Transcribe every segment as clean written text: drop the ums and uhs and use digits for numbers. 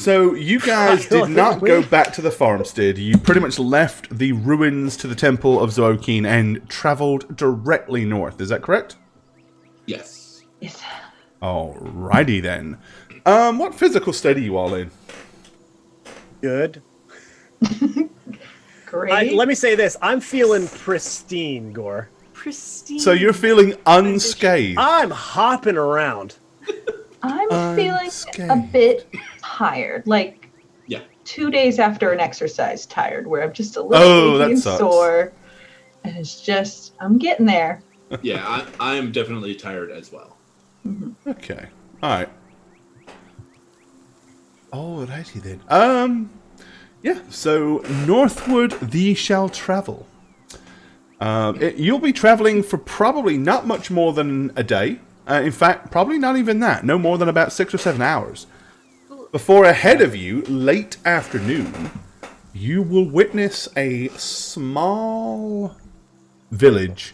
So you guys did not go back to the farmstead. You pretty much left the ruins to the Temple of Zookeen and traveled directly north. Is that correct? Yes. Yes. Alrighty then. What physical state are you all in? Good. Great. Let me say this. I'm feeling pristine, Gore. Pristine. So you're feeling unscathed. I'm hopping around. I'm feeling a bit tired. Like, Yeah. 2 days after an exercise tired, where I'm just a little achy and sucks. sore. And it's just, I'm getting there. Yeah, I'm definitely tired as well. Okay. Alright. Alrighty then. Yeah, so northward thee shall travel. You'll be traveling for probably not much more than a day. In fact, probably not even that. No more than about 6 or 7 hours. Before ahead of you, late afternoon, you will witness a small village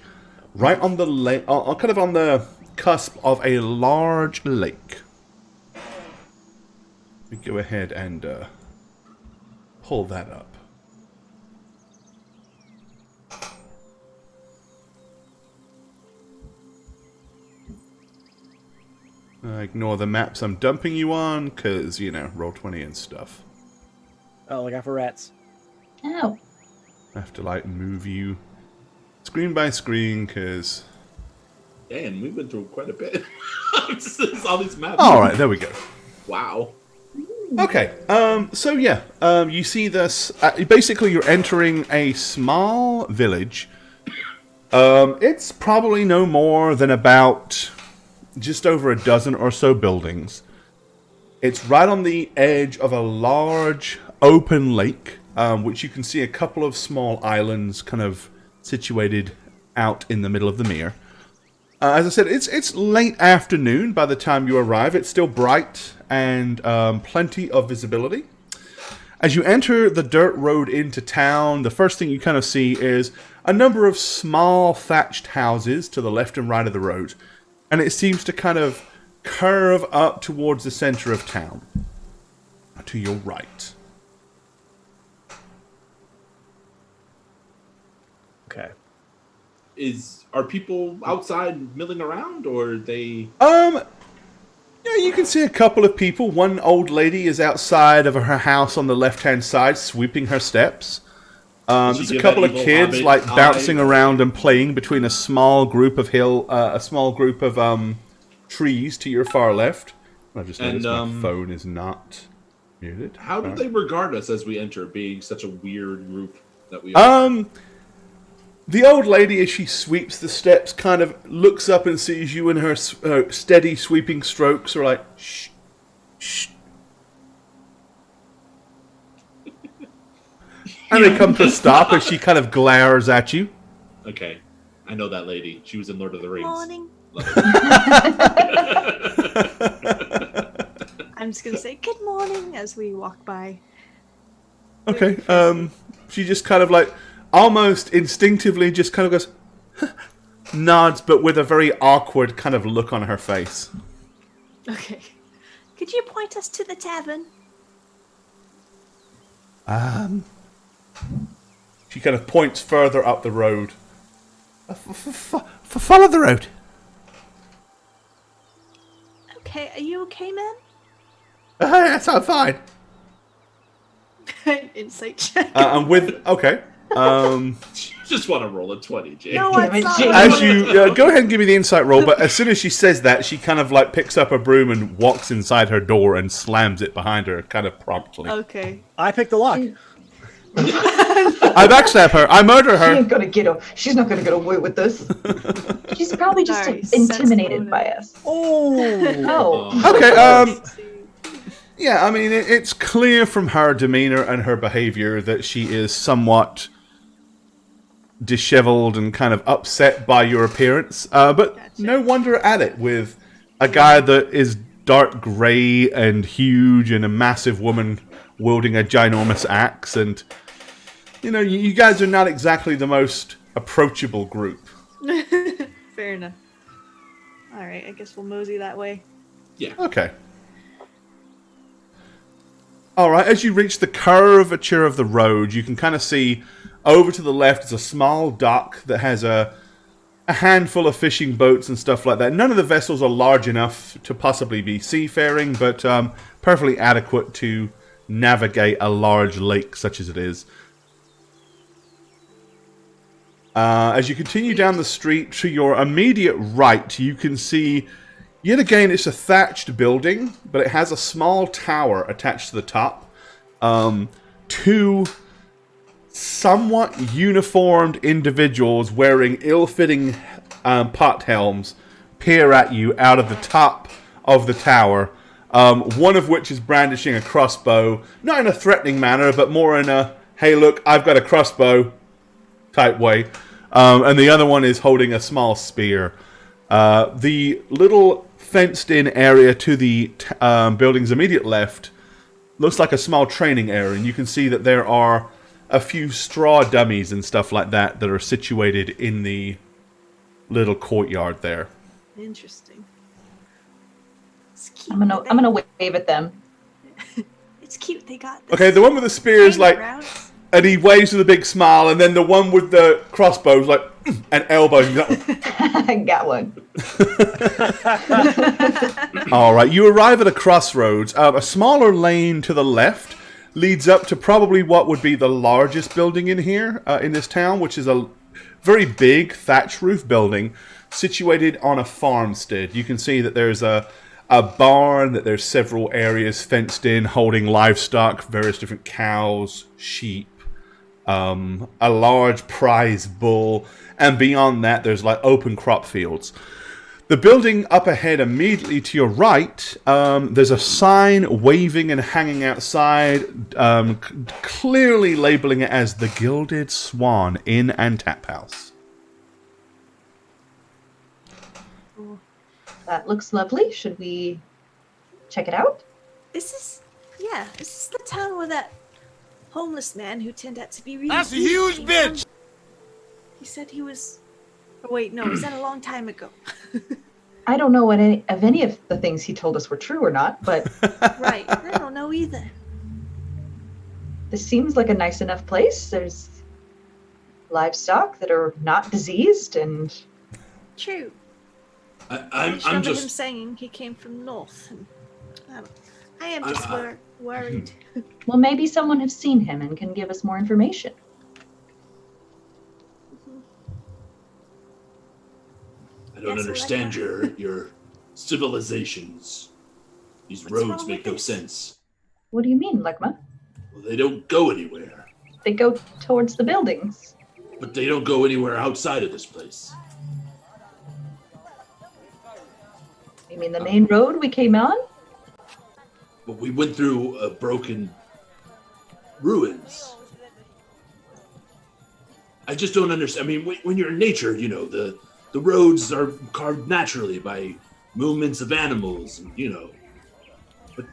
right on the lake, kind of on the cusp of a large lake. Let me go ahead and pull that up. Ignore the maps I'm dumping you on, because, you know, Roll20 and stuff. Oh, look out for rats. Oh. I have to, like, move you screen by screen, because... And we went through quite a bit. All these maps. Alright, there we go. Wow. Okay, so yeah, you see this, basically you're entering a small village. It's probably no more than about just over a dozen or so buildings. It's right on the edge of a large open lake, which you can see a couple of small islands kind of situated out in the middle of the mere. As I said, it's late afternoon by the time you arrive. It's still bright and plenty of visibility. As you enter the dirt road into town, the first thing you kind of see is a number of small thatched houses to the left and right of the road. And it seems to kind of curve up towards the center of town. To your right. Okay. Are people outside milling around, or are they... Yeah, you can see a couple of people. One old lady is outside of her house on the left-hand side, sweeping her steps. There's a couple of kids, like, bouncing around and playing between a small group of trees to your far left. I just noticed my phone is not muted. How do they regard us as we enter, being such a weird group that we are? The old lady, as she sweeps the steps, kind of looks up and sees you, and her steady sweeping strokes are like, shh, shh. And they come to a stop as she kind of glares at you. Okay. I know that lady. She was in Lord of the Rings. Morning. I'm just going to say good morning as we walk by. Okay, she just kind of like, almost instinctively just kind of goes, nods, but with a very awkward kind of look on her face. Okay. Could you point us to the tavern? She kind of points further up the road. Follow the road. Okay, are you okay, man? Yes, I'm fine. Insight check. And with, okay. You just want to roll a 20, Jake. No, it's not. As you go ahead and give me the insight roll, but as soon as she says that, she kind of like picks up a broom and walks inside her door and slams it behind her, kind of promptly. Okay. I picked the lock. I backstab her. I murder She her. ain't gonna get away. She's not gonna get away with this. She's probably just Sorry, intimidated by us. Oh. Okay. Yeah, I mean, it's clear from her demeanor and her behavior that she is somewhat disheveled and kind of upset by your appearance. But Gotcha. no wonder at it with a guy that is dark grey and huge and a massive woman wielding a ginormous axe. And, you know, you guys are not exactly the most approachable group. Fair enough. Alright, I guess we'll mosey that way. Yeah. Okay. All right, as you reach the curvature of the road, you can kind of see over to the left is a small dock that has a handful of fishing boats and stuff like that. None of the vessels are large enough to possibly be seafaring, but perfectly adequate to navigate a large lake such as it is. As you continue down the street to your immediate right, you can see, yet again, it's a thatched building, but it has a small tower attached to the top. Two somewhat uniformed individuals wearing ill-fitting pot helms peer at you out of the top of the tower. One of which is brandishing a crossbow, not in a threatening manner, but more in a, hey look, I've got a crossbow type way. And the other one is holding a small spear. The little fenced-in area to the building's immediate left looks like a small training area, and you can see that there are a few straw dummies and stuff like that that are situated in the little courtyard there. Interesting. It's cute. I'm gonna wave at them. It's cute. They got this. Okay, the one with the spear is like, routes. and he waves with a big smile, and then the one with the crossbow is like, and elbows. I got one. All right, you arrive at a crossroads. A smaller lane to the left leads up to probably what would be the largest building in here, in this town, which is a very big thatch roof building situated on a farmstead. You can see that there's a barn, that there's several areas fenced in holding livestock, various different cows, sheep, a large prize bull, and beyond that there's like open crop fields. The building up ahead immediately to your right, there's a sign waving and hanging outside, clearly labeling it as the Gilded Swan Inn and Tap House. That looks lovely. Should we check it out? This is the town where that homeless man who turned out to be really. That's a huge bitch! He said he was. Oh, wait, no, was that a long time ago? I don't know of any of the things he told us were true or not, but Right, I don't know either. this seems like a nice enough place. There's livestock that are not diseased, and True. I'm remember him just saying he came from north. And I am just worried. well, maybe someone has seen him and can give us more information. I don't Yes, understand Alexa. your civilizations. These What's roads wrong make with no this? sense. What do you mean, Lekma? Well, they don't go anywhere, They go towards the buildings. but they don't go anywhere outside of this place. You mean the main road we came on? But we went through broken ruins. I just don't understand. I mean, when you're in nature, you know, the roads are carved naturally by movements of animals, and, you know. But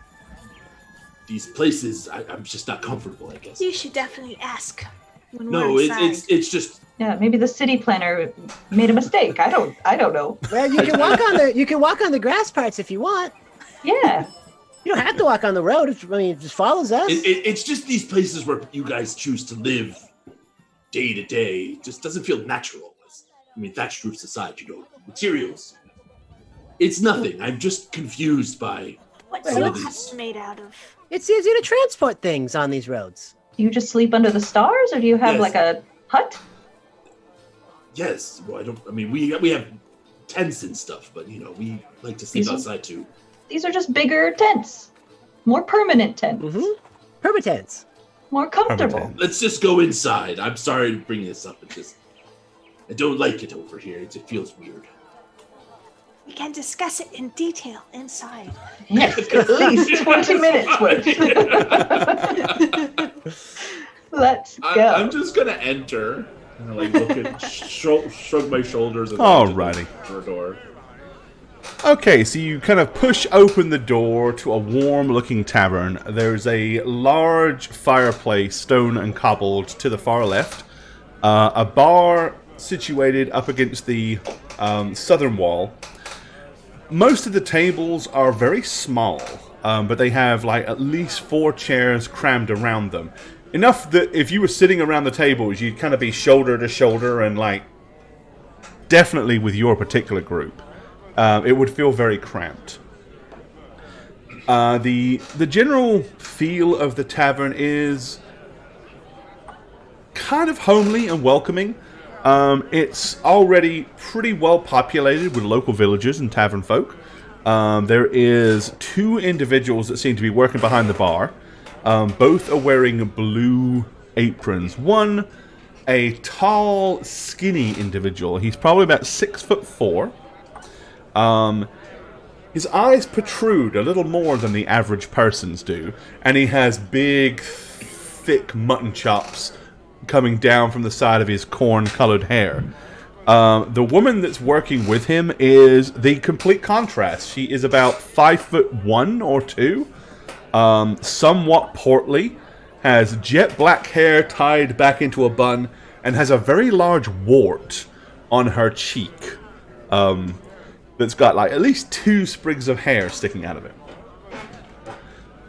these places, I'm just not comfortable, I guess. You should definitely ask when No, we're inside. it's just. Yeah, maybe the city planner made a mistake. I don't know. Well, you can walk on the grass parts if you want. Yeah. You don't have to walk on the road. It just follows us. It's just these places where you guys choose to live day to day. It just doesn't feel natural. I mean, thatched roofs aside, you know, materials. It's nothing. I'm just confused by What's all your of hut these. made out of? It's easy to transport things on these roads. Do you just sleep under the stars, or do you have Yes. like a hut? Yes. Well, we have tents and stuff, but, you know, we like to sleep These are- outside too. These are just bigger tents. More permanent tents. Mm-hmm. Permatents. More comfortable. Permanent. Let's just go inside. I'm sorry to bring this up. I don't like it over here. It feels weird. We can discuss it in detail inside. Yes, at least 20 minutes worth. Let's go. I'm just gonna enter and like look at shrug my shoulders. And Alrighty. the door. Okay, so you kind of push open the door to a warm-looking tavern. There's a large fireplace, stone and cobbled, to the far left. A bar situated up against the southern wall. Most of the tables are very small. but they have like at least 4 chairs crammed around them. Enough that if you were sitting around the tables, you'd kind of be shoulder to shoulder, and like definitely with your particular group, it would feel very cramped. The general feel of the tavern is kind of homely and welcoming. It's already pretty well populated with local villagers and tavern folk. There is 2 individuals that seem to be working behind the bar. Both are wearing blue aprons. One, a tall, skinny individual. He's probably about 6'4". His eyes protrude a little more than the average person's do, and he has big, thick mutton chops coming down from the side of his corn-colored hair. The woman that's working with him is the complete contrast. She is about 5'1" or 2, somewhat portly, has jet black hair tied back into a bun, and has a very large wart on her cheek. That's got like at least 2 sprigs of hair sticking out of it.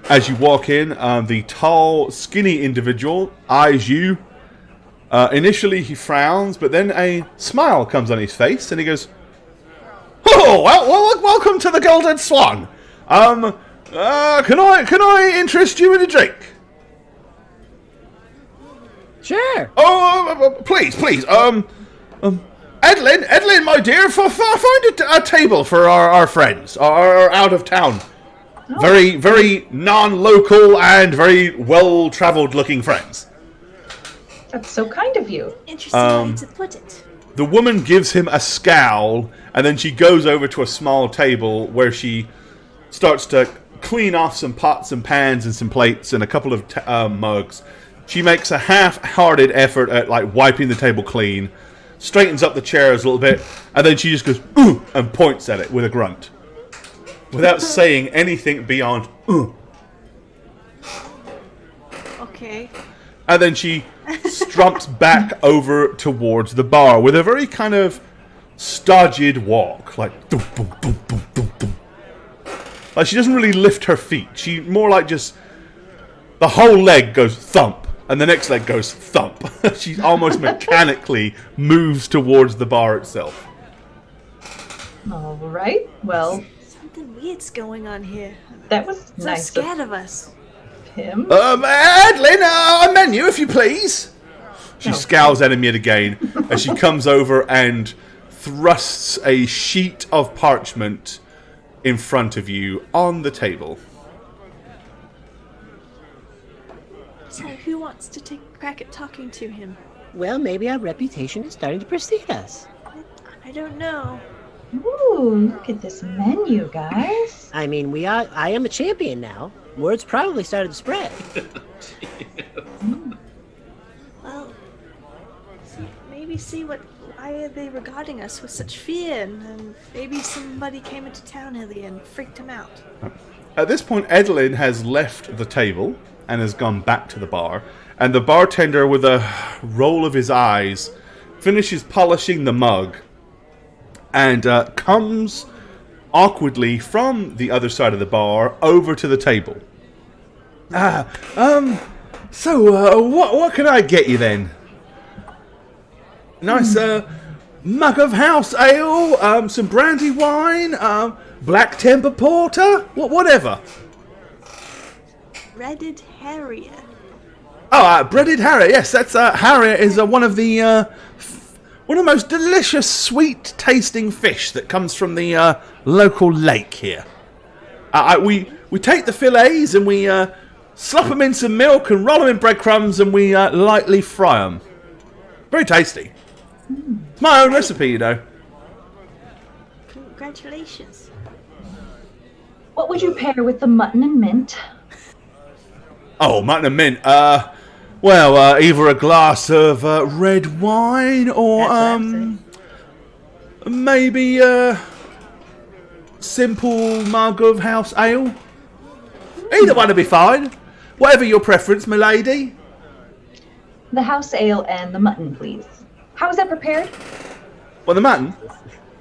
As you walk in, the tall, skinny individual eyes you. Initially he frowns, but then a smile comes on his face, and he goes, "Oh, well, welcome to the Gilded Swan. Can I interest you in a drink?" Sure. Oh, please. Edlin, my dear, find a table for our friends, our out-of-town, very, very non-local and very well-traveled looking friends. That's so kind of you. Interesting way to put it. The woman gives him a scowl, and then she goes over to a small table where she starts to clean off some pots and pans and some plates and a couple of mugs. She makes a half-hearted effort at like wiping the table clean, straightens up the chairs a little bit, and then she just goes, "Ooh," and points at it with a grunt, without saying anything beyond, "Ooh." Okay. And then she strumps back over towards the bar with a very kind of stodged walk, like dum, dum, dum, dum, dum, dum. Like she doesn't really lift her feet. She more like just the whole leg goes thump, and the next leg goes thump. She almost mechanically moves towards the bar itself. All right. Well, Something weird's going on here. that was I'm nice so scared of us. of him. Adeline, a menu, if you please. She scowls at him yet again as she comes over and thrusts a sheet of parchment in front of you on the table. So who wants to take a crack at talking to him? Well, maybe our reputation is starting to precede us. I don't know. Ooh, look at this menu, guys. I mean, I am a champion now. Word's probably started to spread. Well, maybe see why are they regarding us with such fear, and maybe somebody came into town earlier and freaked him out. At this point, Edelin has left the table and has gone back to the bar, and the bartender, with a roll of his eyes, finishes polishing the mug and comes awkwardly from the other side of the bar over to the table. So what can I get you then? Nice mug of house ale, some brandy wine, black temper porter, whatever. Breaded Harrier. Oh, breaded Harrier. Yes, that's Harrier is one of the most delicious, sweet-tasting fish that comes from the local lake here. We take the fillets and we slop them in some milk and roll them in breadcrumbs and we lightly fry them. Very tasty. It's my own recipe, you know. Congratulations. What would you pair with the mutton and mint? Oh, mutton and mint. Well, either a glass of red wine or That's what I'm saying. maybe a simple mug of house ale. Either one would be fine. Whatever your preference, my lady. The house ale and the mutton, please. How is that prepared? Well, the mutton.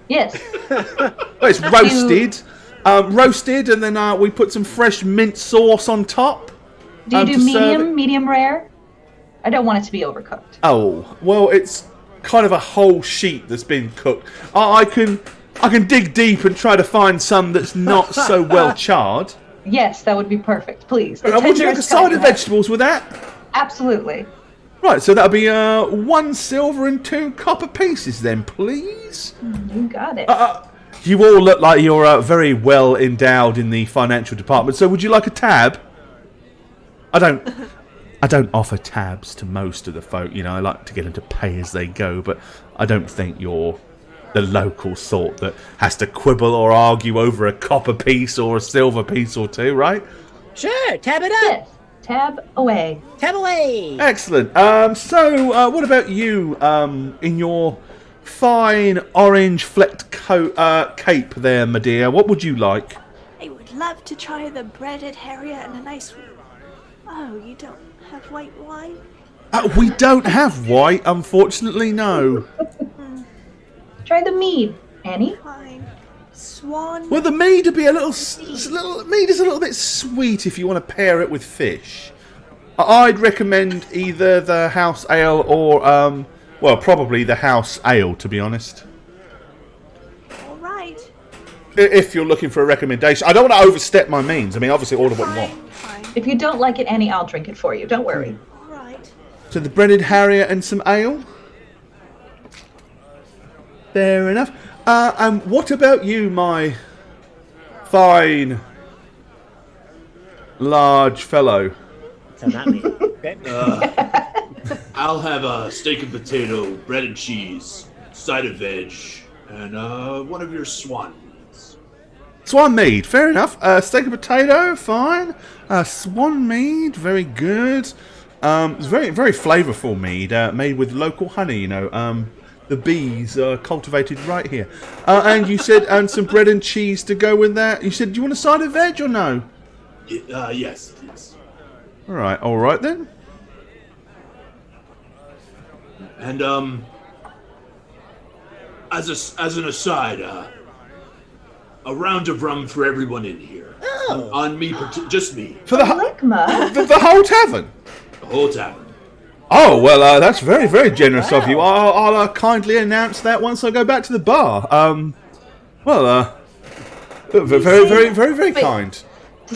Yes. Well, it's roasted. roasted, and then we put some fresh mint sauce on top. Do you do to serve it. medium rare? I don't want it to be overcooked. Oh, well, it's kind of a whole sheet that's been cooked. I can dig deep and try to find some that's not so well charred. Yes, that would be perfect. Please. The Would you like a tenderest side kind of you have. vegetables with that? Absolutely. Right, so that'll be 1 silver and 2 copper pieces then, please. You got it. You all look like you're very well endowed in the financial department. So would you like a tab? I don't offer tabs to most of the folk. You know, I like to get them to pay as they go, but I don't think you're the local sort that has to quibble or argue over a copper piece or a silver piece or two, right? Sure, tab it up. Yes. Tab away. Tab away. Excellent. So what about you in your fine orange flecked cape there, my dear? What would you like? I would love to try the breaded harriet and a nice. Oh, you don't have white wine? We don't have white, unfortunately, no. Try the mead, Annie. Fine. Swan. Well, the mead would be a little mead is a little bit sweet if you want to pair it with fish. I'd recommend either the house ale or, well, probably the house ale, to be honest. All right. If you're looking for a recommendation. I don't want to overstep my means. I mean, obviously, order what you want. Fine. If you don't like it, Annie, I'll drink it for you. Don't worry. All right. So the breaded harriet and some ale? Fair enough. And what about you, my fine, large fellow? So not me. Okay. I'll have a steak and potato, bread and cheese, side of veg, and one of your swan meats. Swan mead, fair enough. Steak and potato, fine. Swan mead, very good. It's very, very flavourful mead, made with local honey, you know. The bees are cultivated right here. And you said, and some bread and cheese to go with that. You said, do you want a side of veg or no? Yes, please. All right then. And as an aside, a round of rum for everyone in here. Oh. On me, just me. For the Ligma. the whole tavern. The whole tavern. Oh, well, that's very, very generous of you. I'll kindly announce that once I go back to the bar. Very, very, very, very kind.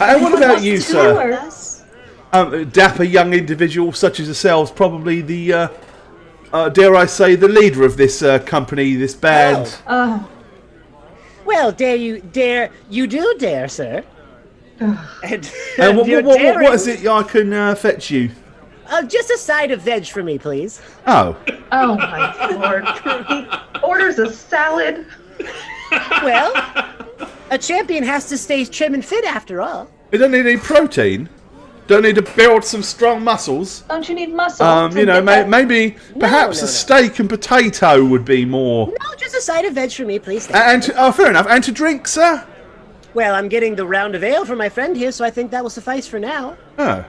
And what about you, sir? Us? Dapper young individual such as yourselves, probably the, dare I say, the leader of this company, this band. Well, you do dare, sir. And And you're what daring. is it I can fetch you? Just a side of veg for me, please. Oh. Oh my lord. Orders a salad. Well, a champion has to stay trim and fit after all. You don't need any protein? Don't need to build some strong muscles? Don't you need muscle? to You know, get that- maybe perhaps no. a steak and potato would be more. No, just a side of veg for me, please. Thank you. And fair enough. And to drink, sir? Well, I'm getting the round of ale for my friend here, so I think that will suffice for now. Oh.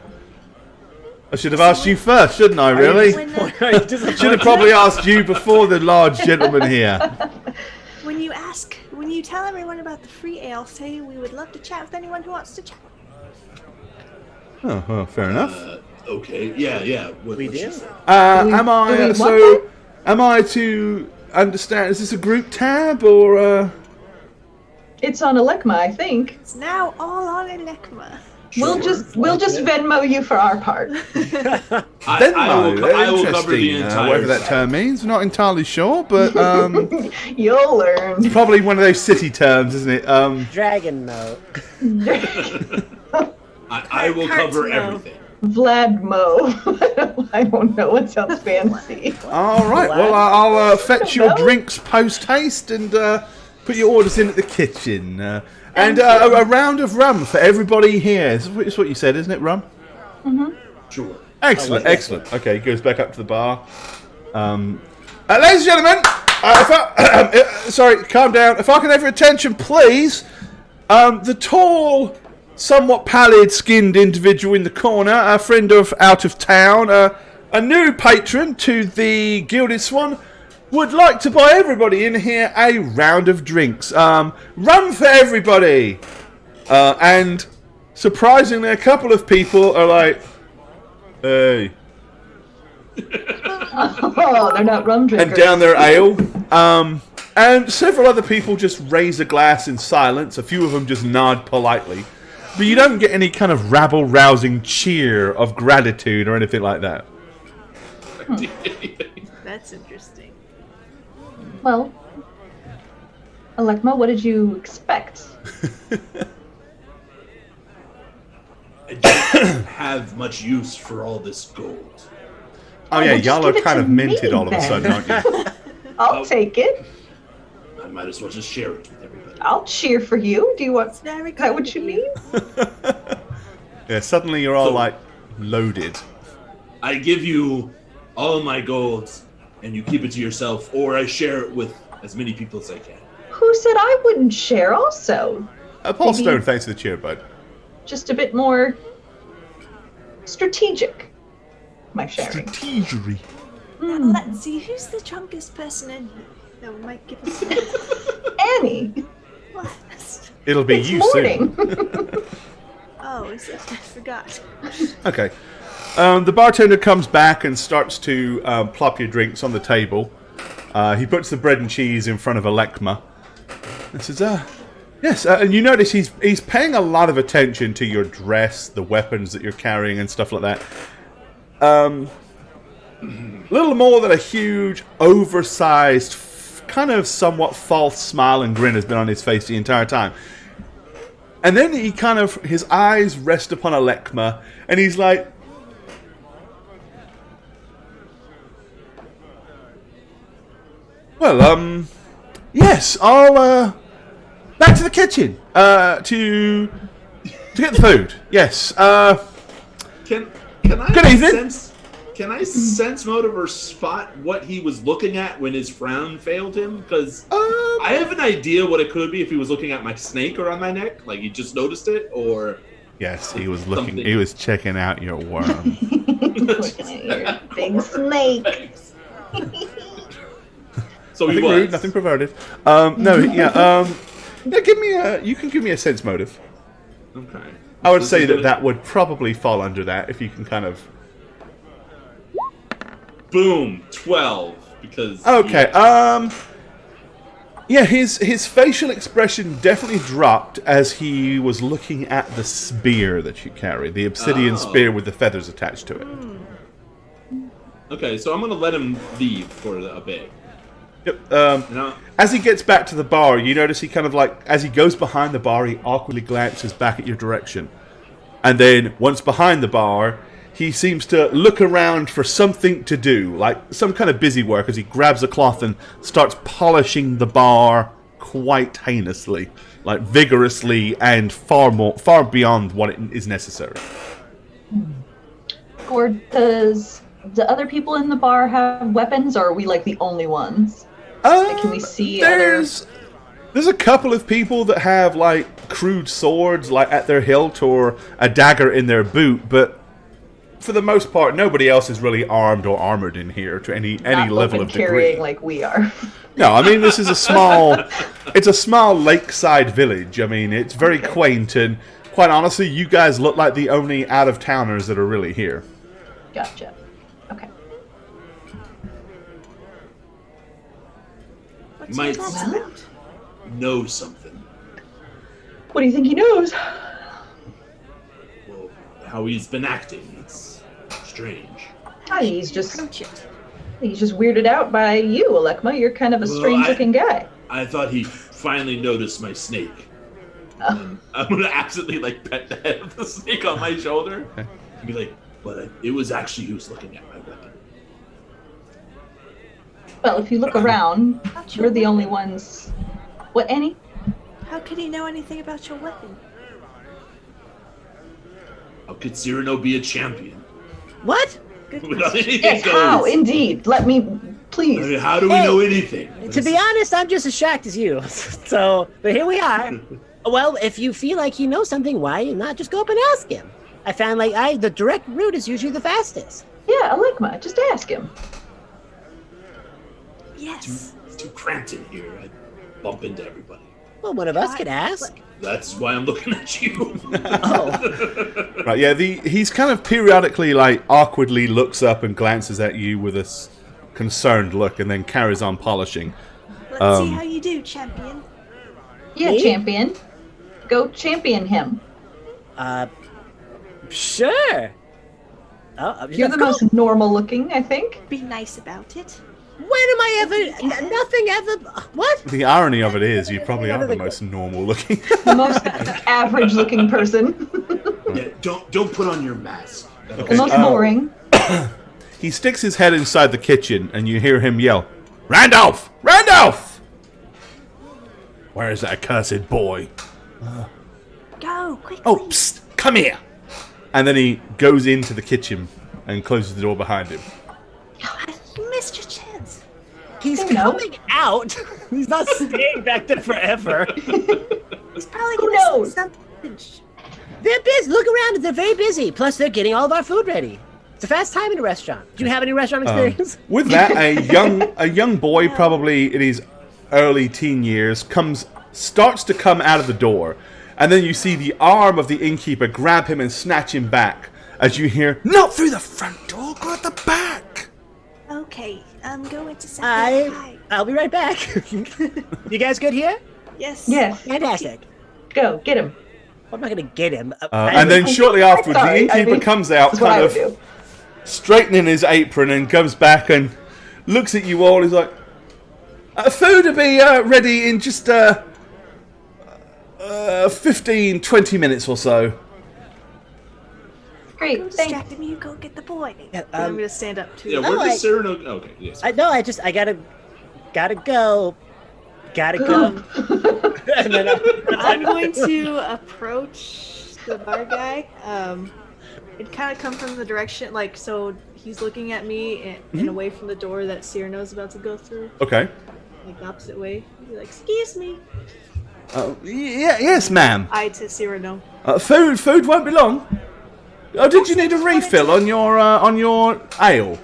I should have asked you first, shouldn't I, really? Should have probably asked you before the large gentleman here. When you tell everyone about the free ale, say we would love to chat with anyone who wants to chat. Oh, well, fair enough. Okay. Yeah. We do. Am what I to understand, is this a group tab, or, It's on Elecma, I think. It's now all on Elecma. We'll just Venmo you for our part. Venmo? I will cover the Interesting, entire whatever that term means. Not entirely sure, but You'll learn. probably one of those city terms, isn't it? Dragon mode. I will cover everything. Vladmo. I don't know what sounds fancy. All right. Well, I'll fetch your No. drinks post haste and put your orders in at the kitchen. And a round of rum for everybody here. It's what you said, isn't it, rum? Sure. Excellent, excellent. Okay, he goes back up to the bar. Ladies and gentlemen, sorry, calm down. If I can have your attention, please. The tall, somewhat pallid-skinned individual in the corner, a friend of out of town, a new patron to the Gilded Swan, would like to buy everybody in here a round of drinks. Rum for everybody. And surprisingly, a couple of people are like, hey. Oh, they're not rum drinkers. And down their ale. And several other people just raise a glass in silence. A few of them just nod politely. But you don't get any kind of rabble-rousing cheer of gratitude or anything like that. That's interesting. Well, Alekma, what did you expect? I don't have much use for all this gold. Oh yeah, well, just y'all are give it kind to of minted me, all of a then. sudden, aren't you? I'll take it. I might as well just share it with everybody. I'll cheer for you. Do you want? Very Is that good what of you mean? Yeah, suddenly you're all So- like loaded. I give you all my gold, and you keep it to yourself, or I share it with as many people as I can. Who said I wouldn't share? Also, Paul Maybe- Stone, thanks for the cheer, bud. just a bit more strategic. My sharing. Strategery. Let's see, who's the drunkest person in here that might give us Annie, what? It'll be it's you morning. Oh, is it? I forgot. soon. Okay. The bartender comes back and starts to plop your drinks on the table. He puts the bread and cheese in front of Alekma. And says, yes, and you notice he's paying a lot of attention to your dress, the weapons that you're carrying and stuff like that. Little more than a huge, oversized, kind of somewhat false smile and grin has been on his face the entire time. And then he kind of, his eyes rest upon Alekma, and he's like, well, yes, I'll, back to the kitchen, to get the food, yes, Can I Good evening. Can I sense motive or spot what he was looking at when his frown failed him? Because I have an idea what it could be if he was looking at my snake around my neck, like he just noticed it, or yes, he was looking, Something. he was checking out your worm. Looking at your big snake. So he Nothing was. rude, nothing perverted. No, yeah, yeah, you can give me a sense motive. Okay. I would This say is that gonna- that would probably fall under that if you can kind of. Boom, 12. Because Okay, yeah, his facial expression definitely dropped as he was looking at the spear that you carry, the obsidian Oh. spear with the feathers attached to it. Okay, so I'm gonna let him leave for a bit. Yep. Now, As he gets back to the bar, you notice he kind of like, as he goes behind the bar, he awkwardly glances back at your direction. And then, once behind the bar, he seems to look around for something to do, like some kind of busy work, as he grabs a cloth and starts polishing the bar quite heinously, like vigorously and far beyond what is necessary. Or does the other people in the bar have weapons, or are we like the only ones? Can we see There's a couple of people that have like crude swords, like at their hilt, or a dagger in their boot, but for the most part, nobody else is really armed or armored in here to any not level open of carrying degree. like we are? No, I mean this is a small, it's a small lakeside village. I mean it's very quaint, and quite honestly, you guys look like the only out of towners that are really here. Gotcha. Okay. What's Might- all that about? know something. What do you think he knows? Well, how he's been acting. It's strange. He's just Approach it. weirded out by you, Alekma. You're kind of a Well, strange-looking guy. I thought he finally noticed my snake. Oh. And I'm gonna absolutely like pet the head of the snake on my shoulder and be like, but it was actually he was looking at my weapon. Well, if you look around, About your we're the only weapon. ones. What, Annie? How could he know anything about your weapon? How could Cyrano be a champion? What? Good Without question. anything Yes, how? goes? Indeed. Let me, I mean, please. how do we Hey, know anything? To be honest, I'm just as shocked as you. So, but here we are. Well, if you feel like you know something, why not just go up and ask him? I found like the direct route is usually the fastest. Yeah, Alekma, just ask him. Yes. It's too cramped in here. I bump into everybody. Well, one of us could ask. That's why I'm looking at you. Oh. Right, yeah, he's kind of periodically, like, awkwardly looks up and glances at you with a concerned look and then carries on polishing. Let's see how you do, champion. Yeah, Me? champion. Go champion him. Sure. Oh, You're the cool. most normal looking, I think. Be nice about it. When am I ever? Nothing ever. What? The irony of it is, you probably are the most normal looking. The most average looking person. Yeah, don't put on your mask. The most boring. He sticks his head inside the kitchen, and you hear him yell, "Randolph! Randolph! Where is that cursed boy? Go, quickly. Oh, psst! Come here!" And then he goes into the kitchen and closes the door behind him. You missed your chance. He's You know. coming out. He's not staying back there forever. He's probably Who gonna knows? say something. They're busy. Look around. They're very busy. Plus, they're getting all of our food ready. It's a fast time in a restaurant. Do you have any restaurant experience? With that, a young boy, probably in his early teen years, starts to come out of the door, and then you see the arm of the innkeeper grab him and snatch him back as you hear, "Not through the front door, go at the back." Okay, I'm going to say hi. I'll be right back. You guys good here? Yes. Yes. Fantastic. Go, get him. I'm not gonna get him. And then shortly afterwards, the innkeeper comes out, That's what kind I of would do. straightening his apron, and comes back and looks at you all. He's like, "Food will be ready in just 15, 20 minutes or so." Great, Go thank distract him, you go get the boy. Yeah, And I'm gonna stand up too. Yeah, No, where I- does Cyrano? Okay, yes. I gotta go. Gotta go. And then I'm going to approach the bar guy. It kind of come from the direction, like, so he's looking at me and away from the door that Cyrano's about to go through, Okay. like the opposite way. Be like, excuse me. Yes, ma'am. I to Cyrano. Food won't be long. Oh, did you need a refill on your ale?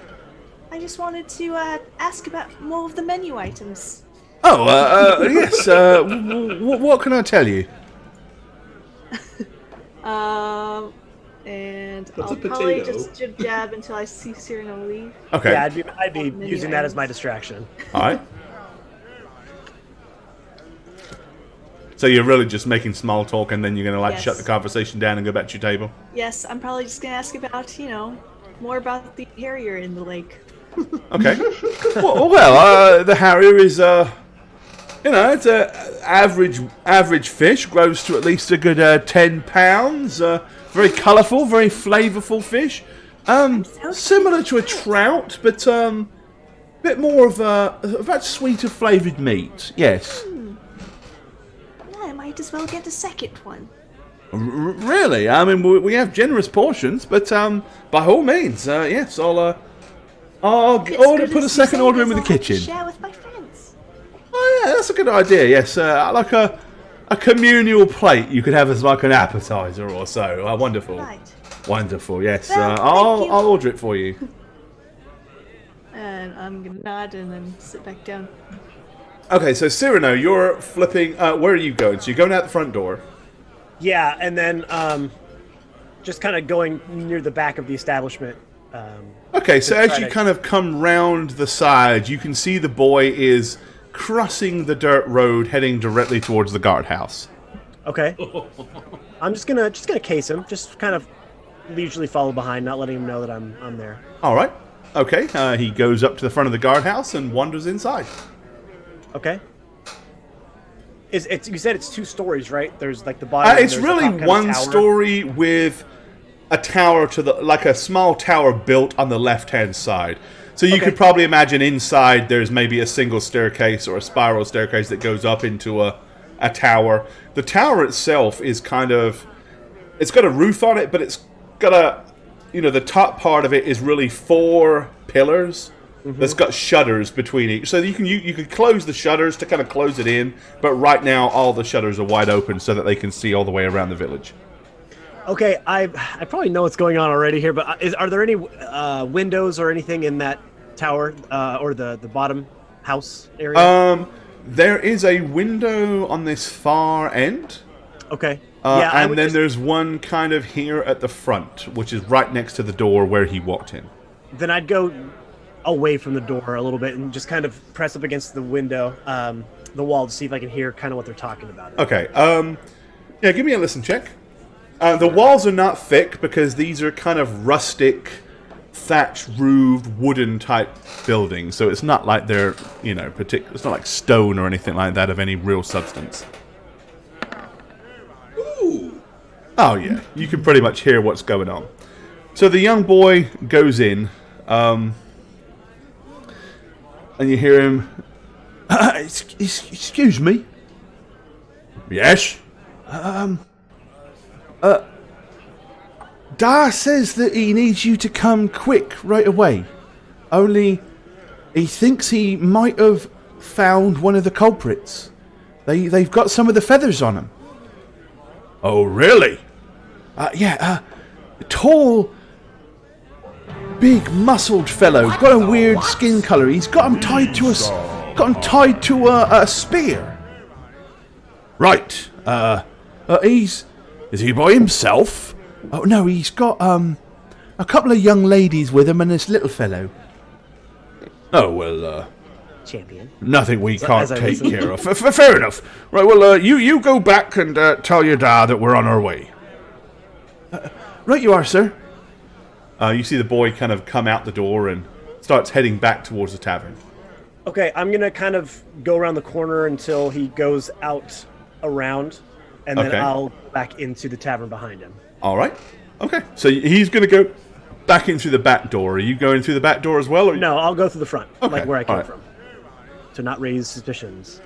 I just wanted to ask about more of the menu items. Oh, yes. What can I tell you? And What's I'll a probably potato? just jib jab until I see Cyrano leave. Okay. yeah, I'd be Menu using that as items. my distraction. All right. So you're really just making small talk, and then you're gonna Yes. shut the conversation down and go back to your table. Yes, I'm probably just gonna ask about, more about the harrier in the lake. Okay. well, the harrier is it's a average fish. Grows to at least a good 10 pounds. Very colourful, very flavourful fish. Similar to a trout, but bit more of that sweeter flavoured meat. Yes. Yeah, I might as well get a second one. Really? I mean, we have generous portions, but by all means, yes, I'll put a second order in with the kitchen. Share with my friends. Oh yeah, that's a good idea. Yes, like a communal plate you could have as like an appetizer or so. Wonderful, Right. wonderful. Yes, Well, thank I'll you. order it for you. And I'm gonna nod and then sit back down. Okay, so Cyrano, you're flipping. Where are you going? So you're going out the front door. Yeah, and then just kind of going near the back of the establishment. Okay, so To as try you to- kind of come round the side, you can see the boy is crossing the dirt road, heading directly towards the guardhouse. Okay. I'm just gonna case him. Just kind of leisurely follow behind, not letting him know that I'm there. All right. Okay. He goes up to the front of the guardhouse and wanders inside. Okay. You said it's 2 stories, right? There's like the bottom. It's there's the really top kind of one tower. story with a tower like a small tower built on the left-hand side. So you Okay. could probably imagine inside there's maybe a single staircase or a spiral staircase that goes up into a tower. The tower itself is it's got a roof on it, but it's got the top part of it is really 4 pillars that's got shutters between each. So you could close the shutters to kind of close it in, but right now all the shutters are wide open so that they can see all the way around the village. Okay, I probably know what's going on already here, but are there any windows or anything in that tower or the bottom house area? There is a window on this far end. Okay. And then there's one kind of here at the front, which is right next to the door where he walked in. Then I'd go away from the door a little bit and just kind of press up against the window, the wall, to see if I can hear kind of what they're talking about. Okay. Yeah, give me a listen check. The walls are not thick because these are kind of rustic, thatch-roofed, wooden-type buildings. So it's not like they're, it's not like stone or anything like that of any real substance. Ooh. Oh, yeah. You can pretty much hear what's going on. So the young boy goes in, and you hear him, excuse me? Yes? Dar says that he needs you to come quick right away. Only, he thinks he might have found one of the culprits. They've got some of the feathers on him. Oh, really? Tall, big, muscled fellow. Got a weird skin color. He's got him tied to a spear. Right. Is he by himself? Oh no, he's got a couple of young ladies with him and this little fellow. Oh well, champion. Nothing we can't take care of. Fair enough. Right. Well, you go back and tell your dad that we're on our way. Right, you are, sir. You see the boy kind of come out the door and starts heading back towards the tavern. Okay, I'm gonna kind of go around the corner until he goes out around, and then I'll go back into the tavern behind him. All right. Okay. So he's going to go back in through the back door. Are you going through the back door as well? Or No, I'll go through the front, Okay. like where I came from, to not raise suspicions.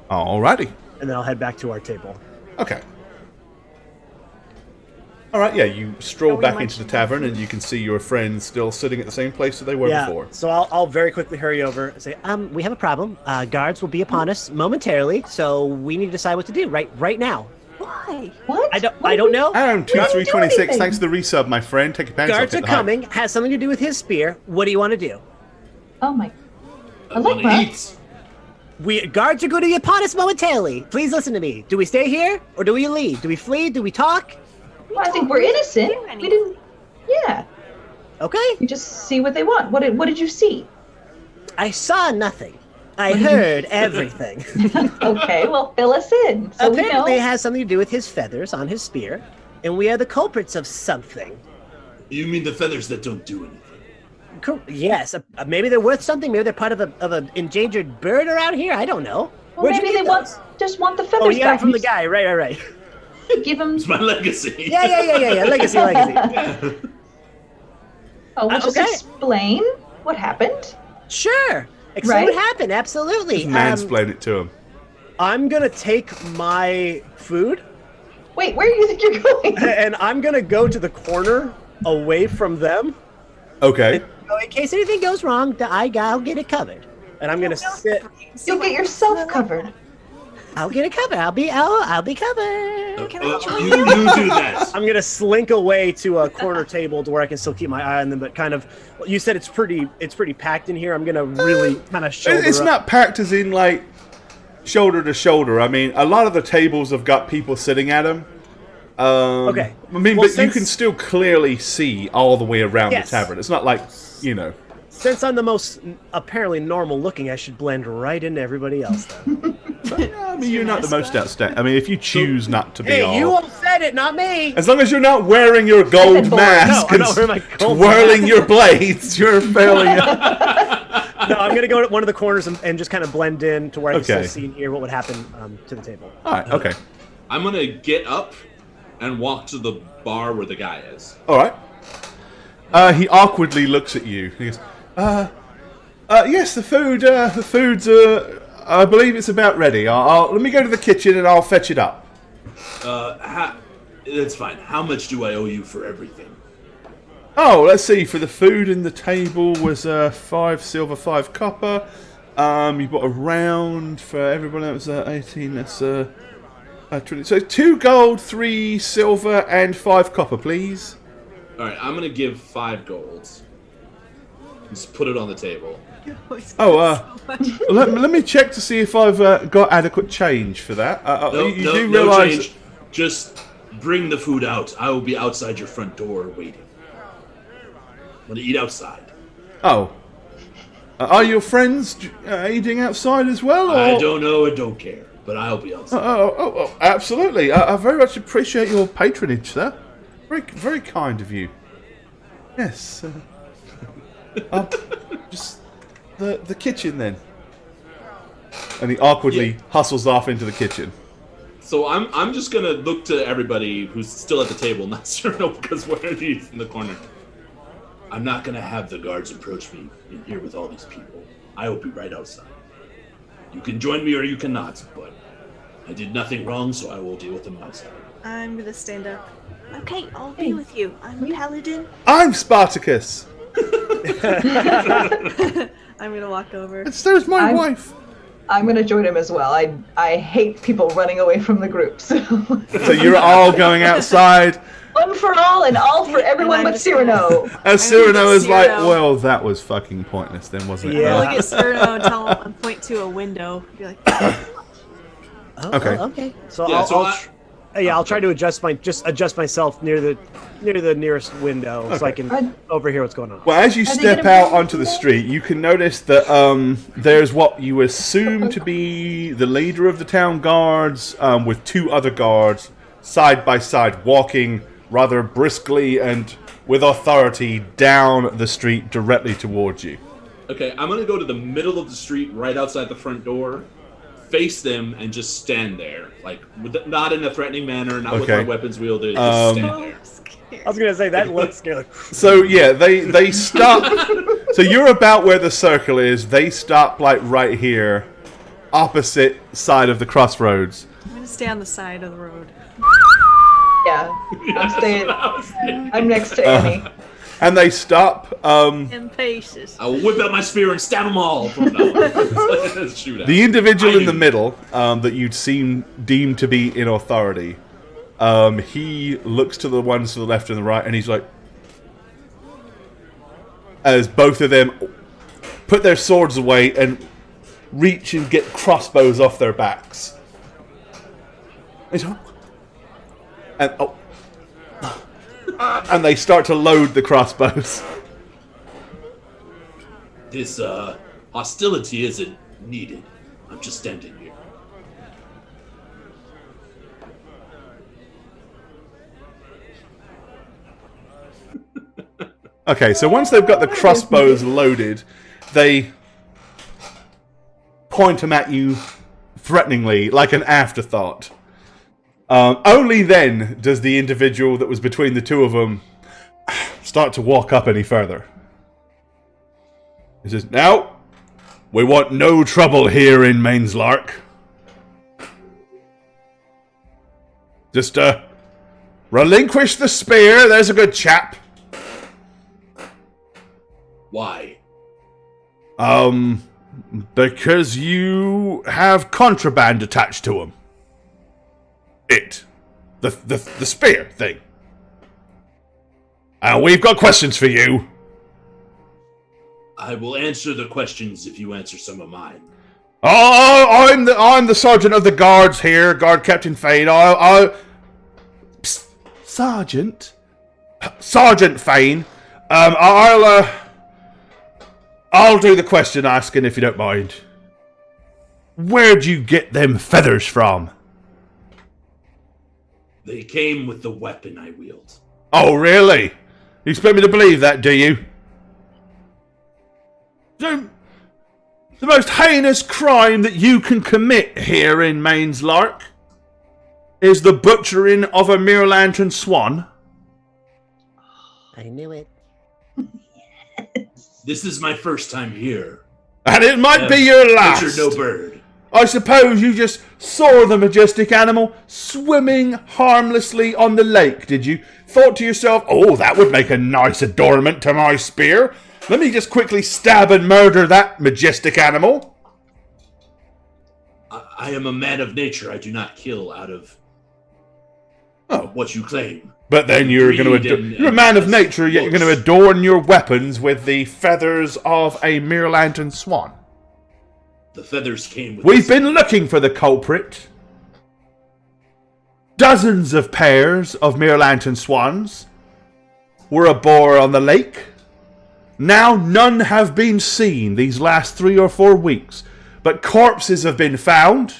All righty. And then I'll head back to our table. Okay. All right. Yeah, you stroll back into the tavern, and you can see your friends still sitting at the same place that they were before. So I'll very quickly hurry over and say, we have a problem. Guards will be upon us momentarily, so we need to decide what to do right now. Why? What? I don't know. Aaron 2326, thanks for the resub, my friend. Take your pants off. Guards are coming. Has something to do with his spear. What do you want to do? Oh my. I want to eat. Guards are going to be upon us momentarily. Please listen to me. Do we stay here or do we leave? Do we flee? Do we talk? Well, I think we're innocent. We didn't. Yeah. Okay. You just see what they want. What did you see? I saw nothing. I heard everything. Okay, well, fill us in. So Apparently, we it know. has something to do with his feathers on his spear, and we are the culprits of something. You mean the feathers that don't do anything? Yes, maybe they're worth something. Maybe they're part of an endangered bird around here. I don't know. Well, maybe they just want the feathers Oh, you got back. it from the guy. Right. Give them. It's my legacy. Yeah. Legacy. Oh, we'll just Okay. explain what happened. Sure. Explain Right? what happened. Absolutely. Just mansplain it to him. I'm gonna take my food, Wait, where do you think you're going? and I'm gonna go to the corner away from them. Okay. So in case anything goes wrong, I'll get it covered. And I'm gonna sit. You'll get yourself covered. I'll get it covered. I'll be covered. You do that. I'm gonna slink away to a corner table to where I can still keep my eye on them, but kind of. You said it's pretty packed in here. I'm gonna really kind of shoulder It's up. not packed as in, like, shoulder to shoulder. I mean, a lot of the tables have got people sitting at them. Okay. I mean, Well, but you can still clearly see all the way around Yes. the tavern. It's not like, Since I'm the most apparently normal looking, I should blend right into everybody else. Then. I mean, you're not the most outstanding. I mean, if you choose not to be Hey, you all said it, not me. As long as you're not wearing your gold said boring. mask No, I'm and not wearing my gold twirling your blades, you're failing. No, I'm gonna go to one of the corners and just kind of blend in to where I can Okay. still see and hear what would happen to the table. All right, okay. I'm gonna get up and walk to the bar where the guy is. All right. He awkwardly looks at you. He goes, yes, the food's, I believe it's about ready. Let me go to the kitchen and I'll fetch it up. That's fine. How much do I owe you for everything? Oh, let's see. For the food and the table was 5 silver, 5 copper. You bought a round for everyone. That was 18. That's 20. So 2 gold, 3 silver, and 5 copper, please. All right, I'm gonna give 5 golds. Just put it on the table. Let me check to see if I've got adequate change for that. No, you no, do no realize... change. Just bring the food out. I will be outside your front door waiting. I'm gonna eat outside. Oh. Are your friends eating outside as well? Or? I don't know and don't care, but I'll be outside. Absolutely. I very much appreciate your patronage, sir. Very, very kind of you. Yes. Just the kitchen then. And he awkwardly hustles off into the kitchen. So I'm just gonna look to everybody who's still at the table, not Cyrano, because where he's in the corner. I'm not gonna have the guards approach me in here with all these people. I will be right outside. You can join me or you cannot, but I did nothing wrong, so I will deal with them outside. I'm gonna stand up. Okay, I'll be with you. I'm Paladin. I'm Spartacus. I'm gonna walk over. There's my wife. I'm going to join him as well. I hate people running away from the group. So you're all going outside. One for all and all for everyone but Cyrano. And Cyrano is like, well, that was fucking pointless then, wasn't it? Yeah. I'll look at Cyrano and tell him and point to a window. Be like, okay. Okay. So Yeah, I'll try to adjust myself near the nearest window so I can overhear what's going on. Well, as you step out onto the street, you can notice that there's what you assume to be the leader of the town guards with two other guards side by side, walking rather briskly and with authority down the street directly towards you. Okay, I'm gonna go to the middle of the street right outside the front door, face them, and just stand there. Like, not in a threatening manner, not with my weapons wielded, just stand there. I was gonna say that looks scary. So yeah, they stop. So you're about where the circle is. They stop like right here, opposite side of the crossroads. I'm gonna stay on the side of the road. Yeah, I'm next to Annie. And they stop. In paces. I will whip out my spear and stab them all. From now. Shoot at The individual in the middle that you'd deemed to be in authority, he looks to the ones to the left and the right, and he's like, as both of them put their swords away and reach and get crossbows off their backs. He's like, and they start to load the crossbows. This hostility isn't needed. I'm just standing here. Okay, so once they've got the crossbows loaded, they point them at you threateningly, like an afterthought. Only then does the individual that was between the two of them start to walk up any further. He says, "Now, we want no trouble here in Mainslark. Just, relinquish the spear, there's a good chap." Why? Because you have contraband attached to him. The spear thing. We've got questions for you. I will answer the questions if you answer some of mine. Oh, I'm the sergeant of the guards here, Guard Captain Fane. Psst, Sergeant Fane. I'll do the question asking if you don't mind. Where'd you get them feathers from? They came with the weapon I wield. Oh, really? You expect me to believe that, do you? So, the most heinous crime that you can commit here in Mainslark is the butchering of a mere lantern swan? I knew it. This is my first time here. And it might be your last. Butchered no bird. I suppose you just saw the majestic animal swimming harmlessly on the lake, did you? Thought to yourself, oh, that would make a nice adornment to my spear. Let me just quickly stab and murder that majestic animal. I am a man of nature. I do not kill out of what you claim. But then you're going to you're a man of nature, yet you're going to adorn your weapons with the feathers of a mere lantern swan. The feathers came with We've been looking for the culprit. Dozens of pairs of mere lantern swans were aboard on the lake. Now none have been seen these last 3 or 4 weeks, but corpses have been found.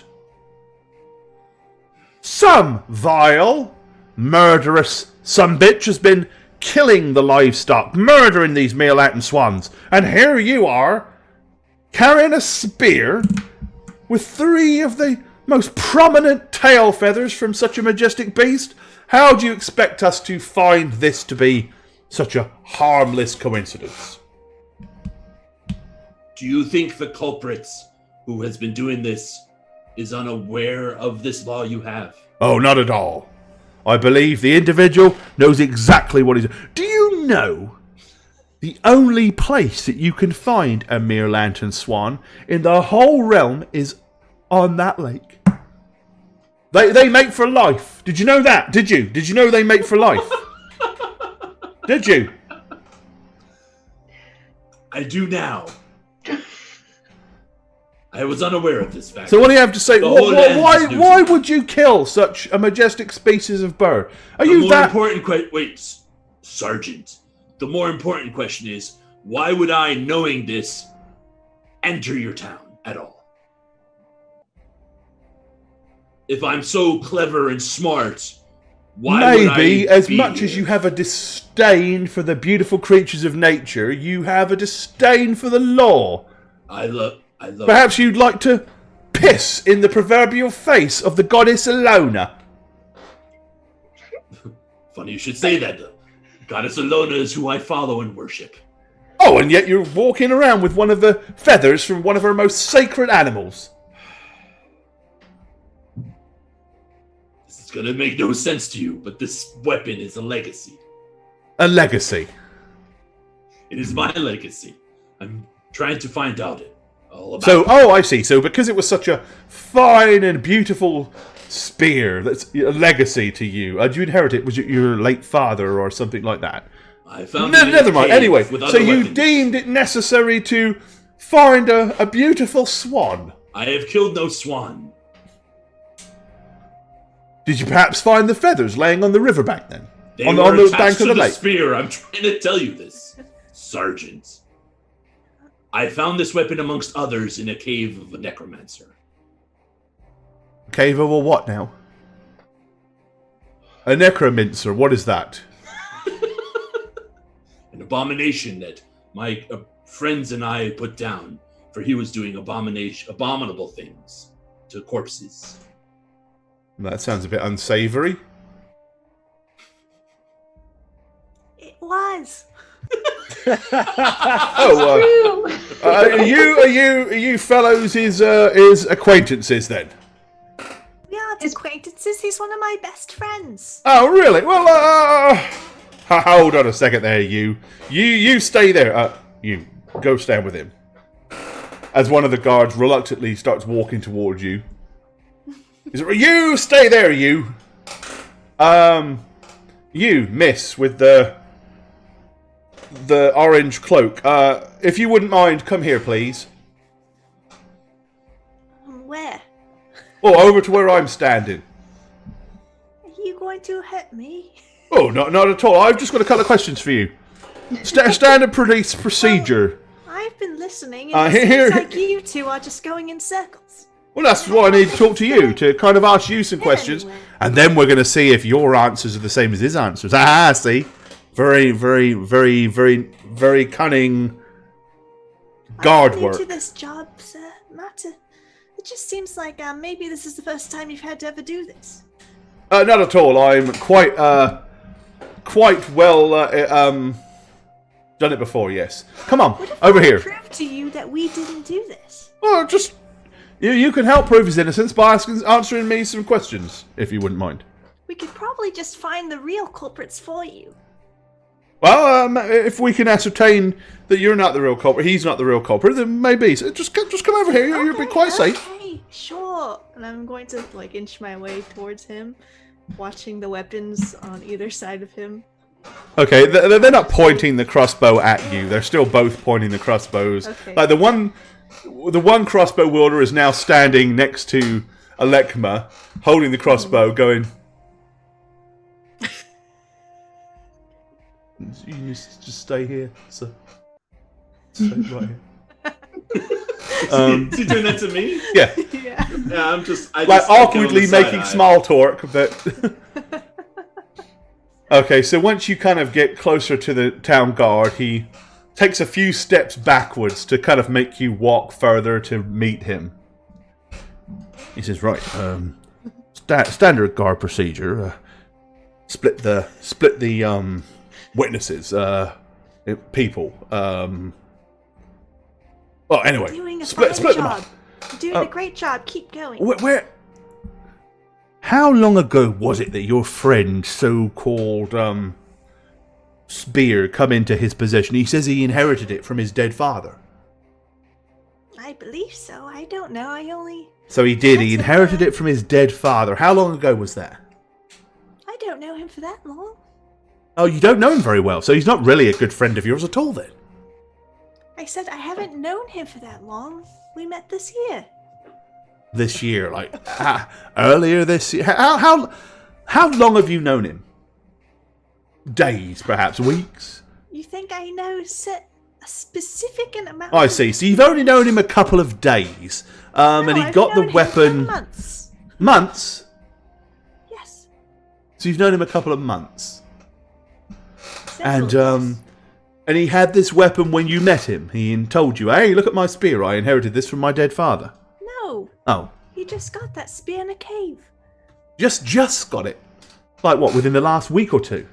Some vile, murderous sumbitch has been killing the livestock, murdering these mere lantern swans. And here you are, carrying a spear with 3 of the most prominent tail feathers from such a majestic beast. How do you expect us to find this to be such a harmless coincidence? Do you think the culprit who has been doing this is unaware of this law you have? Oh, not at all. I believe the individual knows exactly what he's... Do you know the only place that you can find a mere lantern swan in the whole realm is on that lake? They mate for life. Did you know that? Did you? Did you know they mate for life? Did you? I do now. I was unaware of this fact. So what do you have to say? Why would you kill such a majestic species of bird? Are you that... Wait, Sergeant. The more important question is, why would I, knowing this, enter your town at all? If I'm so clever and smart, why would I Maybe, as be much here? as you have a disdain for the beautiful creatures of nature, you have a disdain for the law. I love. Perhaps you'd like to piss in the proverbial face of the goddess Alona. Funny you should say that. Goddess Alona is who I follow and worship. Oh, and yet you're walking around with one of the feathers from one of her most sacred animals. This is gonna make no sense to you, but this weapon is a legacy. A legacy. It is my legacy. I'm trying to find out all about So, it. oh, I see. So, because it was such a fine and beautiful spear, that's a legacy to you. Did you inherit it? Was it your late father or something like that? I found it in a Never mind. cave Anyway, with so other you weapons. deemed it necessary to find a beautiful swan. I have killed no swan. Did you perhaps find the feathers laying on the riverbank then? They on were the attached bank of to the lake? spear. I'm trying to tell you this, Sergeant. I found this weapon amongst others in a cave of a necromancer. Cave of a what now? A necromancer. What is that? An abomination that my friends and I put down, for he was doing abominable things to corpses. That sounds a bit unsavory. It was. Oh, are you fellows his acquaintances then? We aren't acquaintances. He's one of my best friends. Oh, really? Well, hold on a second there, you stay there. You go stand with him. As one of the guards reluctantly starts walking towards you. You stay there, you. You, miss, with the orange cloak. If you wouldn't mind, come here, please. Where? Oh, over to where I'm standing. Are you going to hurt me? Oh, not at all. I've just got a couple of questions for you. Standard police procedure. Well, I've been listening, and it seems like you two are just going in circles. Well, that's why I need to talk to you, to kind of ask you some questions. Anyway. And then we're going to see if your answers are the same as his answers. Ah, see? Very, very, very, very, very cunning guard I'm work. new to this job, sir. It just seems like maybe this is the first time you've had to ever do this. Not at all. I'm quite well done it before. Yes. Come on, What if over I here. prove to you that we didn't do this? Well, just you can help prove his innocence by answering me some questions, if you wouldn't mind. We could probably just find the real culprits for you. Well, if we can ascertain that you're not the real culprit, he's not the real culprit, then maybe. So just come over here. You'll be quite safe. Okay, sure. And I'm going to inch my way towards him, watching the weapons on either side of him. Okay, they're not pointing the crossbow at you. They're still both pointing the crossbows. Okay. Like the one crossbow wielder is now standing next to Alekma, holding the crossbow, going. You just stay here, sir. Stay right here. Is he doing that to me? Yeah. Yeah. Yeah, I just awkwardly making small talk, but. Okay, so once you kind of get closer to the town guard, he takes a few steps backwards to kind of make you walk further to meet him. He says, "Right, standard guard procedure. Split the witnesses, people. Well, anyway, You're doing a split fine them job. up. You're doing a great job. Keep going. Where? How long ago was it that your friend, so-called Spear, come into his possession? He says he inherited it from his dead father. I believe so. I don't know. So he did. He That's inherited it from his dead father. How long ago was that? I don't know him for that long. Oh, you don't know him very well, so he's not really a good friend of yours at all, then. I said I haven't known him for that long. We met this year. This year, like earlier this year. How long have you known him? Days, perhaps weeks. You think I know a specific amount? I see. So you've only known him a couple of days, and he I've got the known him weapon. for months. Months. Yes. So you've known him a couple of months, Several, yes. and he had this weapon when you met him. He told you, "Hey, look at my spear. I inherited this from my dead father." No. Oh, He just got that spear in a cave. just got it. Like what? Within the last week or two?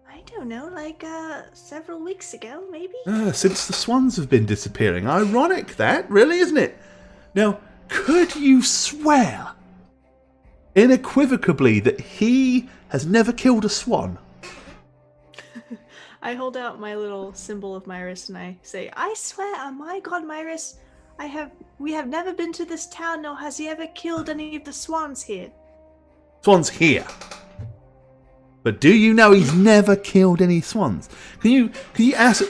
I don't know, like several weeks ago, maybe. Since the swans have been disappearing. Ironic, that, really, isn't it? Now, could you swear unequivocally that he has never killed a swan? I hold out my little symbol of Myris and I say, I swear on my god Myris, we have never been to this town, nor has he ever killed any of the swans here. Swans here. But do you know he's never killed any swans? Can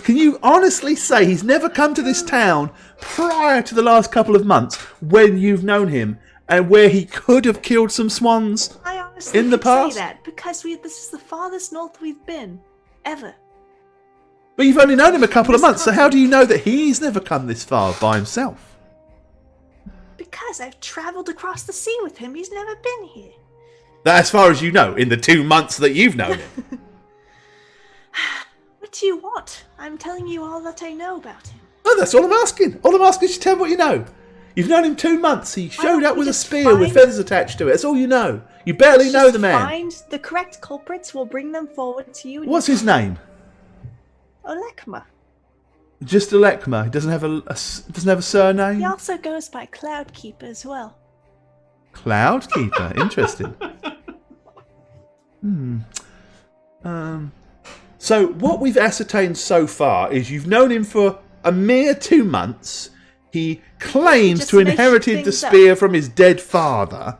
you honestly say he's never come to this town prior to the last couple of months when you've known him and where he could have killed some swans I honestly in the can past? say that because this is the farthest north we've been ever. But you've only known him a couple of months, so how do you know that he's never come this far by himself? Because I've traveled across the sea with him. He's never been here. As far as you know, in the 2 months that you've known him. What do you want? I'm telling you all that I know about him. Oh, that's all I'm asking. All I'm asking is you tell me what you know. You've known him 2 months. He showed up with a spear with feathers attached to it. That's all you know. You barely know the man. Find the correct culprits. We'll bring them forward to you. What's his name? Olekma. Just Alekma. He doesn't have a surname. He also goes by Cloudkeeper as well. Cloudkeeper. Interesting. So what we've ascertained so far is you've known him for a mere 2 months. He claims Just to make inherited the things up. spear from his dead father.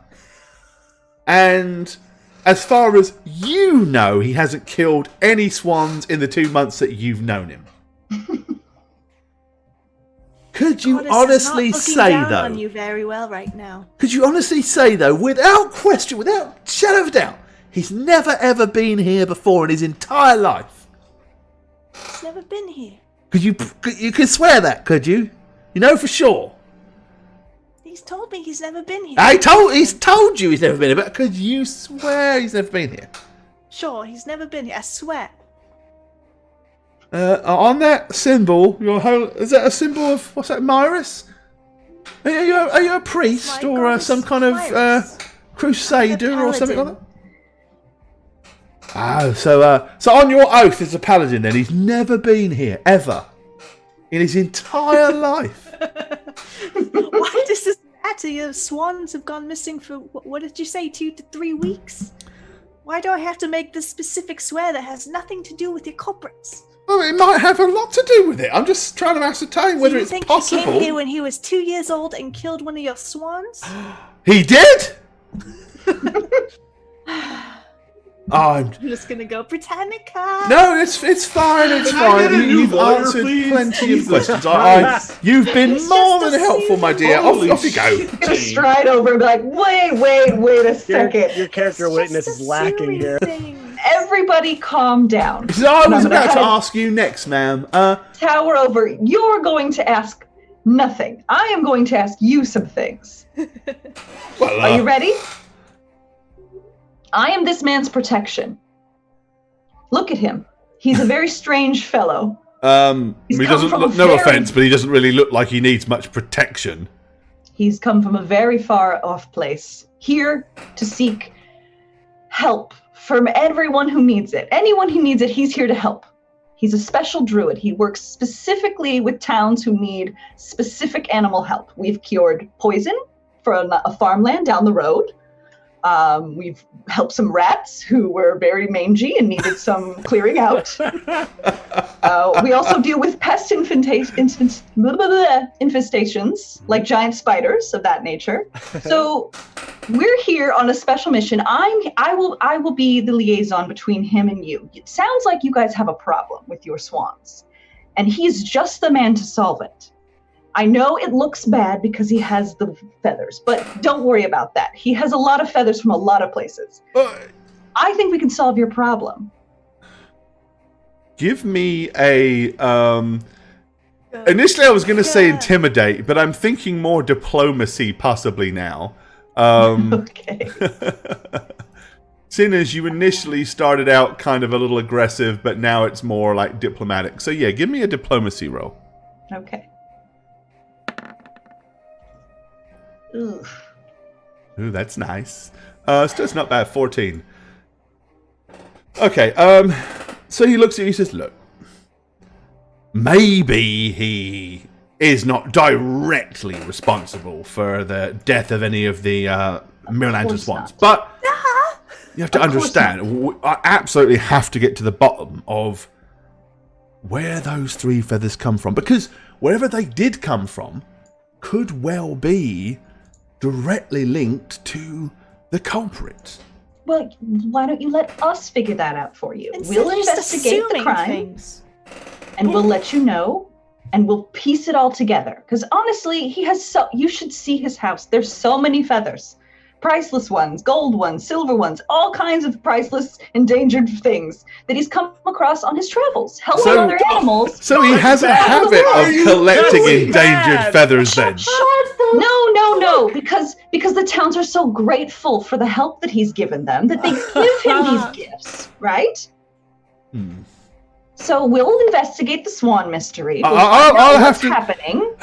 And as far as you know, he hasn't killed any swans in the 2 months that you've known him. Could you Goddess honestly is not say, looking down though? on you very well right now. Could you honestly say, though, without question, without shadow of a doubt, he's never ever been here before in his entire life? He's never been here. You could swear that, could you? You know for sure. He's told me he's never been here. He's told you he's never been here, but could you swear he's never been here? Sure, he's never been here. I swear. On that symbol, is that a symbol of, what's that, Myris? Are you a priest My or goddess some kind of Myris. crusader I'm a or something like paladin. that? Oh, so on your oath as a paladin then, he's never been here, ever. In his entire life. Why does this matter? Your swans have gone missing for, what did you say, 2 to 3 weeks? Why do I have to make this specific swear that has nothing to do with your culprits? Well, it might have a lot to do with it. I'm just trying to ascertain whether Do you it's think possible. he came here when he was 2 years old and killed one of your swans? He did? I'm just gonna go Britannica. No, it's fine. It's Can I fine. get a new You've lawyer, answered please? plenty of Jesus questions. Christ. You've been It's more just than a helpful, my dear. Holy Off you go. shit. Gonna stride over and be like, wait a second. Your character witness is lacking here. Everybody calm down. So I And was I'm gonna about to head ask you next, ma'am. tower over. You're going to ask nothing. I am going to ask you some things. Well, Are you ready? I am this man's protection. Look at him. He's a very strange fellow. He's he come doesn't from a look, no very- offense, but he doesn't really look like he needs much protection. He's come from a very far off place, here to seek help from everyone who needs it. Anyone who needs it, he's here to help. He's a special druid. He works specifically with towns who need specific animal help. We've cured poison for a farmland down the road. We've helped some rats who were very mangy and needed some clearing out. We also deal with pest infestations, like giant spiders of that nature. So we're here on a special mission. I will be the liaison between him and you. It sounds like you guys have a problem with your swans, and he's just the man to solve it. I know it looks bad because he has the feathers, but don't worry about that. He has a lot of feathers from a lot of places. I think we can solve your problem. Give me a. Initially, I was going to say intimidate, but I'm thinking more diplomacy possibly now. Okay. Seeing as you initially started out kind of a little aggressive, but now it's more like diplomatic. So yeah, give me a diplomacy roll. Okay. Ooh. Ooh, that's nice. Still, it's not bad. 14. Okay. So he looks at you and says, "Look, maybe he is not directly responsible for the death of any of the Mirror swans, but you have to understand. I absolutely have to get to the bottom of where those 3 feathers come from, because wherever they did come from could well be directly linked to the culprit." Well, why don't you let us figure that out for you? Instead We'll of just investigate the assuming crime, things. and we'll let you know, and we'll piece it all together. Because honestly, you should see his house. There's so many feathers. Priceless ones, gold ones, silver ones, all kinds of priceless, endangered things that he's come across on his travels, helping other animals. So he has a habit of collecting Really endangered bad. feathers then. No, because the towns are so grateful for the help that he's given them that they give him these gifts, right? So we'll investigate the swan mystery. We'll find out what's happening.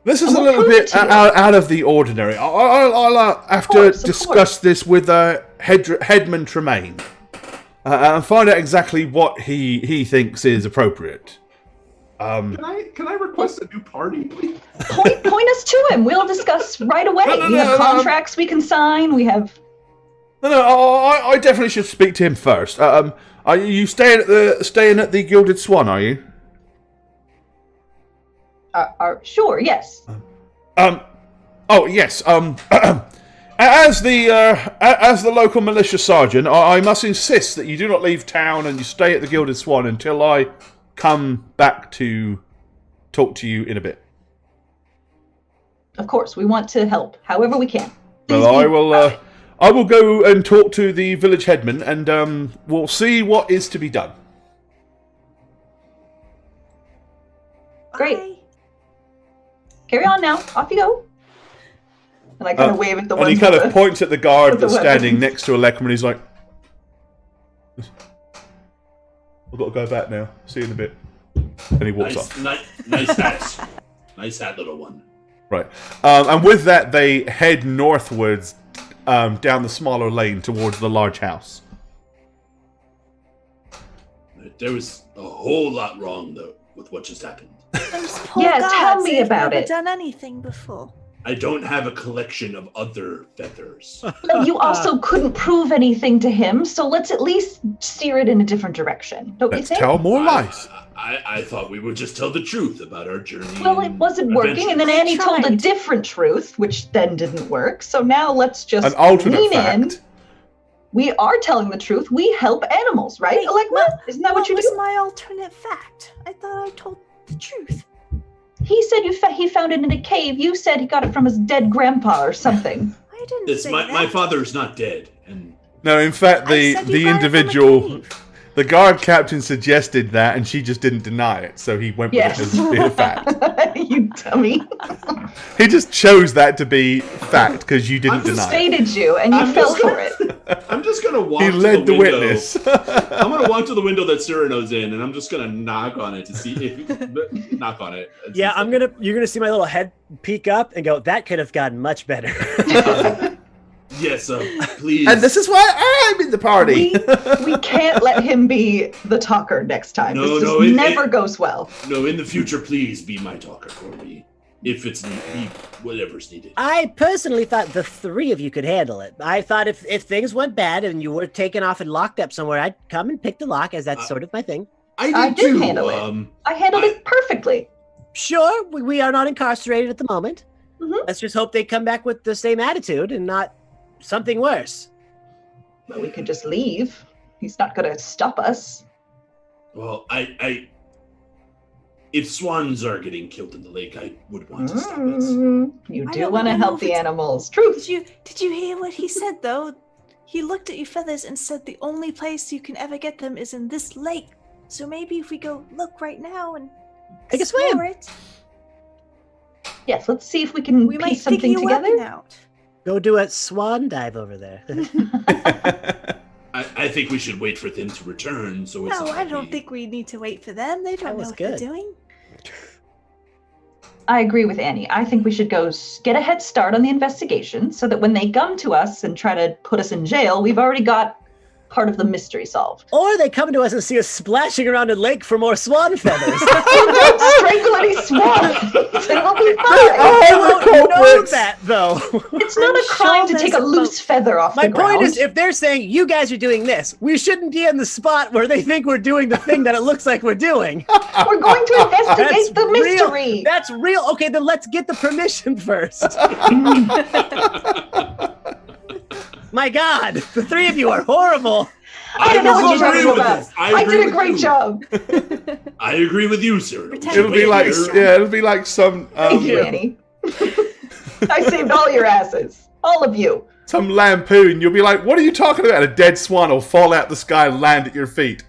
This is And a we'll little prove it bit to you. out of the ordinary. I'll have to discuss this with headman Tremaine and find out exactly what he thinks is appropriate. Can I request a new party, please? Point us to him. We'll discuss right away. We have contracts we can sign. We have. No, I definitely should speak to him first. Are you staying at the Gilded Swan? Are you? Sure. Yes. Oh yes. As the local militia sergeant, I must insist that you do not leave town and you stay at the Gilded Swan until I come back to talk to you in a bit. Of course, we want to help however we can. Well, I will go and talk to the village headman, and we'll see what is to be done. Great. Bye. Carry on now. Off you go. And I kind of wave at the one. And he kind of points at the guard with the that's standing weapons. next to Alekum, and he's like, "I've got to go back now. See you in a bit." And he walks off. Nice hat. Nice hat, little one. Right. And with that, they head northwards down the smaller lane towards the large house. There was a whole lot wrong, though, with what just happened. Those poor Yeah, guards, tell me they've about never it. done anything before. I don't have a collection of other feathers. Well, you also couldn't prove anything to him, so let's at least steer it in a different direction. Don't you Let's think? tell more lies. I thought we would just tell the truth about our journey. Well, it wasn't working, and then Annie told a different truth, which then didn't work. So now let's just An alternate lean fact. in. We are telling the truth. We help animals, right? Wait, Allegra? Isn't that what you was do? my alternate fact? I thought I told the truth. He said he found it in a cave. You said he got it from his dead grandpa or something. I didn't say that. My father's not dead, and No, in fact, I said you the got it from a individual, cave. the guard captain suggested that, and she just didn't deny it, so he went with Yes. it as being a fact. You dummy. He just chose that to be fact because you didn't deny it. Stated you, and you I'm fell just for it. I'm just gonna walk. He to led the window. witness. I'm gonna walk to the window that Cyrano's in, and I'm just gonna knock on it to see if knock on it. and see Yeah, if- you're gonna see my little head peek up and go, that could have gotten much better. Yes, please. And this is why I'm in the party. We can't let him be the talker next time. No, this just no, it- never goes well. No, in the future, please be my talker for me, if it's whatever's needed. I personally thought the three of you could handle it. I thought if things went bad and you were taken off and locked up somewhere, I'd come and pick the lock, as that's sort of my thing. I did too. handle it. I handled it perfectly. Sure, we are not incarcerated at the moment. Mhm. Let's just hope they come back with the same attitude and not something worse. But we could just leave. He's not going to stop us. Well, if swans are getting killed in the lake, I would want to stop it. You I do don't want to know help if the it's- animals. Truth. Did you hear what he said though? He looked at your feathers and said the only place you can ever get them is in this lake. So maybe if we go look right now and Take a swim. explore it, Yes, let's see if we can we might piece figure something your weapon together. out. Go do a swan dive over there. I think we should wait for them to return. So it's No, not I like don't we- think we need to wait for them. They That don't know was what good. they're doing. I agree with Annie. I think we should go get a head start on the investigation so that when they come to us and try to put us in jail, we've already got part of the mystery solved. Or they come to us and see us splashing around a lake for more swan feathers. Don't strangle any swans. It will be fine. They won't know that, though. It's not I'm a crime sure to take a there's a loose feather off My the ground. point is, if they're saying, you guys are doing this, we shouldn't be in the spot where they think we're doing the thing that it looks like we're doing. We're going to investigate the real. mystery. That's real. Okay, then let's get the permission first. My God, the three of you are horrible. I don't know what you're agree talking with about. this. I agree did a with great you. job. I agree with you, Cyrano. Pretend It'll be like, yeah, it'll be like some Thank you, Annie. I saved all your asses. All of you. some lampoon. You'll be like, "What are you talking about?" A dead swan will fall out the sky and land at your feet.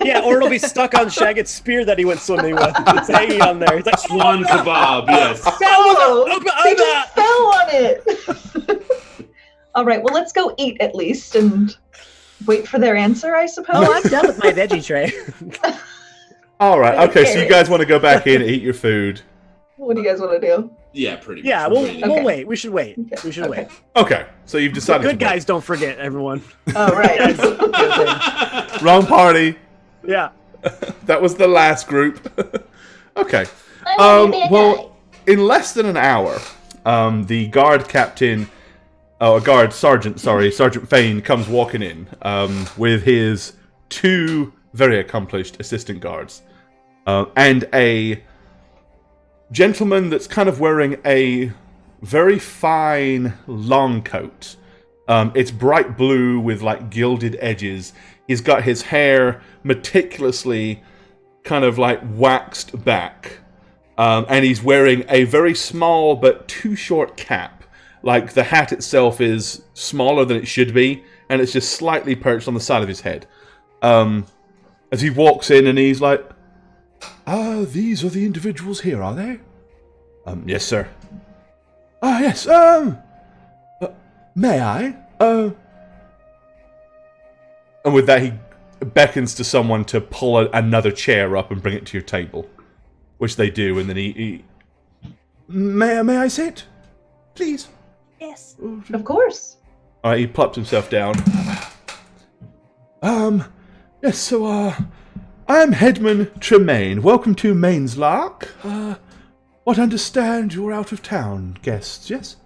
Yeah, or it'll be stuck on Shagget's spear that he went swimming with. It's hanging on there. He's like, Swan kebab, yes. Oh, they just fell on it. All right, well, let's go eat at least and wait for their answer, I suppose. oh, I'm done with my veggie tray. All right, okay. So you carrots. guys want to go back in and eat your food? What do you guys want to do? Yeah, pretty much. Yeah, We're we'll waiting. we'll wait. We should wait. Okay, We should okay. wait. Okay, so you've decided. Good to wait. guys don't forget, everyone. Oh, right. Wrong party. Yeah. That was the last group. Okay. Well, in less than an hour, the guard captain, guard sergeant, sorry, Sergeant Fane comes walking in with his two very accomplished assistant guards and a gentleman that's kind of wearing a very fine long coat. It's bright blue with like gilded edges. He's got his hair meticulously kind of like waxed back. And he's wearing a very small but too short cap. Like the hat itself is smaller than it should be, and it's just slightly perched on the side of his head. As he walks in and he's like, these are the individuals here, are they? Yes, sir. Yes, may I? And with that, he beckons to someone to pull another chair up and bring it to your table, which they do, and then he may I sit? Please. Yes. Of course. Alright, he plops himself down. Yes, so, I'm Headman Tremaine. Welcome to Main's Lark. what understand you're out of town guests, yes?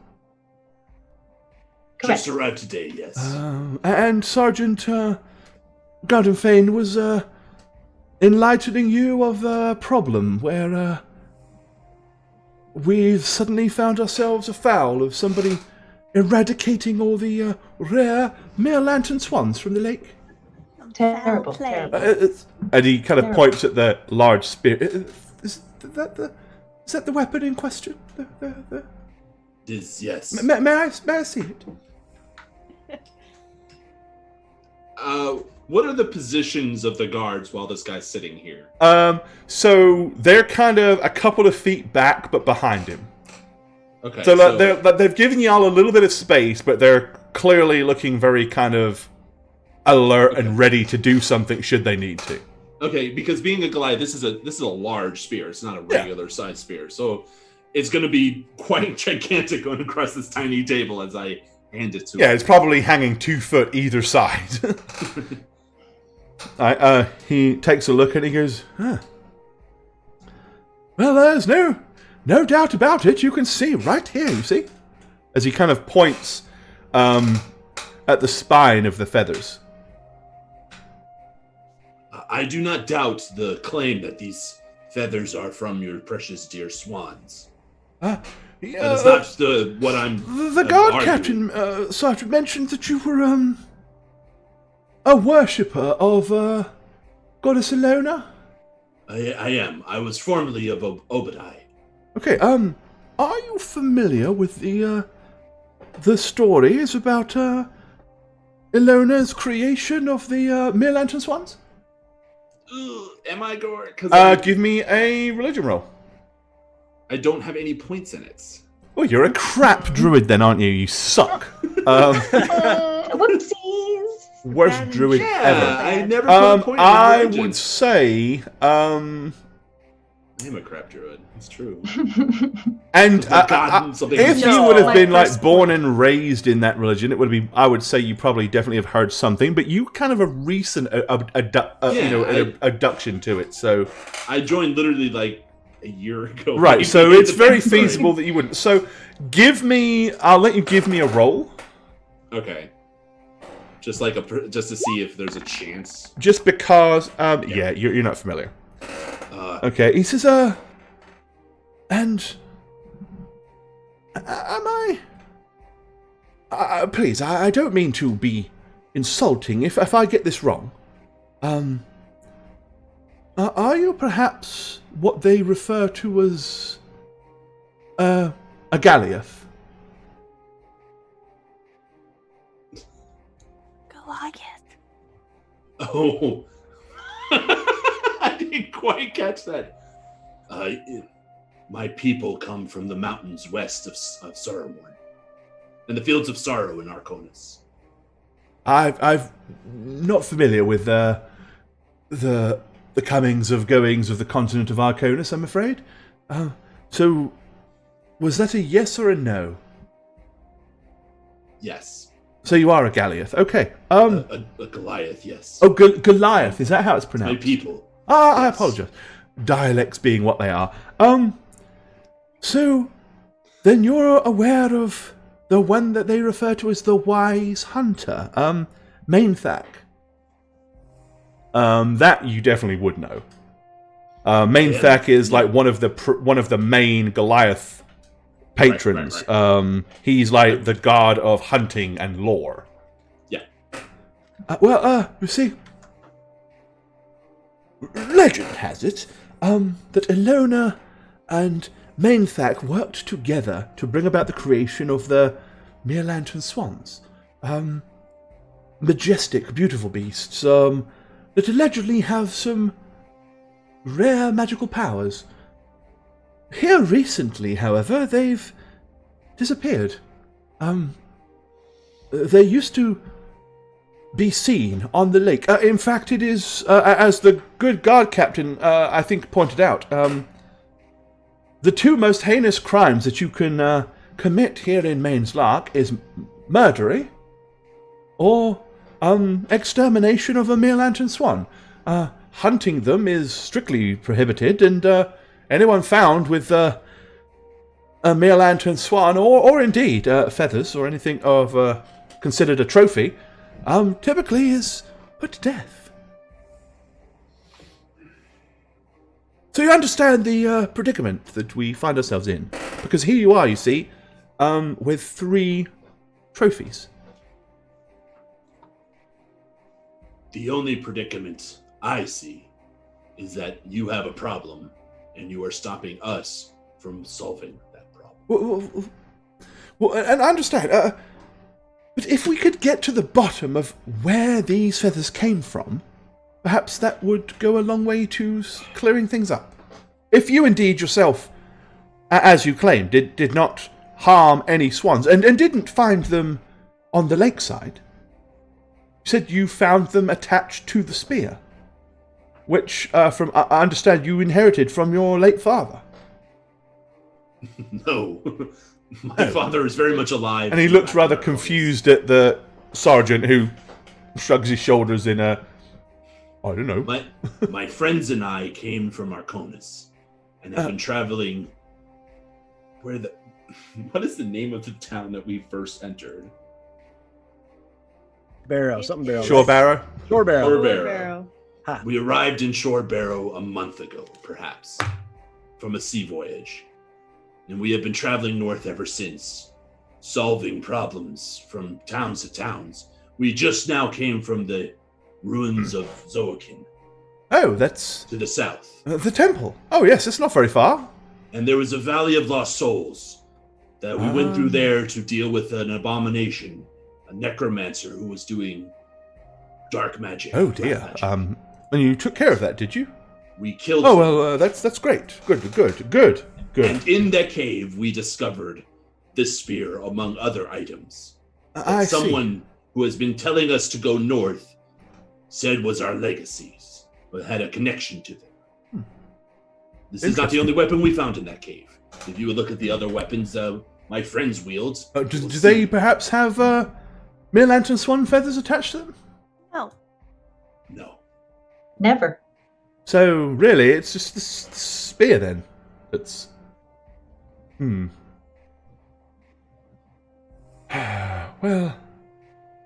Correct. Just arrived today, yes. And Sergeant Gardenfane was enlightening you of a problem where we've suddenly found ourselves afoul of somebody eradicating all the rare male lantern swans from the lake. Terrible. Foul play. Terrible. And he kind of points at the large spear. Is that the weapon in question? Yes. May I see it? What are the positions of the guards while this guy's sitting here? So they're kind of a couple of feet back, but behind him. Okay. So they've given y'all a little bit of space, but they're clearly looking very kind of alert and ready to do something should they need to. Okay, because being a Goliath, this is a large spear. It's not a regular size spear, so it's going to be quite gigantic going across this tiny table as I hand it to him. Yeah, it's probably hanging 2 foot either side. He takes a look and he goes, huh. Well, there's no doubt about it. You can see right here, you see? As he kind of points at the spine of the feathers. I do not doubt the claim that these feathers are from your precious dear swans. Yeah, That is not what I'm. The guard captain, Sergeant, mentioned that you were a worshipper of Goddess Ilona. I am. I was formerly of Obadiah. Okay. Are you familiar with the stories about Ilona's creation of the mere lantern swans? Am I going? Give me a religion roll. I don't have any points in it. Well, you're a crap druid then, aren't you? You suck. Whoopsies. Worst druid ever. I never put a point in I religion. would say, I am a crap druid. It's true. and Something if No, you would have my been like first born and raised in that religion, it would be. I would say you probably definitely have heard something, but you kind of a recent abduction to it. So I joined literally like a year ago. right, maybe. so it's very Sorry. feasible that you wouldn't. So I'll let you give me a roll. Okay. Just like just to see if there's a chance. Just because, you're not familiar. Okay, he says, and am I? Please, I don't mean to be insulting. If I get this wrong, are you perhaps what they refer to as a Goliath? Goliath. Oh. I didn't quite catch that. My people come from the mountains west of Sorrowborn, and the fields of sorrow in Arconis. I'm not familiar with the comings of goings of the continent of Arconis, I'm afraid. So, was that a yes or a no? Yes. So you are a Goliath. Okay. A Goliath, yes. Oh, Goliath. Is that how it's My pronounced? people. I Yes. apologize. Dialects being what they are. So, then you're aware of the one that they refer to as the Wise Hunter, Mainthak. That you definitely would know. Mainthak is like one of the main Goliath patrons. Right. He's like the god of hunting and lore. Yeah. You see, legend has it that Ilona and Mainthak worked together to bring about the creation of the mere lantern swans. Majestic, beautiful beasts that allegedly have some rare magical powers. Here recently, however, they've disappeared. They used to be seen on the lake. In fact, it is, as the good guard captain, I think, pointed out, the two most heinous crimes that you can commit here in Maine's Lark is murdery or extermination of a mere lantern swan. Hunting them is strictly prohibited, and anyone found with a mere lantern swan, or indeed feathers, or anything of considered a trophy, typically is put to death. So you understand the predicament that we find ourselves in, because here you are, you see, with 3 trophies. The only predicament I see is that you have a problem, and you are stopping us from solving that problem. Well, and I understand, but if we could get to the bottom of where these feathers came from, perhaps that would go a long way to clearing things up. If you indeed yourself, as you claim, did not harm any swans, and didn't find them on the lakeside, you said you found them attached to the spear, which, from I understand, you inherited from your late father. No. My father is very much alive. And he looks rather confused at the sergeant, who shrugs his shoulders in a... I don't know. My friends and I came from Arconis, and have been traveling... What is the name of the town that we first entered? Barrow, something Barrow. Shore Barrow? Shore Barrow. Shore Barrow. Ha. We arrived in Shore Barrow a month ago, perhaps, from a sea voyage. And we have been traveling north ever since, solving problems from towns to towns. We just now came from the ruins of Zoakin. Oh, that's... to the south. the temple. Oh, yes, it's not very far. And there was a Valley of Lost Souls that we went through there to deal with an abomination, a necromancer who was doing dark magic. Oh, dear. Black magic. And you took care of that, did you? We killed Oh, him. well, that's great. Good. And in that cave, we discovered this spear, among other items. I see. Someone who has been telling us to go north said was our legacies, but had a connection to them. This is not the only weapon we found in that cave. If you would look at the other weapons my friends wield... Do they perhaps have mere lantern swan feathers attached to them? No. No. Never. So, really, it's just the spear, then, that's... Well,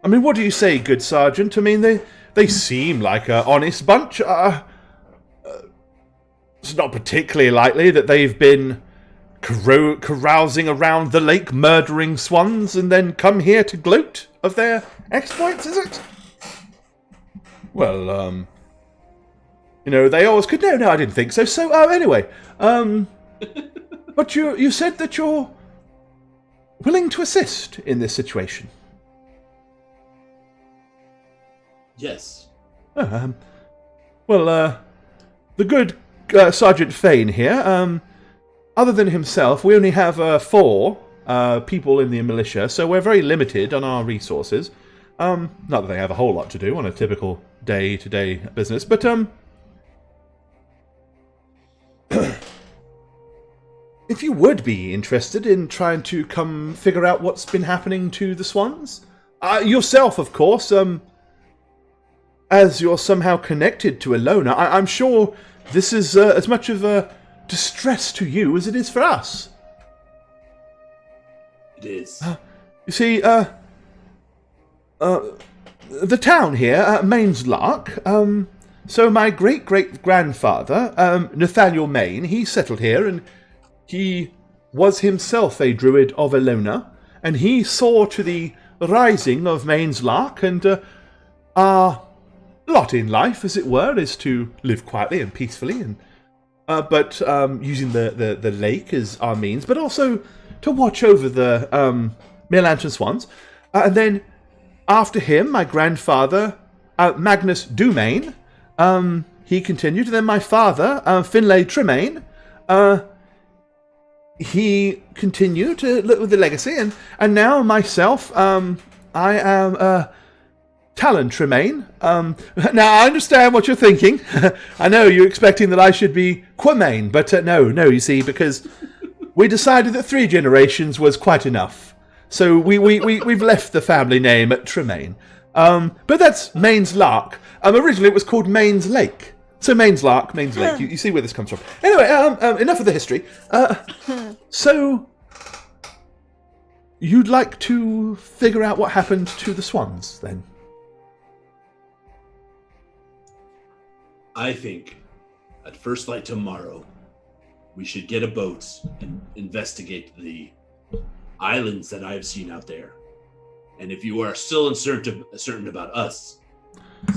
I mean, what do you say, good sergeant? I mean, they seem like an honest bunch. It's not particularly likely that they've been carousing around the lake, murdering swans, and then come here to gloat of their exploits, is it? Well, they always could. No, I didn't think so. So, anyway, but you said that you're willing to assist in this situation. Yes. Well, the good Sergeant Fane here, other than himself, we only have 4 people in the militia, so we're very limited on our resources. Not that they have a whole lot to do on a typical day-to-day business, but if you would be interested in trying to come figure out what's been happening to the swans, yourself, of course, as you're somehow connected to Ilona, I'm sure this is as much of a distress to you as it is for us. It is. You see, the town here, Main's Lark, so my great-great-grandfather, Nathaniel Main, he settled here, and he was himself a druid of Ilona, and he saw to the rising of Main's Lark, and our lot in life, as it were, is to live quietly and peacefully, and but using the lake as our means, but also to watch over the mere lantern swans. And then after him, my grandfather, Magnus Dumain, he continued. And then my father, Finlay Tremaine, he continued with the legacy. And now myself, I am Talon Tremaine. Now, I understand what you're thinking. I know you're expecting that I should be Quamain, but no, you see, because we decided that 3 generations was quite enough. So we've left the family name at Tremaine. But that's Main's Lark. Originally it was called Main's Lake. So Main's Lark, Main's Lake. You see where this comes from. Anyway, enough of the history. So, you'd like to figure out what happened to the swans, then? I think at first light tomorrow, we should get a boat and investigate the islands that I have seen out there. And if you are still uncertain about us,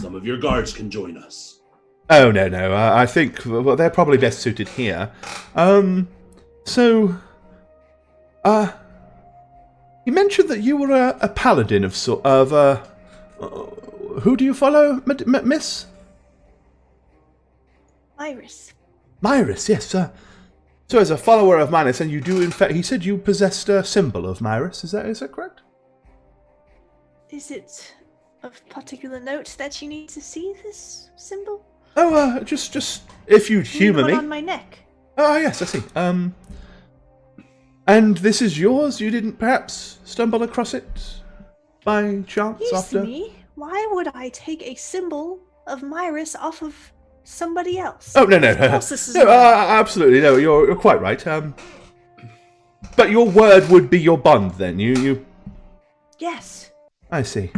some of your guards can join us. Oh, no. I think they're probably best suited here. You mentioned that you were a paladin of who do you follow, miss? Myrus, yes, sir. So as a follower of Myrus, and you do, in fact, he said you possessed a symbol of Myrus, is that correct? Is it of particular note that you need to see this symbol? Oh, just if you'd humour me. On my neck. Oh, yes, I see. And this is yours? You didn't perhaps stumble across it by chance after? Me? Why would I take a symbol of Myrus off of somebody else? Oh, no. No, Absolutely, no, you're quite right. But your word would be your bond, then. You... Yes. I see.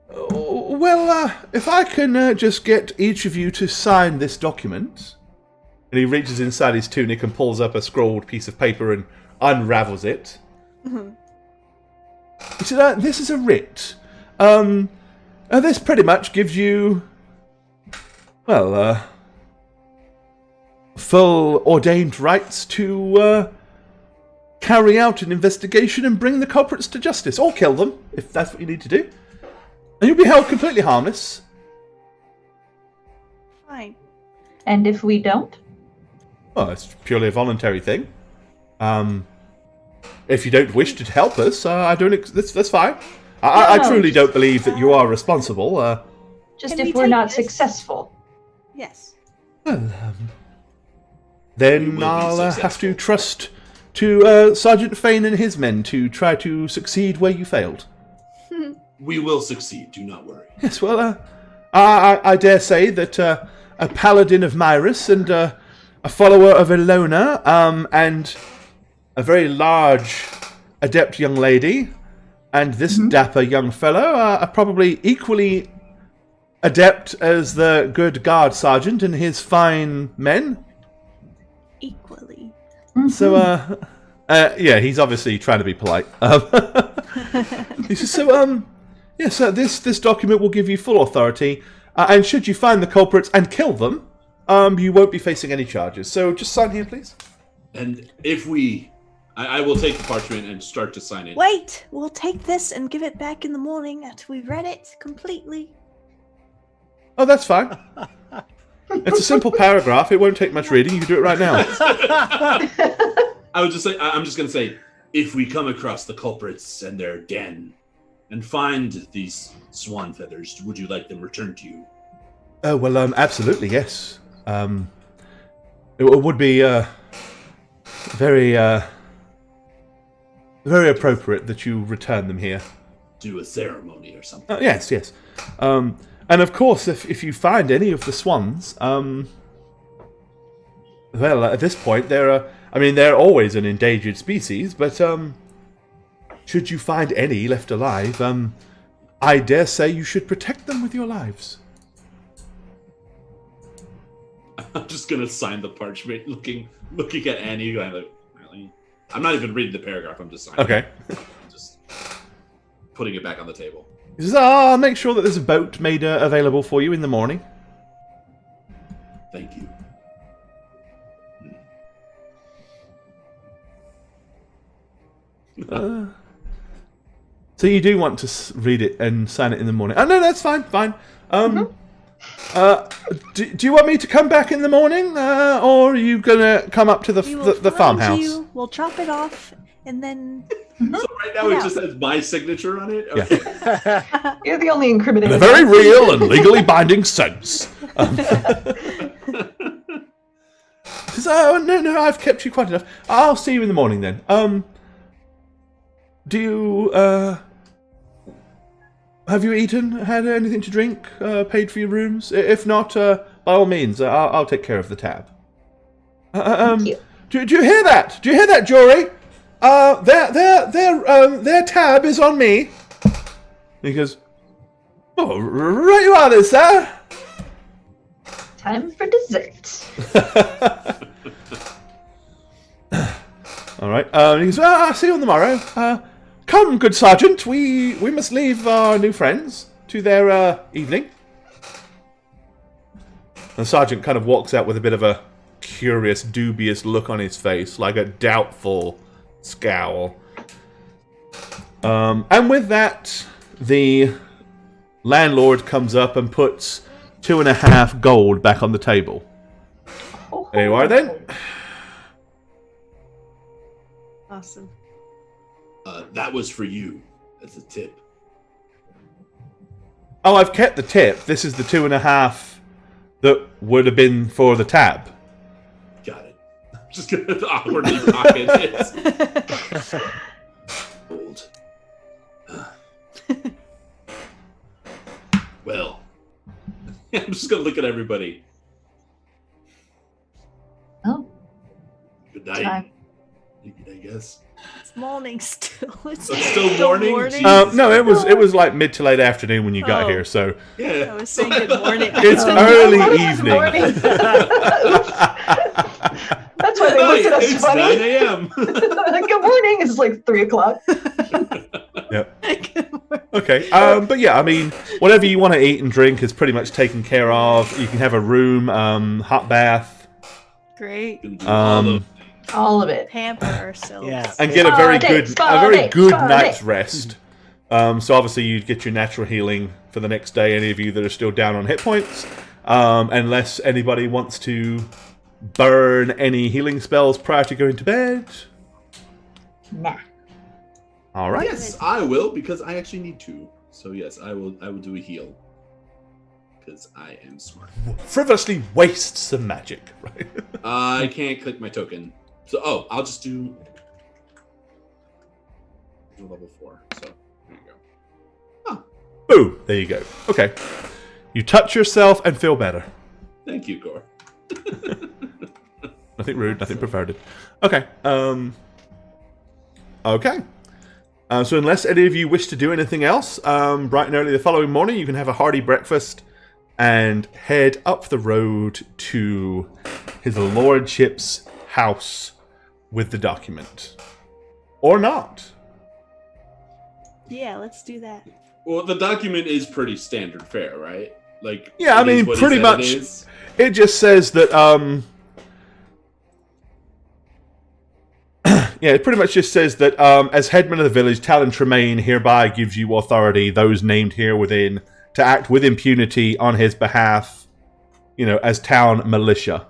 Well, if I can just get each of you to sign this document... And he reaches inside his tunic and pulls up a scrawled piece of paper and unravels it. Mm-hmm. He said, this is a writ. This pretty much gives you... full ordained rights to carry out an investigation and bring the culprits to justice. Or kill them, if that's what you need to do. And you'll be held completely harmless. Fine. And if we don't? Well, it's purely a voluntary thing. If you don't wish to help us, that's fine. I truly don't believe that you are responsible. Just if we're not successful. Yes. Well, then I'll have to trust to Sergeant Fane and his men to try to succeed where you failed. We will succeed, do not worry. Yes, well, I dare say that a paladin of Myrus and a follower of Ilona, and a very large, adept young lady, and this dapper young fellow are probably equally adept as the good guard sergeant and his fine men. Equally. Mm-hmm. So, yeah, he's obviously trying to be polite. He says, yes, this document will give you full authority, and should you find the culprits and kill them, you won't be facing any charges. So just sign here, please. And if I will take the parchment and start to sign it. Wait! We'll take this and give it back in the morning after we've read it completely. Oh, that's fine. It's a simple paragraph. It won't take much reading. You can do it right now. I'm just going to say, if we come across the culprits and their den and find these swan feathers, would you like them returned to you? Oh, well, absolutely, yes. It would be very appropriate that you return them here. Do a ceremony or something. Yes. And of course, if you find any of the swans, well, at this point, they're always an endangered species, but should you find any left alive, I dare say you should protect them with your lives. I'm just gonna sign the parchment, looking at Annie, going like, really? I'm not even reading the paragraph. I'm just signing. Okay. Just putting it back on the table. He says, I'll make sure that there's a boat made available for you in the morning. Thank you. So you do want to read it and sign it in the morning? Oh, no, that's fine. Do you want me to come back in the morning, or are you gonna come up to the farmhouse? We'll drop it off, and then. So right now it just has my signature on it. Okay. Yeah. You're the only incriminating. In a very real and legally binding sense. Says, no, I've kept you quite enough. I'll see you in the morning then. Do you have you eaten? Had anything to drink? Paid for your rooms? If not, by all means, I'll take care of the tab. Thank you. Do you hear that? Do you hear that, Jory? Their tab is on me. He goes, oh, right you are there, sir. Time for dessert. All right. He goes, well, I'll see you on the morrow. Come, good sergeant. We must leave our new friends to their evening. The sergeant kind of walks out with a bit of a curious, dubious look on his face, like a doubtful scowl. And with that, the landlord comes up and puts 2.5 gold back on the table. There you are, then. Awesome. That was for you as a tip. Oh, I've kept the tip. This is the 2.5 that would have been for the tab. Got it. I'm just gonna awkwardly pocket it. Gold. Well, I'm just gonna look at everybody. Oh, Good night. time. I guess. It's morning still. It's still morning? No, it was like mid to late afternoon when you got here, so I Yeah. was saying good morning. it's Oh, early good evening. morning. Oops. That's why they looked at us It's funny. 9 a.m. Good morning. It's like 3 o'clock. Yep. Okay. But yeah, I mean, whatever you want to eat and drink is pretty much taken care of. You can have a room, hot bath. Great. All of it. Pamper ourselves. Yeah. And get a Spa very day, good spa night's day. rest. So obviously you'd get your natural healing for the next day. Any of you that are still down on hit points, unless anybody wants to burn any healing spells prior to going to bed. Nah. All right. Yes, I will because I actually need to. So yes, I will do a heal because I am smart. Frivolously waste some magic, right? I can't click my token. So I'll just do level 4. So there you go. Boom. There you go. Okay. You touch yourself and feel better. Thank you, Gore. Nothing rude, nothing perverted. Okay. Okay. So unless any of you wish to do anything else, bright and early the following morning, you can have a hearty breakfast and head up the road to his lordship's house with the document. Or not. Yeah, let's do that. Well, the document is pretty standard fare, right? Like, Yeah, I it is mean, what he pretty said much. it is. It just says that, yeah, it pretty much just says that, as headman of the village, Talon Tremaine hereby gives you authority, those named here within, to act with impunity on his behalf, as town militia.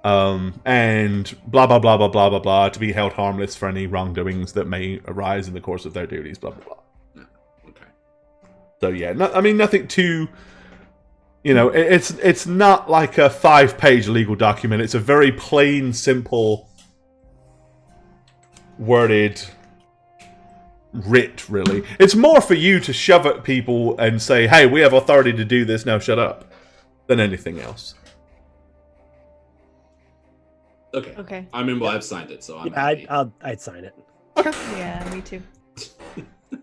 And blah, blah, blah, blah, blah, blah, blah, to be held harmless for any wrongdoings that may arise in the course of their duties, blah, blah, blah. Okay. So, yeah, nothing too... it's not like a 5-page legal document. It's a very plain, simple, worded writ, really. It's more for you to shove at people and say, hey, we have authority to do this, now shut up, than anything else. Okay. Okay. I mean, well, I've signed it, so I'm Yeah, happy. I'd sign it. Yeah, me too. Are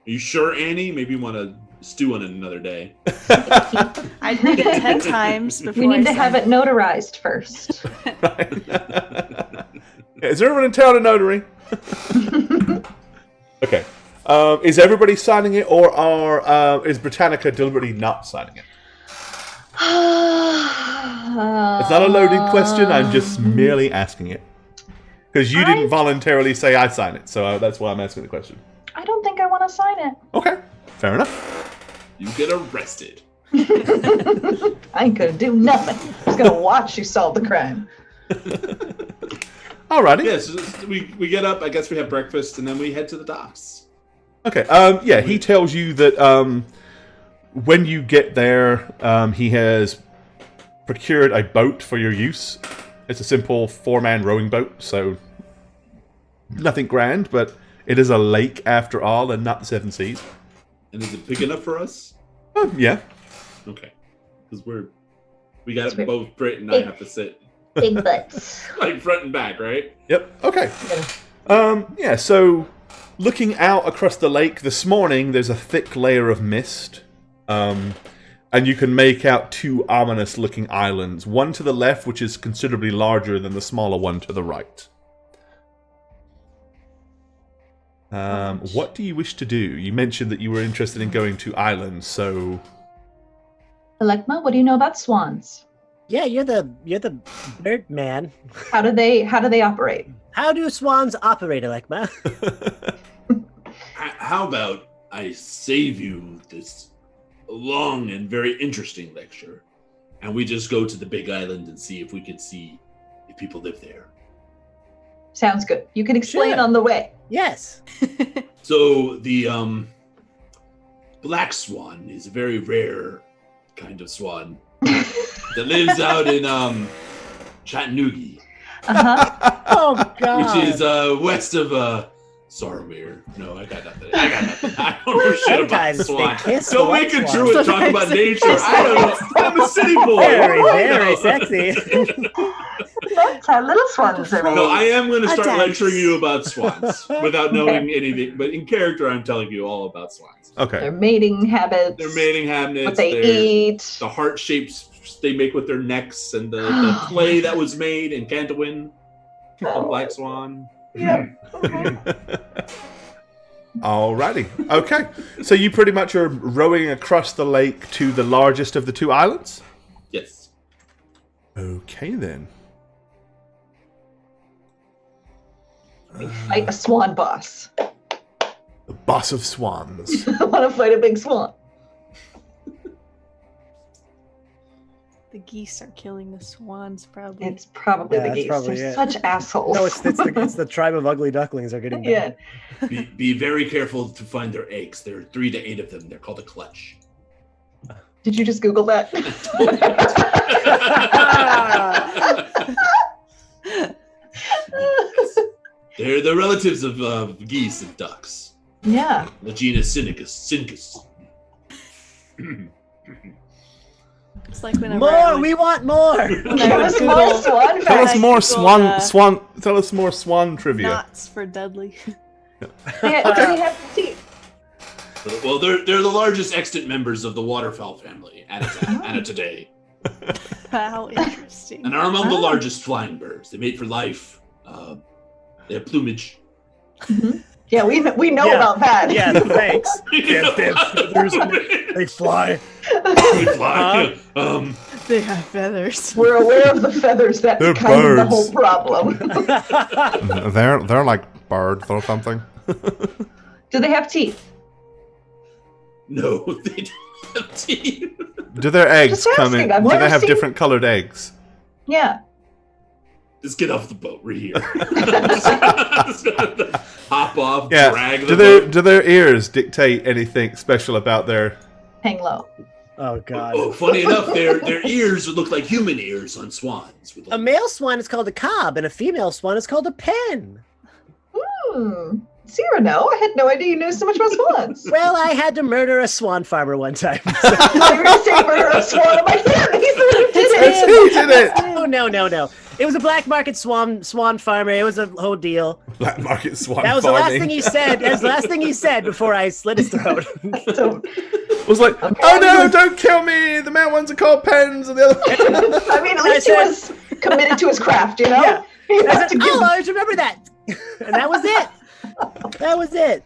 you sure, Annie? Maybe you want to stew on it another day. I'd read it 10 times before We need to I have sign it notarized first. Is everyone in town a notary? Okay. Is everybody signing it, or is Britannica deliberately not signing it? It's not a loaded question, I'm just merely asking it. Because you didn't voluntarily say I sign it, so that's why I'm asking the question. I don't think I want to sign it. Okay, fair enough. You get arrested. I ain't gonna do nothing. I'm just gonna watch you solve the crime. Alrighty. Yeah, so we get up, I guess we have breakfast, and then we head to the docks. Okay, yeah, he tells you that when you get there, he has procured a boat for your use. It's a simple 4-man rowing boat, so nothing grand, but it is a lake after all, and not the 7 seas. And is it big enough for us? Yeah. Okay. Because we got it both, Britt and I have to sit. Big butts. Like front and back, right? Yep. Okay. Yeah. So, looking out across the lake this morning, there's a thick layer of mist, and you can make out two ominous-looking islands. One to the left, which is considerably larger than the smaller one to the right. What do you wish to do? You mentioned that you were interested in going to islands, so... Alekma, what do you know about swans? Yeah, you're the bird man. How do they operate? How do swans operate, Alekma? How about I save you this long and very interesting lecture, and we just go to the big island and see if we can see if people live there. Sounds good. You can explain Sure. on the way. Yes. So the black swan is a very rare kind of swan that lives out in Chattanooga, Uh-huh. Oh God. which is west of Soromir. No, I got nothing. I don't know shit about Sometimes they swans. kiss the Don't white make a swan. druid talk Sometimes about they nature. kiss I don't know. I'm a city boy. Very, What do I very know? sexy. That's how little swans are No, I am going to start Attacks. lecturing you about swans without knowing anything. But in character, I'm telling you all about swans. Okay. Their mating habits. Their mating habits, What they their, eat. the heart shapes they make with their necks, and the play that was made in Cantowin, the black swan. Yeah. Alrighty. Okay. So you pretty much are rowing across the lake to the largest of the two islands? Yes. Okay, then. Fight a swan boss. The boss of swans. I want to fight a big swan. The geese are killing the swans, probably. It's probably Yeah, the that's geese. probably They're it. such assholes. No, it's the tribe of ugly ducklings are getting Yeah. bad. Be very careful to find their eggs. There are 3 to 8 of them. They're called a clutch. Did you just Google that? They're the relatives of geese and ducks. Yeah. The genus Syncus. It's like whenever More, we want more. Tell us more swan Tell us facts. more Googled, Tell us more swan trivia. knots for deadly. They have teeth. Well, they're the largest extant members of the waterfowl family at today, How interesting. and are among the largest flying birds. They mate for life. They have plumage. Yeah, we know Yeah. about that. Yeah, thanks. You know, They fly. they fly. They have feathers. We're aware of the feathers. That's They're kind of the birds. whole problem. They're like birds or something. Do they have teeth? No, they don't have teeth. Do their eggs Just come in? asking, I've Do never they have seen- different colored eggs? Yeah. Just get off the boat. We're here. Hop off. Yeah. Drag the Do boat. their ears dictate anything special about their? Hang low. Oh God. Oh, funny enough, their ears would look like human ears on swans. With A male swan is called a cob, and a female swan is called a pen. Cyrano, I had no idea you knew so much about swans. Well, I had to murder a swan farmer one time. I thought you were going to say murder a swan. I'm like, yeah, he's the one who did It's it. who did it? Oh no! It was a black market swan farmer. It was a whole deal. Black market swan That was the last farming. thing he said. That was the last thing he said before I slit his throat. So, was like, oh no, don't kill me! The male ones are called pens, and the other. I mean, at least he was committed to his craft, you know? Yeah. You I have said, to give oh, I always remember that. And that was it. That was it.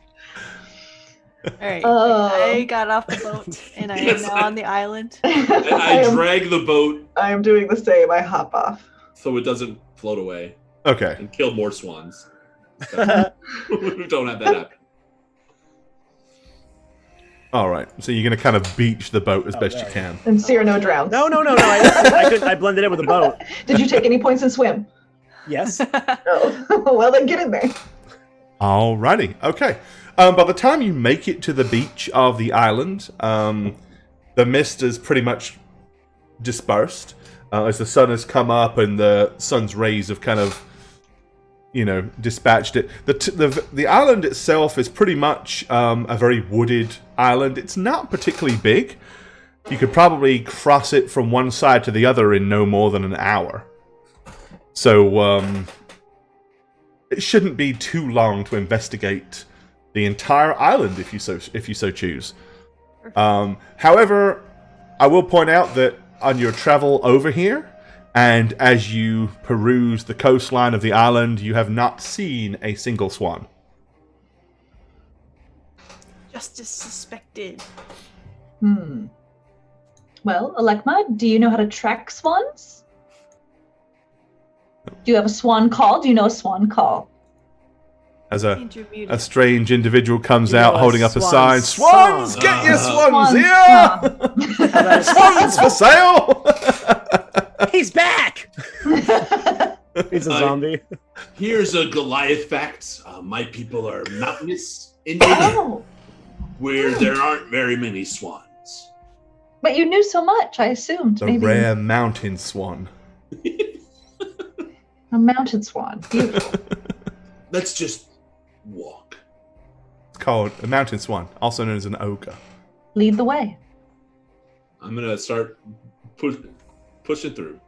Alright. Oh. I got off the boat and I am now on the island. I drag the boat I am doing the same. I hop off. so it doesn't float away Okay. and kill more swans. Don't have that happen. All right. So you're gonna kind of beach the boat as best you there. can. And Cyrano drowns. No. I blended in with a boat. Did you take any points in swim? Yes. No. Well, then get in there. Alrighty. Okay. By the time you make it to the beach of the island, the mist is pretty much dispersed as the sun has come up and the sun's rays have kind of, dispatched it. The island itself is pretty much a very wooded island. It's not particularly big. You could probably cross it from one side to the other in no more than an hour. So it shouldn't be too long to investigate the entire island if you so choose. However, I will point out that on your travel over here, and as you peruse the coastline of the island, you have not seen a single swan. Justice suspected. Well, Alekma, do you know how to track swans? Do you have a swan call? Do you know a swan call? As a strange individual comes out holding up a sign. swan Swans! Get your swans Swans, here! Swans for sale! He's back! He's a zombie. Here's a Goliath fact. My people are mountainous in nature, Oh, where there aren't very many swans. but you knew so much, I assumed. The Maybe rare mountain swan. a mounted swan. Beautiful. Let's just walk. It's called a mountain swan, also known as an ogre. Lead the way. I'm gonna start pushing through.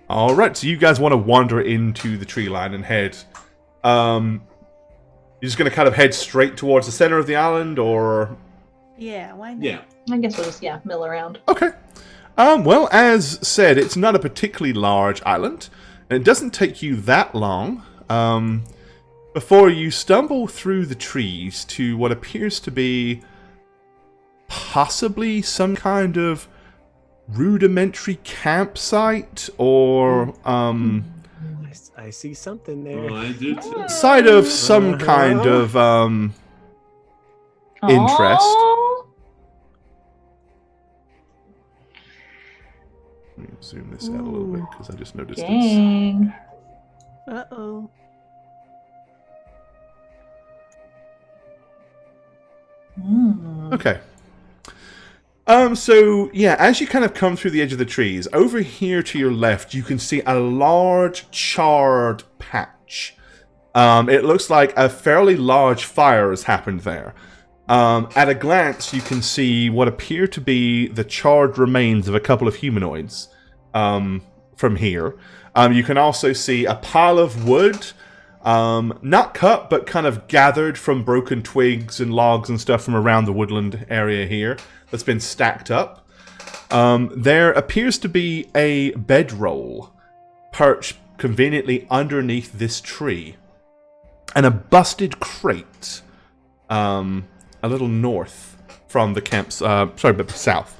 Alright, so you guys want to wander into the tree line and head. You're just going to kind of head straight towards the center of the island, or... Yeah, why not? Yeah. I guess we'll just, mill around. Okay. Well, as said, it's not a particularly large island, and it doesn't take you that long before you stumble through the trees to what appears to be possibly some kind of rudimentary campsite, or I see something there. Oh, I do too. site of some kind of interest. Aw. Let me zoom this out a little bit because I just noticed this. Dang. Uh-oh. Okay. So, yeah, as you kind of come through the edge of the trees, over here to your left, you can see a large charred patch. It looks like a fairly large fire has happened there. At a glance, you can see what appear to be the charred remains of a couple of humanoids from here. You can also see a pile of wood, not cut, but kind of gathered from broken twigs and logs and stuff from around the woodland area here that's been stacked up. There appears to be a bedroll perched conveniently underneath this tree, and a busted crate a little north from the south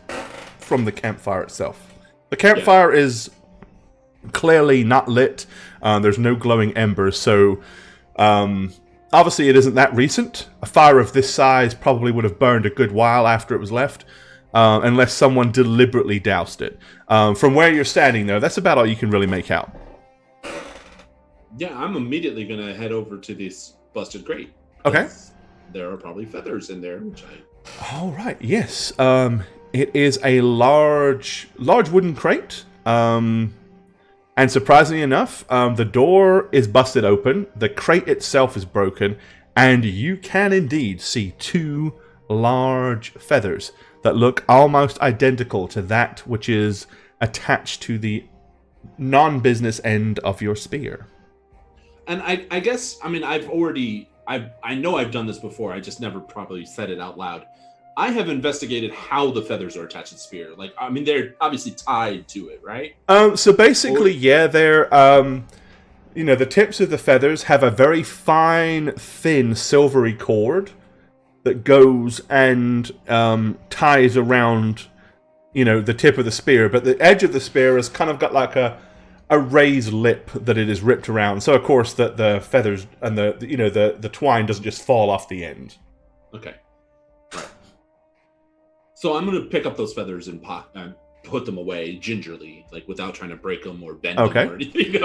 from the campfire itself. The campfire is clearly not lit. There's no glowing embers, so obviously it isn't that recent. A fire of this size probably would have burned a good while after it was left, unless someone deliberately doused it. From where you're standing, though, that's about all you can really make out. Yeah, I'm immediately gonna head over to this busted crate. Okay. There are probably feathers in there, which I... All right. Yes. It is a large wooden crate. And surprisingly enough, the door is busted open. The crate itself is broken, and you can indeed see two large feathers that look almost identical to that which is attached to the non-business end of your spear. And I guess, I mean, I know I've done this before, I just never probably said it out loud. I have investigated how the feathers are attached to the spear. Like, I mean, they're obviously tied to it, right? So basically, yeah, they're, the tips of the feathers have a very fine, thin, silvery cord that goes and ties around, the tip of the spear. But the edge of the spear has kind of got like a raised lip that it is ripped around. So, of course, that the feathers and the twine doesn't just fall off the end. Okay. Right. So I'm going to pick up those feathers and put them away gingerly, like without trying to break them or bend them or anything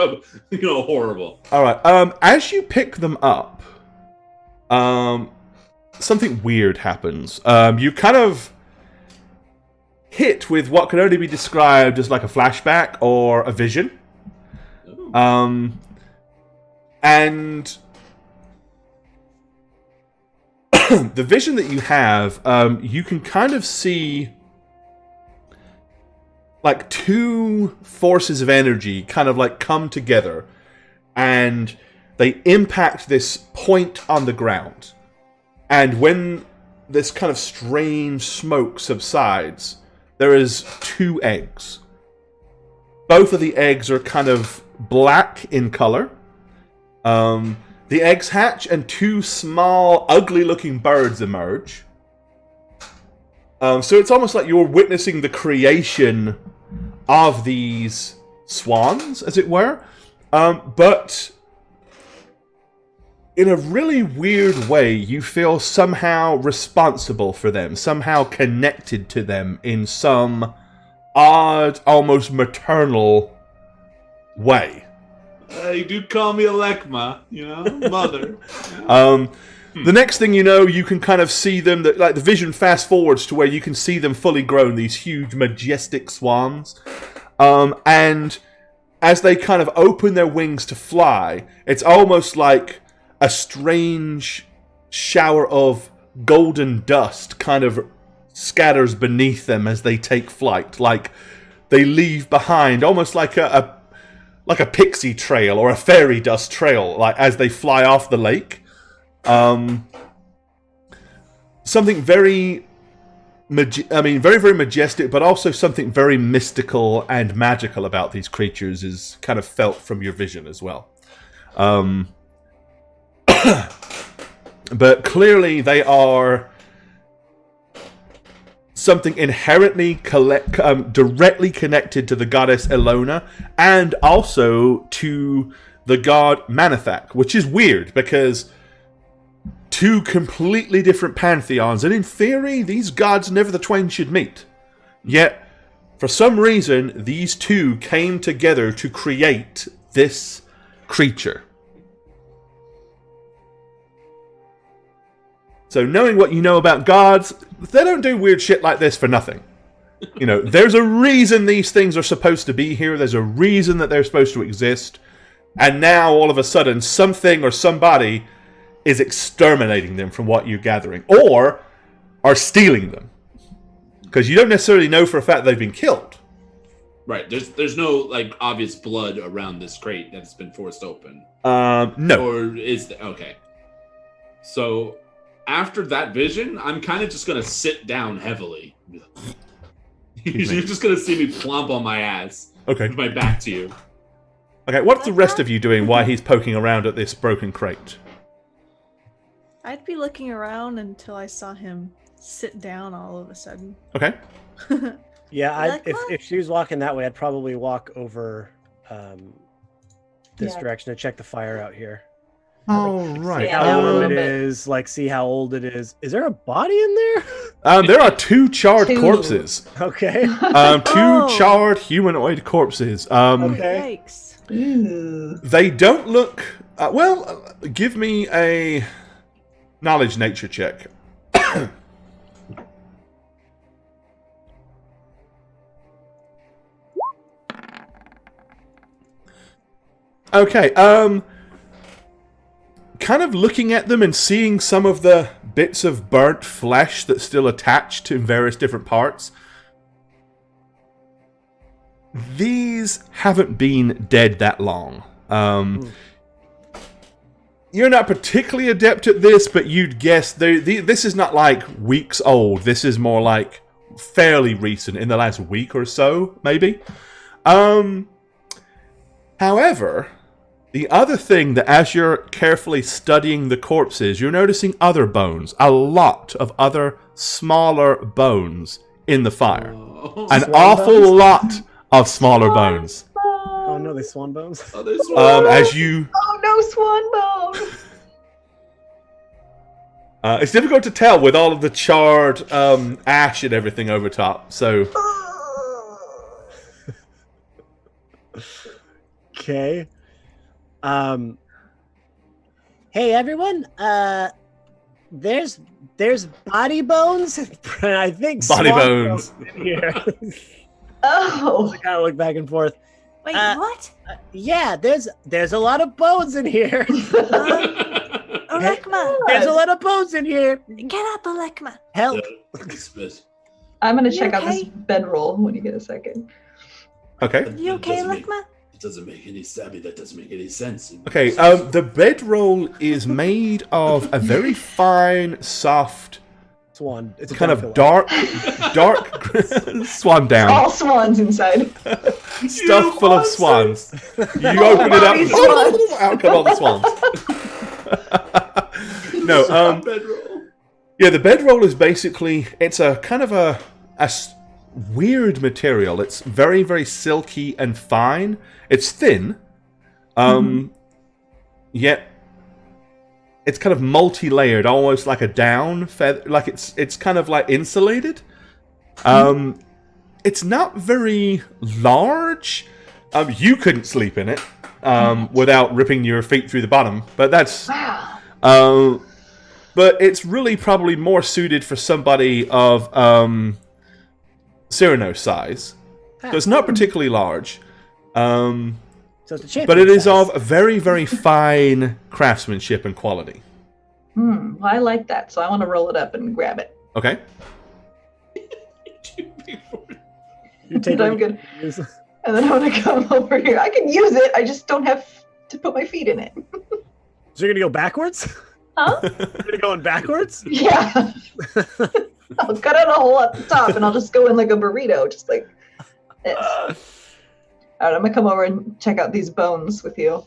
horrible. All right. As you pick them up, something weird happens. You kind of hit with what can only be described as like a flashback or a vision. And the vision that you have, you can kind of see like two forces of energy kind of like come together, and they impact this point on the ground. And when this kind of strange smoke subsides, there is two eggs. Both of the eggs are kind of black in color. The eggs hatch and two small, ugly-looking birds emerge. So it's almost like you're witnessing the creation of these swans, as it were. But in a really weird way, you feel somehow responsible for them, somehow connected to them in some odd, almost maternal way. You do call me Alekma, mother. The next thing you know, you can kind of see them, like the vision fast forwards to where you can see them fully grown, these huge, majestic swans. And as they kind of open their wings to fly, it's almost like a strange shower of golden dust kind of scatters beneath them as they take flight. Like they leave behind almost like a pixie trail or a fairy dust trail, like as they fly off the lake. Something very very, very majestic, but also something very mystical and magical about these creatures is kind of felt from your vision as well. But clearly they are something inherently directly connected to the goddess Elona and also to the god Manethak, which is weird because two completely different pantheons, and in theory these gods never the twain should meet. Yet, for some reason, these two came together to create this creature. So knowing what you know about gods, they don't do weird shit like this for nothing. There's a reason these things are supposed to be here. There's a reason that they're supposed to exist. And now, all of a sudden, something or somebody is exterminating them from what you're gathering. Or are stealing them. Because you don't necessarily know for a fact they've been killed. Right. There's no, obvious blood around this crate that's been forced open. No. Or is there? Okay. So after that vision, I'm kind of just going to sit down heavily. You're just going to see me plump on my ass. Okay. With my back to you. Okay, what's the rest of you doing while he's poking around at this broken crate? I'd be looking around until I saw him sit down all of a sudden. Okay. Yeah, if she was walking that way, I'd probably walk over this direction to check the fire out here. Oh, right. See how warm it is, see how old it is. Is there a body in there? There are two charred corpses. Okay. Two charred humanoid corpses. Okay. Yikes. They don't look... give me a knowledge nature check. Okay, kind of looking at them and seeing some of the bits of burnt flesh that's still attached to various different parts. These haven't been dead that long. You're not particularly adept at this, but you'd guess this is not like weeks old. This is more like fairly recent, in the last week or so, maybe. However, the other thing that as you're carefully studying the corpses, you're noticing other bones. A lot of other smaller bones in the fire. An awful lot of smaller bones. Oh no, they swan bones. Oh, there's swan as you... Oh no, swan bone! It's difficult to tell with all of the charred ash and everything over top, so... Okay. Hey everyone. There's body bones. I think body bones in here. Oh. I kind of look back and forth. Wait, what? Yeah, there's a lot of bones in here. Alekma. There's a lot of bones in here. Get up, Alekma. Help. I'm gonna check out okay? this bedroll when you get a second. Okay. You okay, Lekma? It doesn't make any sense. That doesn't make any sense. Okay, the bedroll is made of a very fine, soft, Swan. It's a kind down of pillow. dark swan down. All swans inside. Stuffed full of swans. You open it Bobby swans. up, out come all the swans. No, Bedroll. yeah, the bedroll is basically, it's a kind of a weird material. It's very, very silky and fine. It's thin, yet it's kind of multi-layered, almost like a down feather. Like it's kind of like insulated. It's not very large. You couldn't sleep in it without ripping your feet through the bottom. But that's but it's really probably more suited for somebody of Cyrano's size. So it's not particularly large. So it's a champion But it is size. of very, very fine craftsmanship and quality. Well, I like that, so I want to roll it up and grab it. Okay. You take And I'm it. good. And then I want to come over here. I can use it. I just don't have to put my feet in it. So you're gonna go backwards? Huh? You're gonna go in backwards? Yeah. I'll cut out a hole at the top, and I'll just go in like a burrito, just like this. All right, I'm gonna come over and check out these bones with you.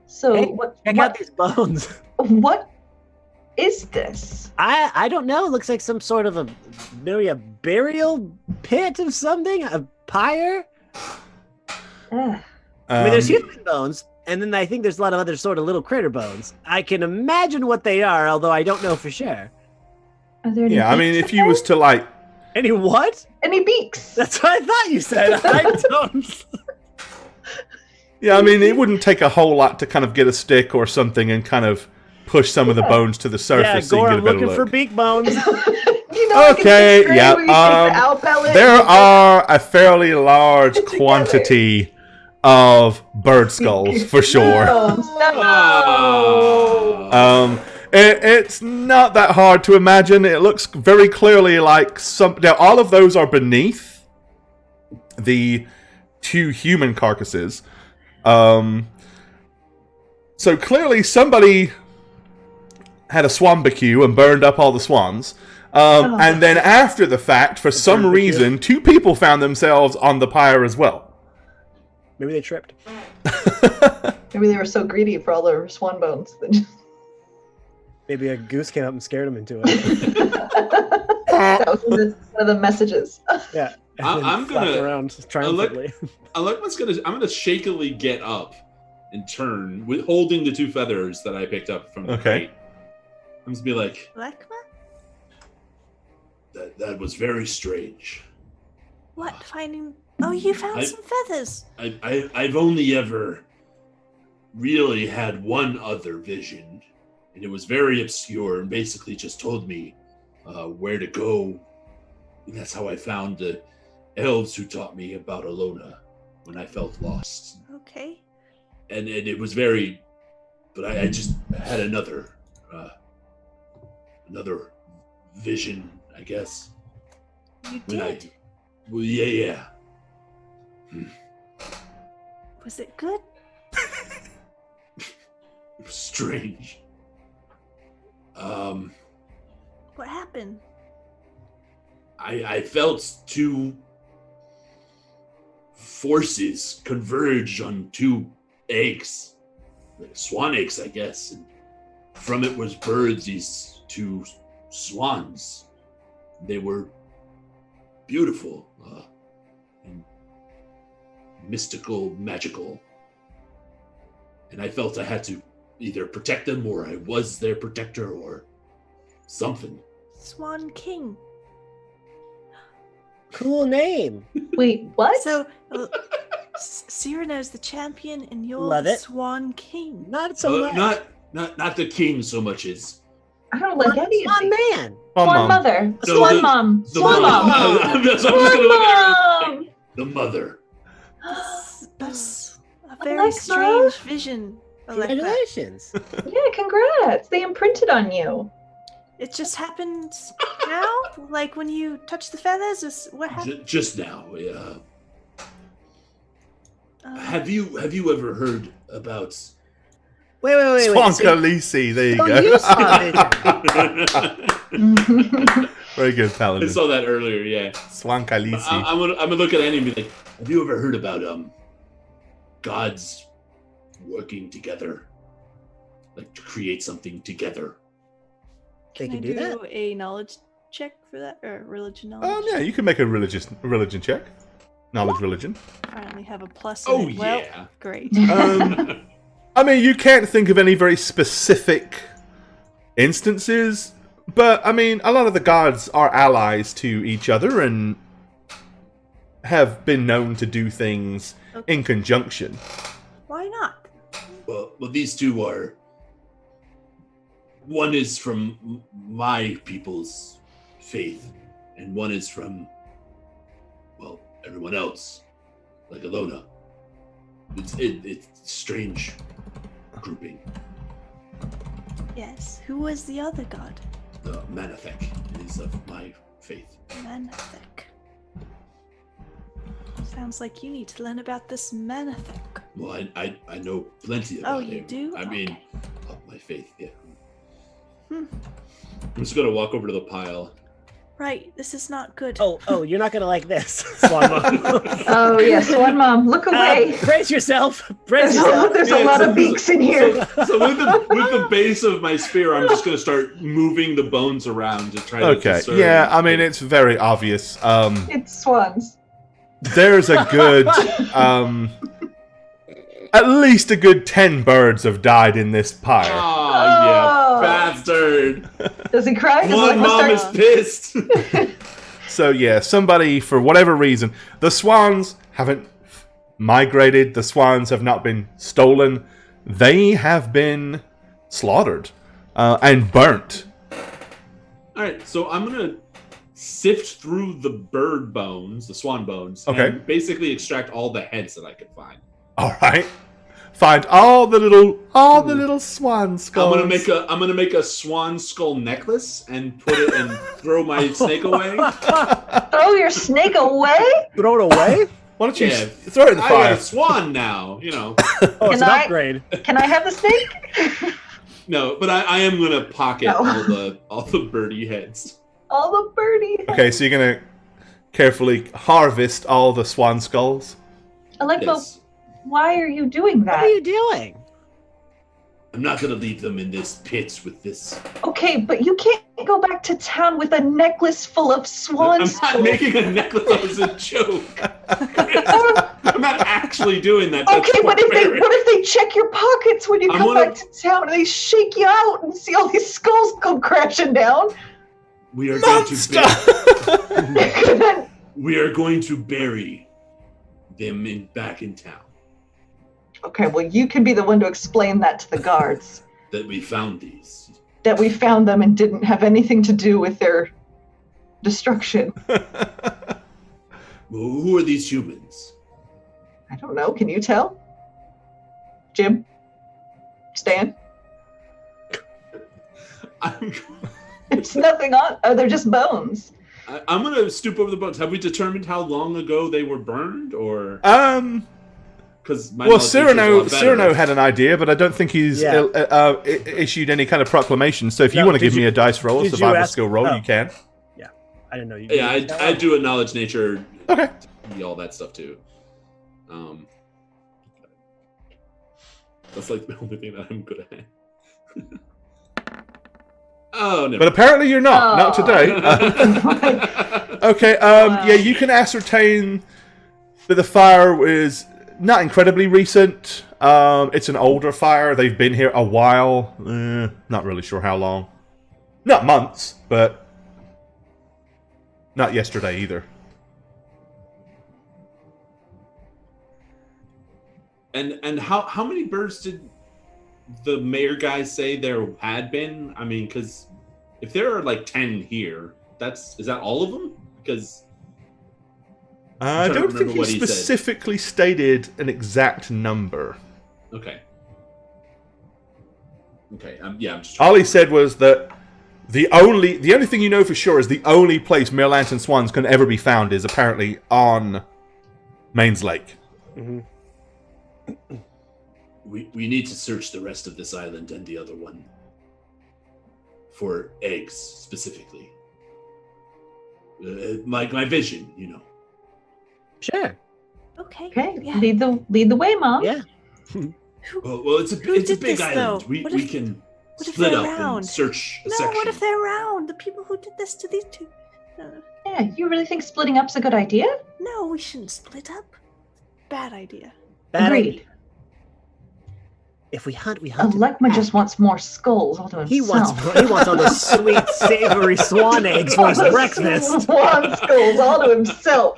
So Hey, what? Check out these bones. What is this? I don't know. It looks like some sort of maybe a burial pit of something, a pyre. Ugh. I mean, there's human bones, and then I think there's a lot of other sort of little critter bones. I can imagine what they are, although I don't know for sure. Are there any Yeah, I mean, beaks if in you there? was to like, Any what? Any beaks? That's what I thought you said. I don't. yeah, I mean, it wouldn't take a whole lot to kind of get a stick or something and kind of push some of the bones to the Yeah, surface so you Gore, get a I'm better looking for look. beak bones. You know, Okay, like in 6th grade yeah, where you take the owl pellet There and you are a fairly large Together. quantity of bird skulls, for sure. bones. No. It's not that hard to imagine. It looks very clearly like some. Now, all of those are beneath the two human carcasses. So clearly, somebody had a swambacue and burned up all the swans. And then after the fact, for some barbecue. reason, two people found themselves on the pyre as well. Maybe they tripped. Maybe they were so greedy for all their swan bones. Maybe a goose came up and scared them into it. That was one of the messages. Yeah. and I- then I'm flapped gonna- around triumphantly. I'm gonna shakily get up and turn, with holding the two feathers that I picked up from the Okay. crate. I'm just be like, Lekma? that was very strange. What? Finding? Oh, you found some feathers. I've only ever really had one other vision, and it was very obscure and basically just told me where to go. And that's how I found the elves who taught me about Alona when I felt lost. Okay. And it was very, but I just had another vision, I guess. You When did. Well, yeah. Was it good? It was strange. What happened? I felt two forces converge on two eggs, like swan eggs, I guess. And from it was birthed these two swans. They were beautiful and mystical, magical. And I felt I had to either protect them, or I was their protector, or something. Swan King. Cool name. Wait, what? So, Cyrano's the champion, and you're Love the it. Swan King. Not so much. Not the king so much as I don't like any of Swan these. man. Oh, Swan Mom. mother. No, Swan the- mom. the Swan mom. mom. I'm just Swan gonna look at her. mom. The mother. That's a very Alexa? strange vision. Lekma. Congratulations. Yeah, congrats. They imprinted on you. It just happened now? Like when you touched the feathers? What happened? Just now. Have you ever heard about? Wait. Swankalisi, there you So go. you saw it. Very good, I Paladin. saw that earlier. Yeah. Swankalisi. I'm gonna look at Annie and be like, have you ever heard about gods working together, like to create something together? They Can I can do that? a knowledge check for that, or religion knowledge? Yeah, you can make a religion check. Knowledge religion. I only have a plus. In Oh it. Well, yeah. great. I mean, you can't think of any very specific instances, but I mean, a lot of the gods are allies to each other and have been known to do things in conjunction. Why not? Well, these two are. One is from my people's faith, and one is from, well, everyone else, like Alona. It's strange grouping. Yes. Who was the other god? The Manathek is of my faith. Manathek. Sounds like you need to learn about this Manathek. Well, I know plenty about him. you do? I mean, Okay. of my faith, yeah. Hmm. I'm just gonna walk over to the pile. Right. This is not good. Oh, you're not gonna like this, Swan Mom. Oh, yes, Swan Mom, look away. Brace yourself. Brace yourself. There's a lot of beaks in here. So with the base of my spear, I'm just gonna start moving the bones around to try to Okay, discern. yeah, I mean, it's very obvious. It's swans. There's a good, at least a good 10 birds have died in this pyre. Oh, yeah, bastard! Does he cry? Does he One like mom is mustard? pissed. So yeah, somebody, for whatever reason, the swans haven't migrated, the swans have not been stolen, they have been slaughtered and burnt. All right, so I'm gonna sift through the bird bones, the swan bones, Okay. and basically extract all the heads that I can find. All right, find all the little swan skulls. I'm gonna make a swan skull necklace and put it and throw my snake away. Throw your snake away? Throw it away? Why don't you Yeah. throw it in the I got fire? a swan now, you know. Oh, it's Can an I- upgrade. Can I have the snake? No, but I am gonna pocket No. all the birdie heads. All the birdie. Okay, so you're gonna carefully harvest all the swan skulls. Alekmo, Yes. why are you doing What that? are you doing? I'm not gonna leave them in this pit with this. Okay, but you can't go back to town with a necklace full of swan I'm not skulls. making a necklace. That was a joke. I'm not actually doing that. That's Okay, what barbaric. if they check your pockets when you I'm come gonna- back to town and they shake you out and see all these skulls come crashing down? We are going to Then we are going to bury them back in town. okay, well, you can be the one to explain that to the guards. That we found these. That we found them and didn't have anything to do with their destruction. Well, who are these humans? I don't know. Can you tell? Jim? Stan? There's nothing on. Oh, they're just bones. I'm gonna stoop over the bones. Have we determined how long ago they were burned, or because Well, Cyrano had an idea, but I don't think he's issued any kind of proclamation. So if you No, want to did give me you- a dice roll, a did you survival ask- skill roll, oh. you can. I didn't know you. Yeah, I do a knowledge nature, Okay. all that stuff too. That's like the only thing that I'm good at. Oh no! But apparently you're not. Not today. Okay. Yeah, you can ascertain that the fire is not incredibly recent. It's an older fire. They've been here a while. Not really sure how long. Not months, but not yesterday either. And how many birds did the mayor guy say there had been? I mean, because if there are like 10 here, is that all of them? Because I trying to don't think remember he what he said. specifically stated an exact number. okay, I'm just. All he said was that the only thing you know for sure is the only place Merlant and swans can ever be found is apparently on Mains Lake. Mm-hmm. we need to search the rest of this island and the other one for eggs specifically. My vision, you know. Sure. Okay. Okay, Yeah. lead the way, Mom. Yeah. Well, it's a big this, island. though? We What if- can what if split they're up around? and search a No, section. what if they're around? The people who did this to these two. Yeah, you really think splitting up's a good idea? No, we shouldn't split up. Bad idea. Bad Agreed. idea. If we hunt, we hunt. Alekma just wants more skulls all to himself. He wants all those sweet, savory swan eggs for his breakfast. Swan skulls all to himself.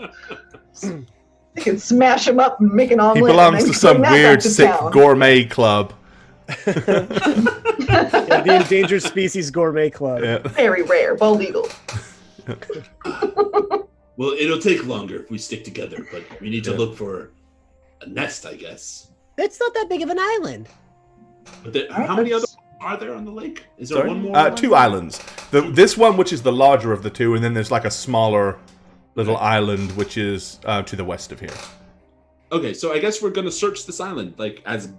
He can smash them up and make an He omelet. belongs to some weird, sick town. gourmet club. Yeah, the Endangered Species Gourmet Club. Yeah. Very rare, bald eagle. Well, it'll take longer if we stick together, but we need to look for a nest, I guess. It's not that big of an island. But how many other are there on the lake? Is there Sorry? one more? Two islands. This one, which is the larger of the two, and then there's like a smaller little island, which is to the west of here. Okay, so I guess we're gonna search this island like as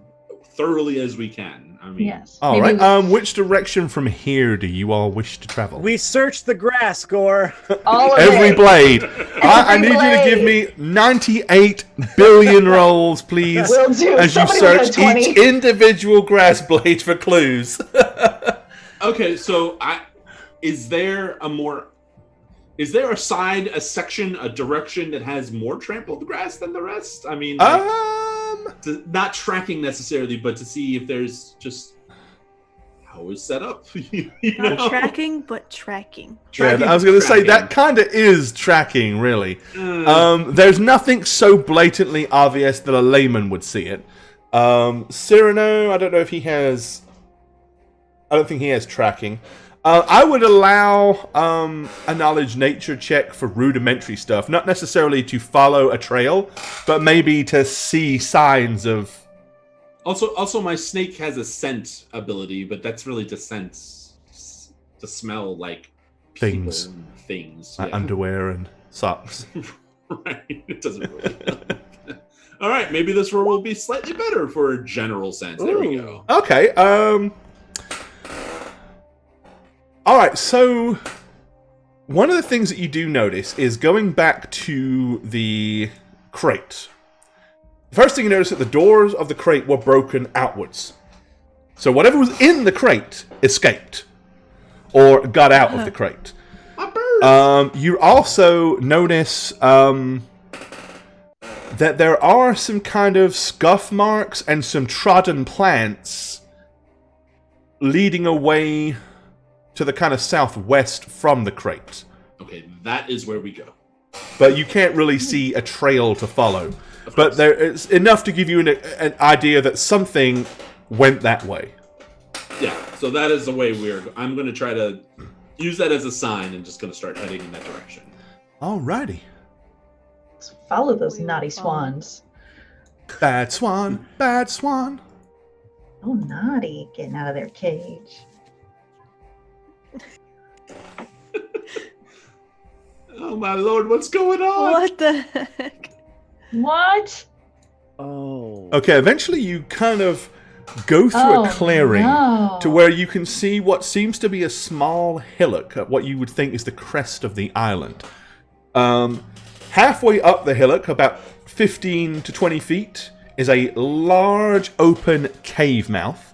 thoroughly as we can. I mean, Yes. All Maybe right. Which direction from here do you all wish to travel? We searched the grass, Gore. all of Every it. blade. I Every need you to give blade. me 98 billion rolls, please, Will do. as you Somebody search with a 20. each individual grass blade for clues. Okay, so is there a side, a section, a direction that has more trampled grass than the rest? I mean, not tracking necessarily, but to see if there's just how it's set up. You Not know? tracking, but tracking. Yeah, I was going to say that kind of is tracking, really. There's nothing so blatantly obvious that a layman would see it. Cyrano, I don't know if he has. I don't think he has tracking. I would allow a knowledge nature check for rudimentary stuff, not necessarily to follow a trail, but maybe to see signs of. Also, my snake has a scent ability, but that's really to sense, to smell like people Things. and things. Like Yeah. underwear and socks. Right. It doesn't really. All right, maybe this roll will be slightly better for a general sense. There we go. Okay. All right. So one of the things that you do notice is going back to the crate. First thing you notice that the doors of the crate were broken outwards. So whatever was in the crate escaped or got out of the crate. My bird. You also notice that there are some kind of scuff marks and some trodden plants leading away to the kind of southwest from the crate. Okay, that is where we go. But you can't really see a trail to follow. But there is enough to give you an idea that something went that way. Yeah, so that is the way I'm going to try to use that as a sign and just going to start heading in that direction. Alrighty. Let's follow those We will naughty follow. swans. Bad swan, bad swan. Oh, naughty. Getting out of their cage. Oh my lord, what's going on? What the heck? What? Oh. Okay, eventually you kind of go through a clearing no. to where you can see what seems to be a small hillock, what you would think is the crest of the island. Halfway up the hillock, about 15 to 20 feet, is a large open cave mouth.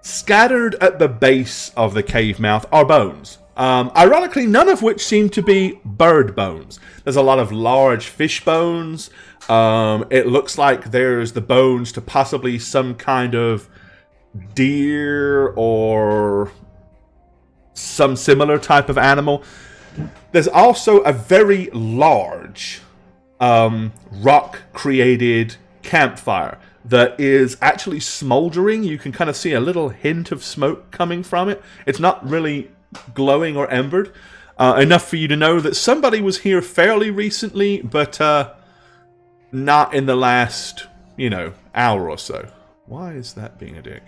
Scattered at the base of the cave mouth are bones. Ironically, none of which seem to be bird bones. There's a lot of large fish bones. It looks like there's the bones to possibly some kind of deer or some similar type of animal. There's also a very large rock-created campfire that is actually smoldering. You can kind of see a little hint of smoke coming from it. It's not really glowing or embered. Enough for you to know that somebody was here fairly recently, but not in the last, hour or so. Why is that being a dick?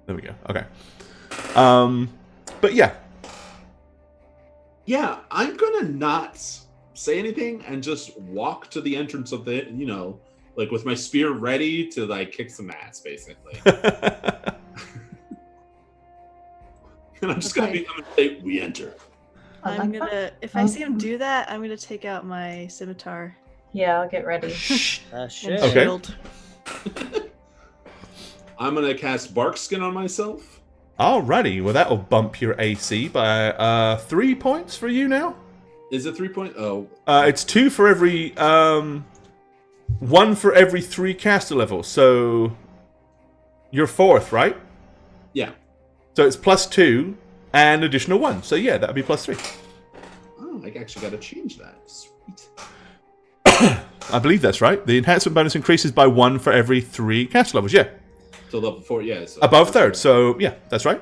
There we go. Okay. But yeah. Yeah, I'm gonna not say anything and just walk to the entrance of the, like with my spear ready to like kick some ass, basically. And I'm just gonna say, we enter. I'm gonna, if I see him do that, I'm gonna take out my scimitar. Yeah, I'll get ready. Shit. And Okay. shield. I'm gonna cast Bark Skin on myself. Alrighty, well that'll bump your AC by 3 points for you now. Is it 3 point? Oh, It's 2 for every 1 for every 3 caster levels. So you're 4th, right? yeah. So it's +2 and additional 1. So yeah, that'd be +3. Oh, I actually got to change that. Sweet. I believe that's right. The enhancement bonus increases by 1 for every 3 caster levels. Yeah, So level 4, yeah. So above 3rd. So yeah, that's right.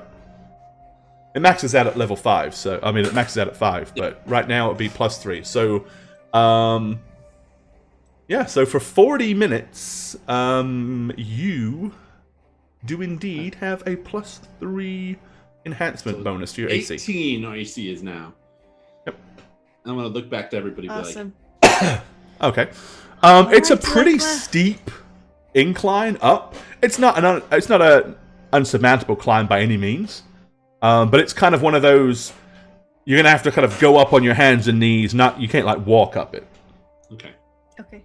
It maxes out at level 5. So I mean, it maxes out at 5, but right now it'd be +3. So, yeah. So for 40 minutes, you do indeed have a +3 enhancement bonus to your AC. 18 AC is now. Yep. I'm gonna look back to everybody. And Awesome. Okay. It's a Alright, pretty Lachlan. steep incline up. It's not a unsurmountable climb by any means, but it's kind of one of those you're gonna have to kind of go up on your hands and knees. You can't like walk up it. be like, Okay.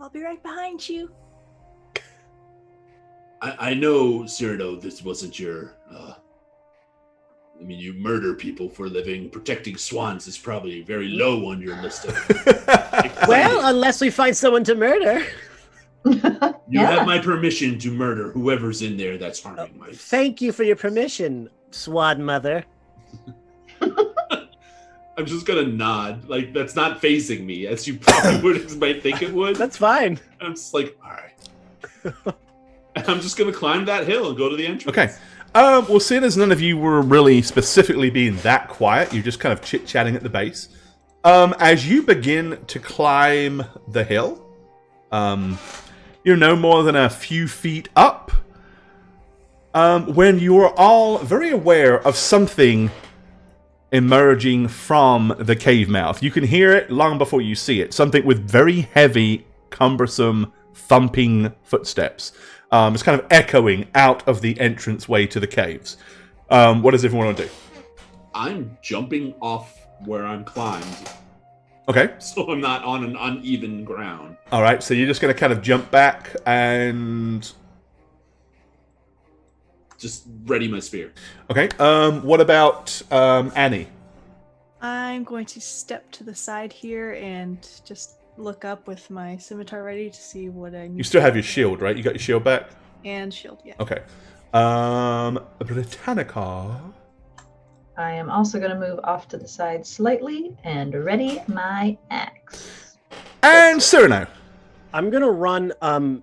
I'll be right behind you. I know, Cyrano, this wasn't your. I mean, you murder people for a living. Protecting swans is probably very low on your list of. Well, unless we find someone to murder. You have my permission to murder whoever's in there that's harming my. Thank you for your permission, Swad Mother. I'm just gonna nod, like that's not facing me, as you probably might think it would. That's fine. I'm just like, all right. And I'm just gonna climb that hill and go to the entrance. Okay. Well, seeing as none of you were really specifically being that quiet, you're just kind of chit-chatting at the base. As you begin to climb the hill, you're no more than a few feet up, when you are all very aware of something emerging from the cave mouth. You can hear it long before you see it. Something with very heavy, cumbersome, thumping footsteps. It's kind of echoing out of the entranceway to the caves. What does everyone want to do? I'm jumping off where I'm climbed, Okay. so I'm not on an uneven ground. All right. So you're just going to kind of jump back and... Just ready my spear. Okay. What about Annie? I'm going to step to the side here and just look up with my scimitar ready to see what I need. You still have your shield, right? You got your shield back? And shield, yeah. Okay. Britannica. I am also going to move off to the side slightly and ready my axe. And Cyrano. I'm gonna run Away!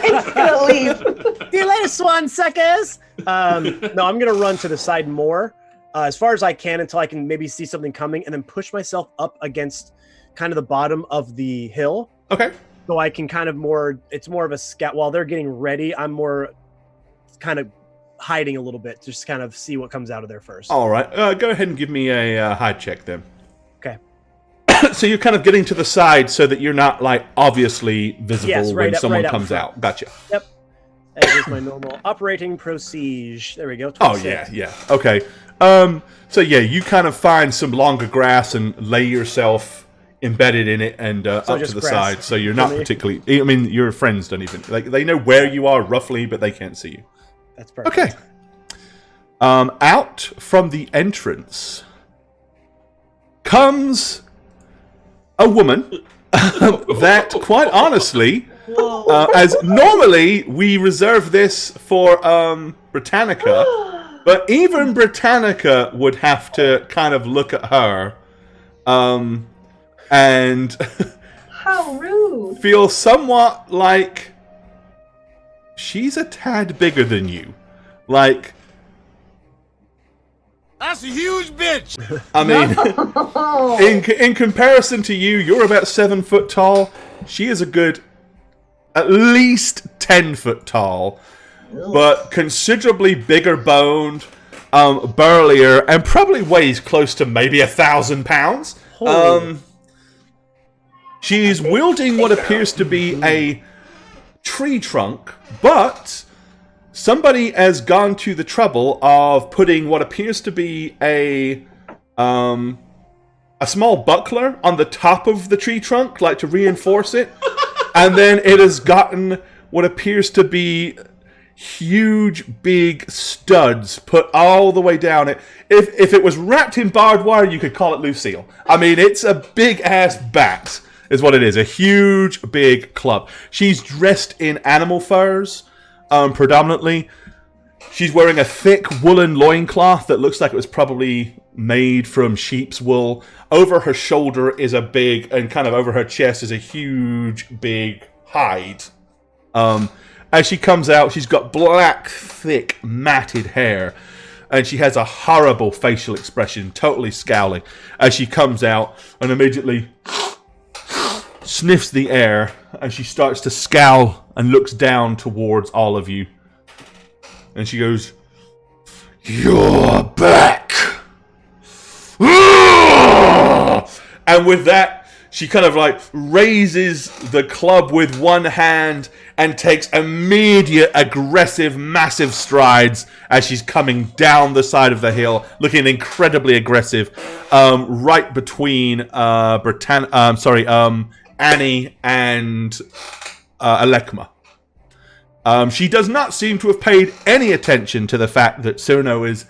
It's going to leave. See you later, swan suckers! No, I'm gonna run to the side more, as far as I can until I can maybe see something coming, and then push myself up against kind of the bottom of the hill. Okay. So I can kind of it's more of a scout. While they're getting ready, I'm more kind of hiding a little bit, just to kind of see what comes out of there first. All right. Go ahead and give me a hide check then. Okay. So you're kind of getting to the side so that you're not like obviously visible Yes, right when up- someone right up comes front. out. Gotcha. Yep. That is my normal operating procedure. There we go. Oh 26. yeah. Okay. So yeah, you kind of find some longer grass and lay yourself embedded in it and up to just the grass side. So you're not for me. particularly. I mean, your friends don't even like. They know where you are roughly, but they can't see you. That's perfect. Okay. Out from the entrance comes a woman that, quite honestly, as normally we reserve this for Britannica, but even Britannica would have to kind of look at her and How rude. feel somewhat like she's a tad bigger than you. Like, That's a huge bitch. I mean, Oh, in comparison to you, you're about 7 foot tall. She is a good, at least 10 foot tall, but considerably bigger boned, burlier, and probably weighs close to maybe 1,000 pounds. Holy. She's wielding what appears to be a tree trunk, but somebody has gone to the trouble of putting what appears to be a small buckler on the top of the tree trunk, like to reinforce it. And then it has gotten what appears to be huge, big studs put all the way down it. If it was wrapped in barbed wire, you could call it Lucille. I mean, it's a big-ass bat, is what it is. A huge, big club. She's dressed in animal furs, predominantly. She's wearing a thick woolen loincloth that looks like it was probably made from sheep's wool. Over her shoulder is a big, and kind of over her chest is a huge, big hide. As she comes out, she's got black, thick, matted hair. And she has a horrible facial expression, totally scowling, as she comes out and immediately sniffs the air and she starts to scowl and looks down towards all of you. And she goes, "You're back!" And with that, she kind of like raises the club with one hand and takes immediate, aggressive, massive strides as she's coming down the side of the hill, looking incredibly aggressive, right between Annie and Alekma. She does not seem to have paid any attention to the fact that Cyrano is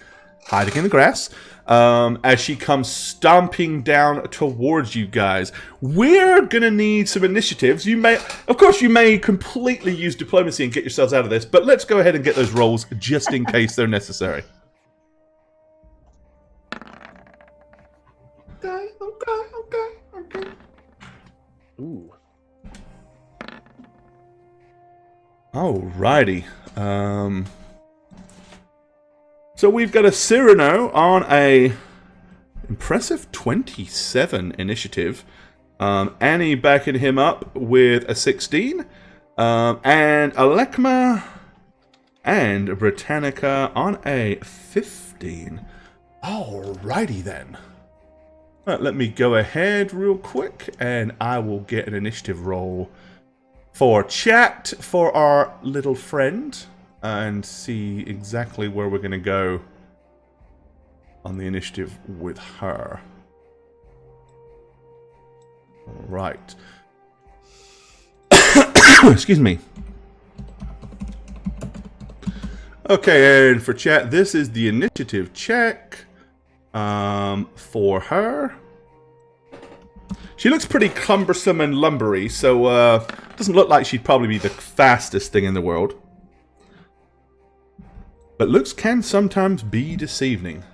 hiding in the grass. As she comes stomping down towards you guys. We're gonna need some initiatives. You may completely use diplomacy and get yourselves out of this, but let's go ahead and get those rolls just in case they're necessary. Okay. Ooh. Alrighty. So we've got a Cyrano on a impressive 27 initiative. Annie backing him up with a 16. And Alekma and Britannica on a 15. Alrighty then. Let me go ahead real quick and I will get an initiative roll for chat for our little friend. And see exactly where we're going to go on the initiative with her. All right. Excuse me. Okay, and for chat, this is the initiative check for her. She looks pretty cumbersome and lumbery, so doesn't look like she'd probably be the fastest thing in the world. But looks can sometimes be deceiving.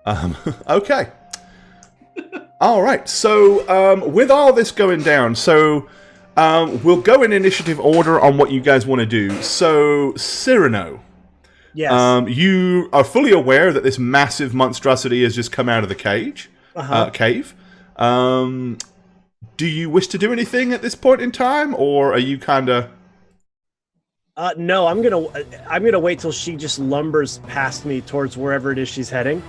Okay. All right. So with all this going down, so we'll go in initiative order on what you guys want to do. So Cyrano, Yes. you are fully aware that this massive monstrosity has just come out of the cave. Do you wish to do anything at this point in time, or are you kind of? No, I'm gonna wait till she just lumbers past me towards wherever it is she's heading.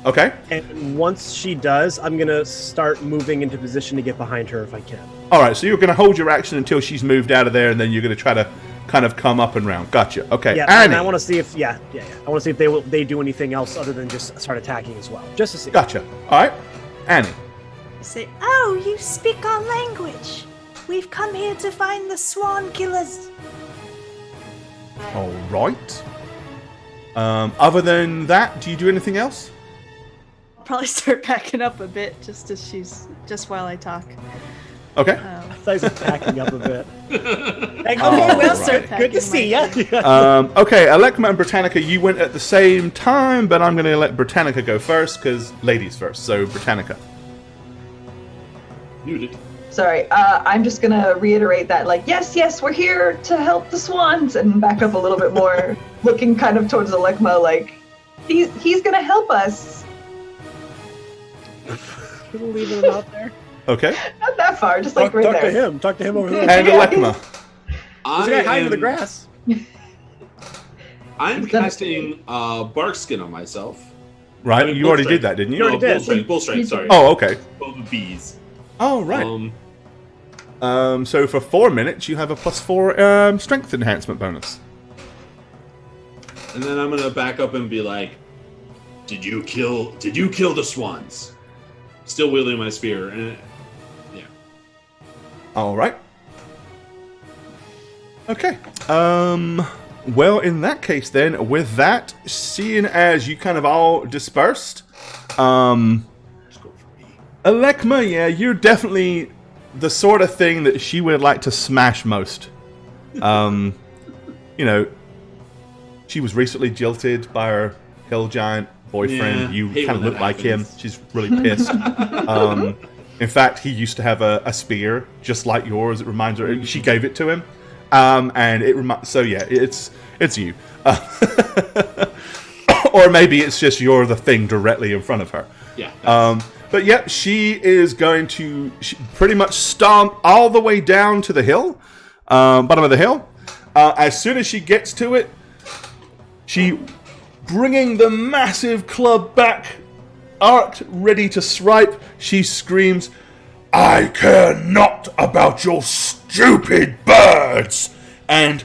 Okay. And once she does, I'm gonna start moving into position to get behind her if I can. All right. So you're going to hold your action until she's moved out of there, and then you're going to try to kind of come up and round. Gotcha. Okay. Yeah, Annie. and I want to see if I want to see if they do anything else other than just start attacking as well, just to see. Gotcha. All right. Annie. Say, oh, you speak our language. We've come here to find the swan killers. All right. Other than that, do you do anything else? I'll probably start backing up a bit just while I talk. Okay. I thought he was backing up a bit. Okay, All we'll right. start Good to see ya. Okay, Alekma and Britannica, you went at the same time, but I'm going to let Britannica go first, because ladies first. So, Britannica. Muted. Sorry, I'm just gonna reiterate that, like, yes, we're here to help the swans, and back up a little bit more, looking kind of towards Alekma, like, he's gonna help us. Leaving him out there. Okay. Not that far, just like right Talk there. to him. Talk to him over there. And Alekma. There's a guy hiding in the grass. I'm casting barkskin on myself. Right, I mean, you bull already strength. did that, didn't you? You already did. Bull strength, sorry. Oh, okay. Both of bees. Oh, right. So for 4 minutes, you have a +4 strength enhancement bonus. And then I'm gonna back up and be like, Did you kill the swans? Still wielding my spear. And yeah. All right. Okay. Well, in that case, then, with that, seeing as you kind of all dispersed, Just go for me. Alekma, yeah, you're definitely the sort of thing that she would like to smash most. You know, she was recently jilted by her hill giant boyfriend. Yeah, You hate kind of when look that like him. happens. She's really pissed. In fact, he used to have a spear just like yours. It reminds her. She gave it to him, and it reminds. So yeah, it's you, or maybe it's just you're the thing directly in front of her. Yeah. But yep, she is going to pretty much stomp all the way down to the hill, bottom of the hill. As soon as she gets to it, she, bringing the massive club back, arced, ready to swipe, she screams, "I care not about your stupid birds!" and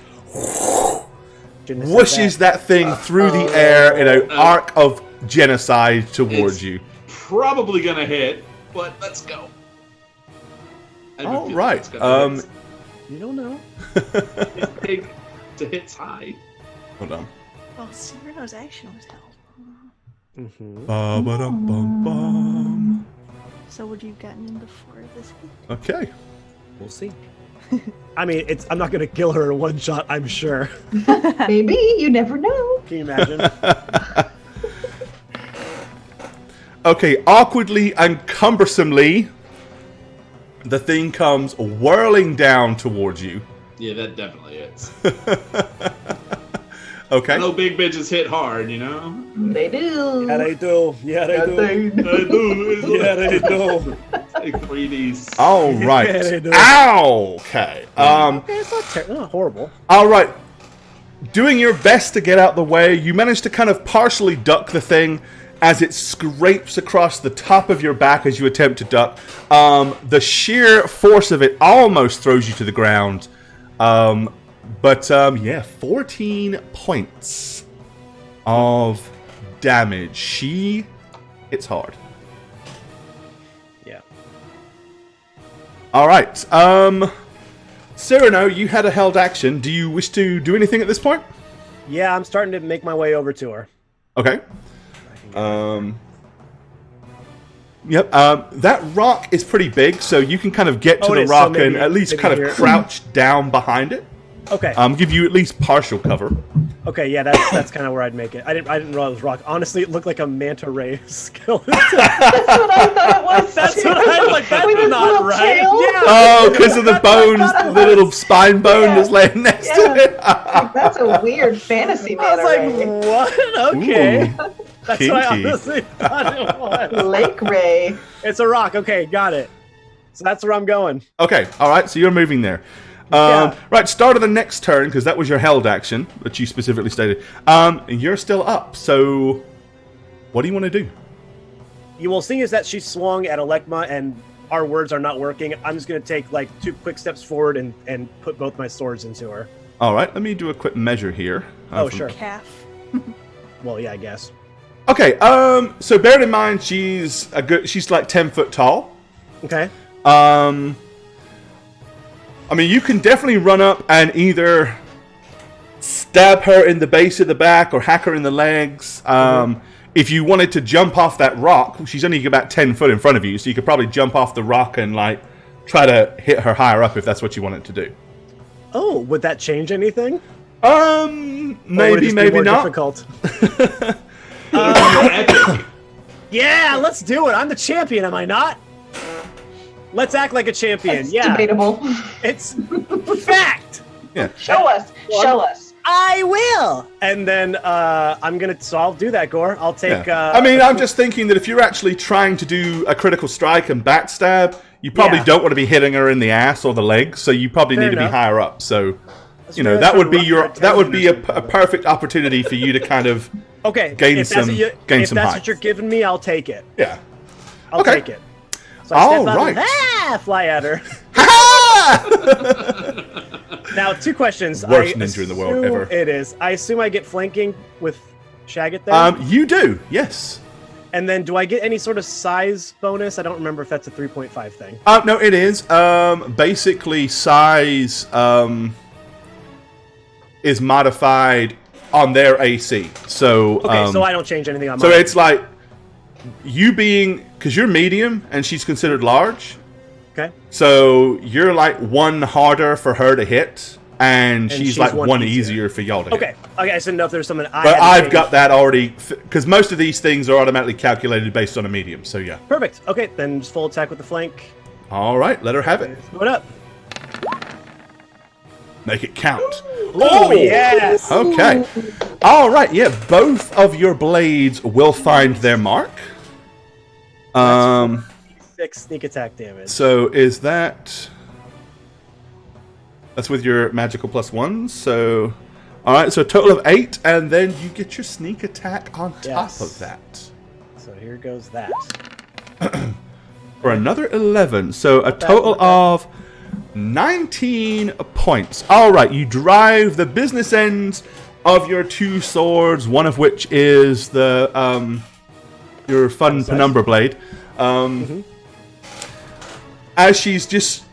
whooshes that thing through the air in an arc of genocide towards you. Probably gonna hit, but let's go. I have a All feeling right. it's gonna hit. You don't know. It's big to hits high. Hold on. Well, Cyrano's action was held. Mm-hmm. Ba-ba-dum-bum-bum. So would you have gotten in before this hit? Okay. We'll see. I mean, I'm not gonna kill her in one shot. I'm sure. Maybe, you never know. Can you imagine? Okay, awkwardly and cumbersomely, the thing comes whirling down towards you. Yeah, that definitely hits. Okay. I know big bitches hit hard, you know? They do. Yeah, they do. Yeah, they do. I do. Yeah, they do. Like 3Ds. All right. Yeah, they do. Ow! Okay. Okay, it's not horrible. All right. Doing your best to get out the way, you manage to kind of partially duck the thing as it scrapes across the top of your back as you attempt to duck. The sheer force of it almost throws you to the ground. But 14 points of damage. She hits hard. Yeah. All right. Cyrano, you had a held action. Do you wish to do anything at this point? Yeah, I'm starting to make my way over to her. Okay. Yep. That rock is pretty big, so you can kind of get to it the is, so rock maybe- and at least maybe kind of here. crouch down behind it. Okay. Give you at least partial cover. Okay. Yeah, that's kind of where I'd make it. I didn't realize it was rock. Honestly, it looked like a manta ray skeleton. That's what I thought it was. That's what I was like. That's With his not little right. tail? Yeah. Oh, because of the bones, thought it the little spine bone Yeah. that's laying next to Yeah. it. Like, that's a weird fantasy I was man. like, what? Okay. Ooh, That's what I kinky. honestly thought it was. Lake Ray. It's a rock. Okay, got it. So that's where I'm going. Okay, all right, so you're moving there. Yeah. Right, start of the next turn, because that was your held action that you specifically stated. And you're still up, so what do you want to do? You will see is that she swung at Alekma and our words are not working. I'm just going to take like 2 quick steps forward and put both my swords into her. All right, let me do a quick measure here. Oh, sure. Calf. Well, yeah, I guess. Okay, so bear in mind she's like 10 foot tall. Okay. I mean, you can definitely run up and either stab her in the base of the back or hack her in the legs. If you wanted to jump off that rock, she's only about 10 foot in front of you, so you could probably jump off the rock and like try to hit her higher up if that's what you wanted to do. Oh, would that change anything? Maybe, Or would it just be maybe more not. Difficult? Epic. Yeah, let's do it. I'm the champion, am I not? Let's act like a champion. It's Yeah, debatable. it's fact. Show us. Show us. I will. And then so I'll do that, Gore. I'll take. Yeah. I mean, I'm just thinking that if you're actually trying to do a critical strike and backstab, you probably Yeah. don't want to be hitting her in the ass or the legs, so you probably Fair need to enough. be higher up. So, you know, fair. that would be Rough that would be a attempt. perfect opportunity for you to kind of Okay. gain if that's some- what gain if some that's height. what you're giving me, I'll take it. yeah. I'll Okay. take it. So I step All out right. and fly at her. Ha Now, 2 questions. Worst ninja in the world ever. It is. I assume I get flanking with Shagget there? You do, yes. And then do I get any sort of size bonus? I don't remember if that's a 3.5 thing. No, it is. Basically, size is modified on their AC. So Okay, so I don't change anything on so mine. it's like you being, because you're medium and she's considered large. Okay. So you're like 1 harder for her to hit, and she's like 1 easier easier for y'all to hit. Okay, I just didn't know if there's something I But had to I've change. got that already, because most of these things are automatically calculated based on a medium, so yeah. Perfect. Okay, then just full attack with the flank. All right, let her have it. What up? Make it count. Oh, yes! Okay. All right, yeah, both of your blades will find their mark. 6 sneak attack damage. So is that... That's with your magical +1s, so... Alright, so a total of 8, and then you get your sneak attack on top of that. So here goes that. For another 11, so a total of 19 points. Alright, you drive the business ends of your 2 swords, one of which is the your fun penumbra blade. As she's just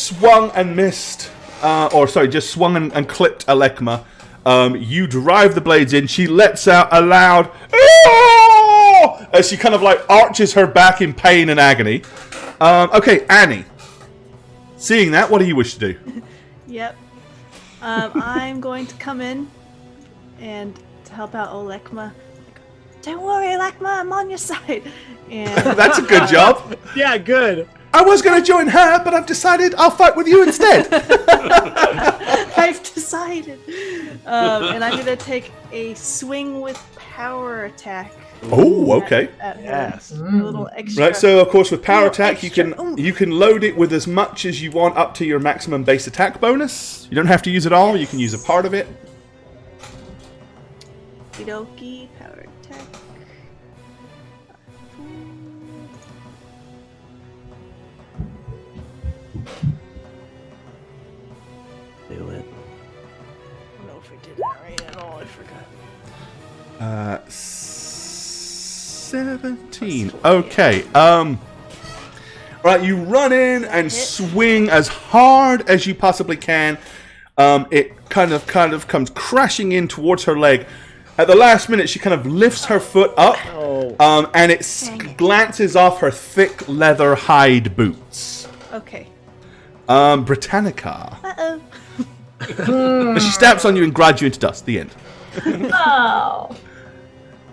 swung and missed, just swung and clipped Alekma, you drive the blades in. She lets out a loud "Oh!" as she kind of like arches her back in pain and agony. Okay, Annie. Seeing that, what do you wish to do? Yep. I'm going to come in and to help out Olekma. Don't worry, Olekma, I'm on your side. And That's a good job. Yeah, good. I was going to join her, but I've decided I'll fight with you instead. I've decided. And I'm going to take a swing with power attack. Oh, okay. At Yes. a little extra. Right, so of course with power Little attack you extra can load it with as much as you want up to your maximum base attack bonus. You don't have to use it all, you can use a part of it. Okie power attack. Do it. I don't know if I did that right at all. I forgot. 17. Okay. Right, you run in and swing as hard as you possibly can. It kind of comes crashing in towards her leg. At the last minute, she kind of lifts her foot up, and it glances off her thick leather hide boots. Okay. Britannica. Uh-oh. And she stamps on you and glides you into dust. The end. Oh.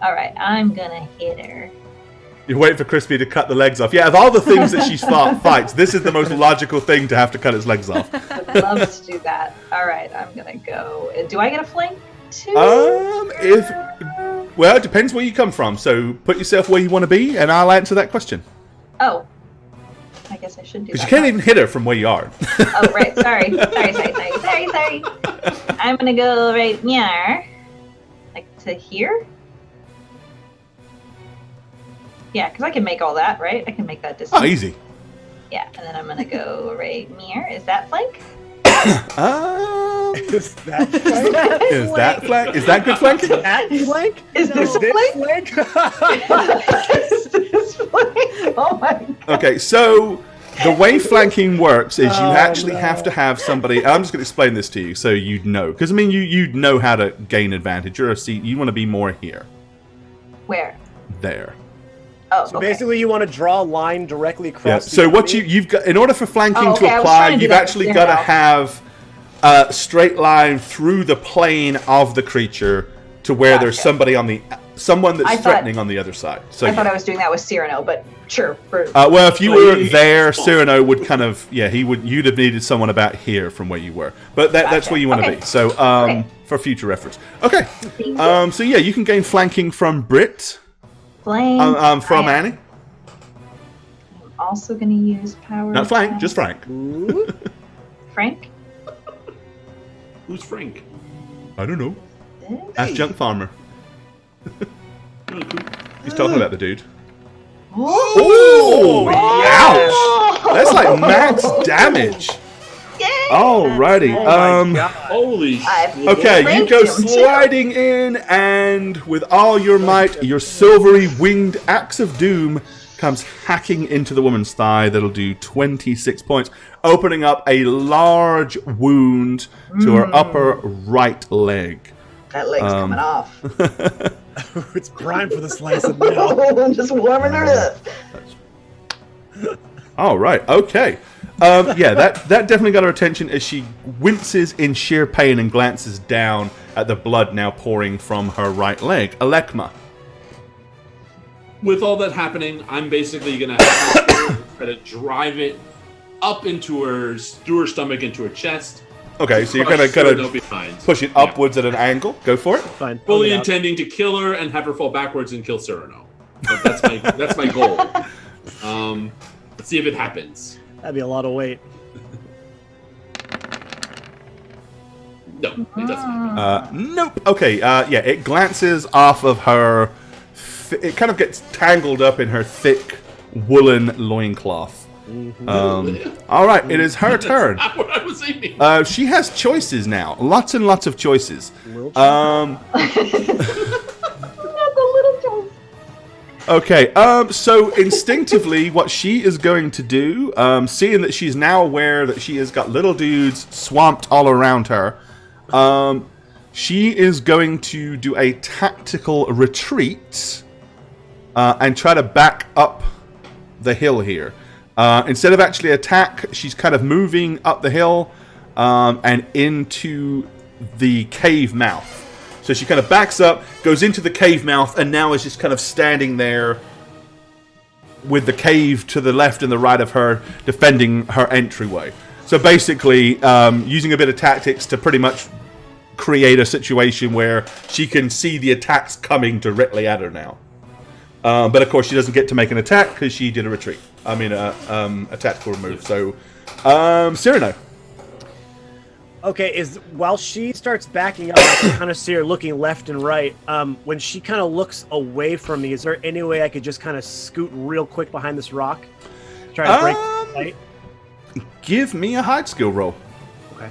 All right, I'm gonna hit her. You wait for Crispy to cut the legs off. Yeah, of all the things that she's fights, this is the most logical thing to have to cut its legs off. I'd love to do that. All right, I'm gonna go. Do I get a flank too? Well, it depends where you come from. So put yourself where you want to be, and I'll answer that question. Oh, I guess I should do that. Because you can't even hit her from where you are. Oh, right. Sorry. I'm gonna go right here, like to here. Yeah, because I can make all that, right? I can make that distance. Oh, easy. Yeah, and then I'm gonna go right here. Is that flank? Is that Is that flank? Is that good flanking? that flank? Is this flank? Is this flank? Oh my god. Okay, so the way flanking works is you actually have to have somebody. I'm just going to explain this to you so you'd know. Because, I mean, you know how to gain advantage. You're a seat. You want to be more here. Where? There. Oh, So okay. basically, you want to draw a line directly across. Yeah. the So what enemy. you've got, in order for flanking Oh, okay, to I was apply, trying to do you've that actually with got to Cyrano. have a straight line through the plane of the creature to where there's Gotcha. someone that's I thought- threatening on the other side. So I yeah. thought I was doing that with Cyrano, but sure. Well, if you Well, were he- there, Cyrano would kind of, you'd have needed someone about here from where you were. But that's Gotcha. where you want to Okay. be. So, Okay. for future reference. Okay. Thank you. So yeah, you can gain flanking from Brit, Flank. from I am Annie. also gonna use power. Not flank, attack. just Frank. Frank. Who's Frank? I don't know. This? Ask Junk Farmer. Oh, cool. He's talking about the dude. Oh! Ouch! That's like max damage. Alrighty. Oh my God. Holy shit. Okay, you Thank go you. sliding in, and with all your might, your silvery winged axe of doom comes hacking into the woman's thigh. That'll do 26 points, opening up a large wound to her upper right leg. That leg's coming off. It's prime for the slice of meal. I'm just warming her up. All right, okay. That definitely got her attention as she winces in sheer pain and glances down at the blood now pouring from her right leg. Alekma. With all that happening, I'm basically gonna have to try to drive it up into her, through her stomach, into her chest. Okay, so you're gonna push it upwards at an angle. Go for it. Fine. Fully intending to kill her and have her fall backwards and kill Cyrano. But that's my goal. Let's see if it happens. That'd be a lot of weight. No, it doesn't happen. Nope. Okay, it glances off of her. It kind of gets tangled up in her thick woolen loincloth. All right, it is her turn. That's not what I was aiming. She has choices now. Lots and lots of choices. Okay, so instinctively, what she is going to do, seeing that she's now aware that she has got little dudes swamped all around her, she is going to do a tactical retreat and try to back up the hill here. Instead of actually attack, she's kind of moving up the hill and into the cave mouth. So she kind of backs up, goes into the cave mouth, and now is just kind of standing there with the cave to the left and the right of her, defending her entryway. So basically, using a bit of tactics to pretty much create a situation where she can see the attacks coming directly at her now. But of course, she doesn't get to make an attack because she did a retreat. I mean, a tactical move. So, Cyrano. Okay, while she starts backing up, I can kind of see her looking left and right. When she kind of looks away from me, is there any way I could just kind of scoot real quick behind this rock? Try to break the fight? Give me a hide skill roll. Okay.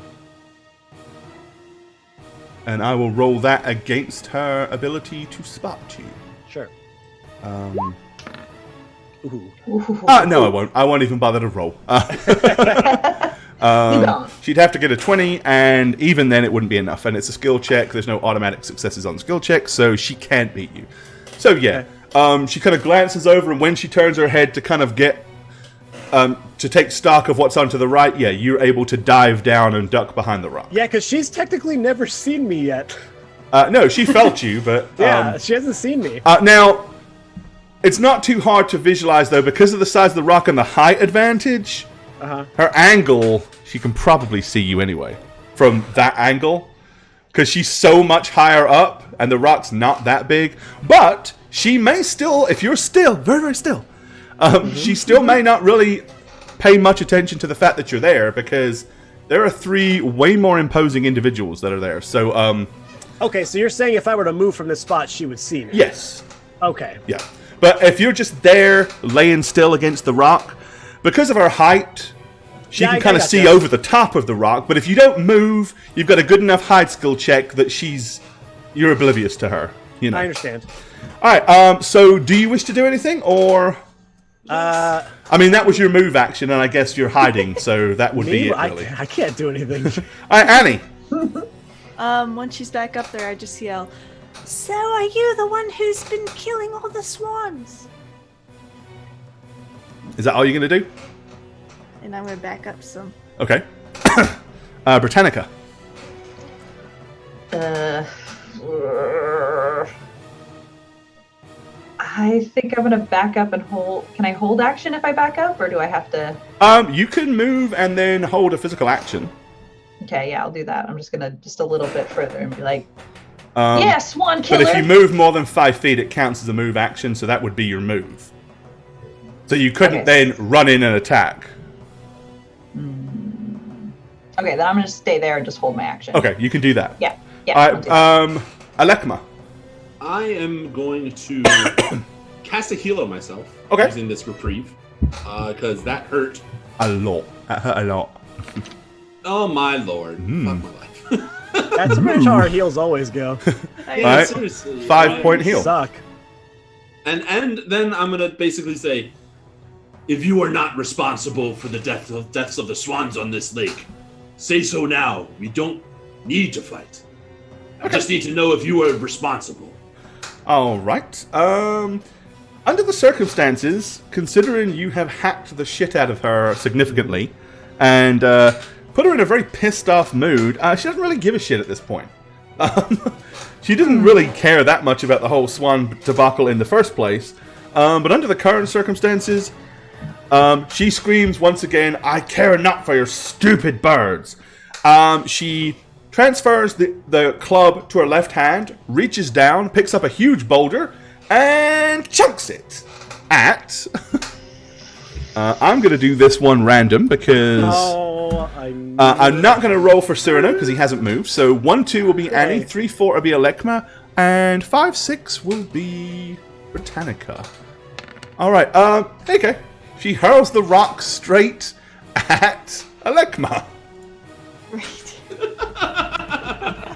And I will roll that against her ability to spot you. Sure. No, I won't. I won't even bother to roll. She'd have to get a 20, and even then it wouldn't be enough. And it's a skill check. There's no automatic successes on skill checks, so she can't beat you. So yeah, she kind of glances over, and when she turns her head to kind of get to take stock of what's on to the right, yeah, you're able to dive down and duck behind the rock. Yeah, because she's technically never seen me yet. No, she felt you, but yeah, she hasn't seen me. Now, it's not too hard to visualize though, because of the size of the rock and the height advantage. Her angle, she can probably see you anyway from that angle because she's so much higher up and the rock's not that big. But she may still, if you're still, very, very still, she still may not really pay much attention to the fact that you're there because there are 3 way more imposing individuals that are there. So, okay, so you're saying if I were to move from this spot, she would see me? Yes. Okay. Yeah. But if you're just there laying still against the rock, because of her height, she can kind of see over the top of the rock. But if you don't move, you've got a good enough hide skill check that you're oblivious to her. You know. I understand. All right. So, do you wish to do anything, or? I mean, that was your move action, and I guess you're hiding, so that would be it. Really. I can't do anything. All right, Annie. Once she's back up there, I just yell, "So are you the one who's been killing all the swans?" Is that all you're going to do? And I'm going to back up some. Okay. Britannica. I think I'm going to back up and hold. Can I hold action if I back up, or do I have to? You can move and then hold a physical action. Okay, yeah, I'll do that. I'm just going to just a little bit further and be like, yeah, swan killer. But if you move more than 5 feet, it counts as a move action, so that would be your move. So you couldn't then run in and attack. Okay, then I'm going to stay there and just hold my action. Okay, you can do that. Yeah. All right, Alekma. I am going to cast a heal on myself using this reprieve because that hurt a lot. That hurt a lot. Oh my lord. Fuck my life. That's pretty much how our heals always go. Yeah, Right. seriously. 5-point heal. Suck. And then I'm gonna basically say, if you are not responsible for the deaths of the swans on this lake, say so now. We don't need to fight. I just need to know if you are responsible. All right. Under the circumstances, considering you have hacked the shit out of her significantly, and put her in a very pissed off mood, she doesn't really give a shit at this point. She didn't really care that much about the whole swan debacle in the first place. But under the current circumstances, she screams once again, "I care not for your stupid birds." She transfers the club to her left hand, reaches down, picks up a huge boulder, and chunks it at... I'm going to do this one random because I'm not going to roll for Cyrano because he hasn't moved. So 1-2 will be Annie, 3-4 will be Alekma, and 5-6 will be Britannica. All right. Okay. She hurls the rock straight at Alekma. Right.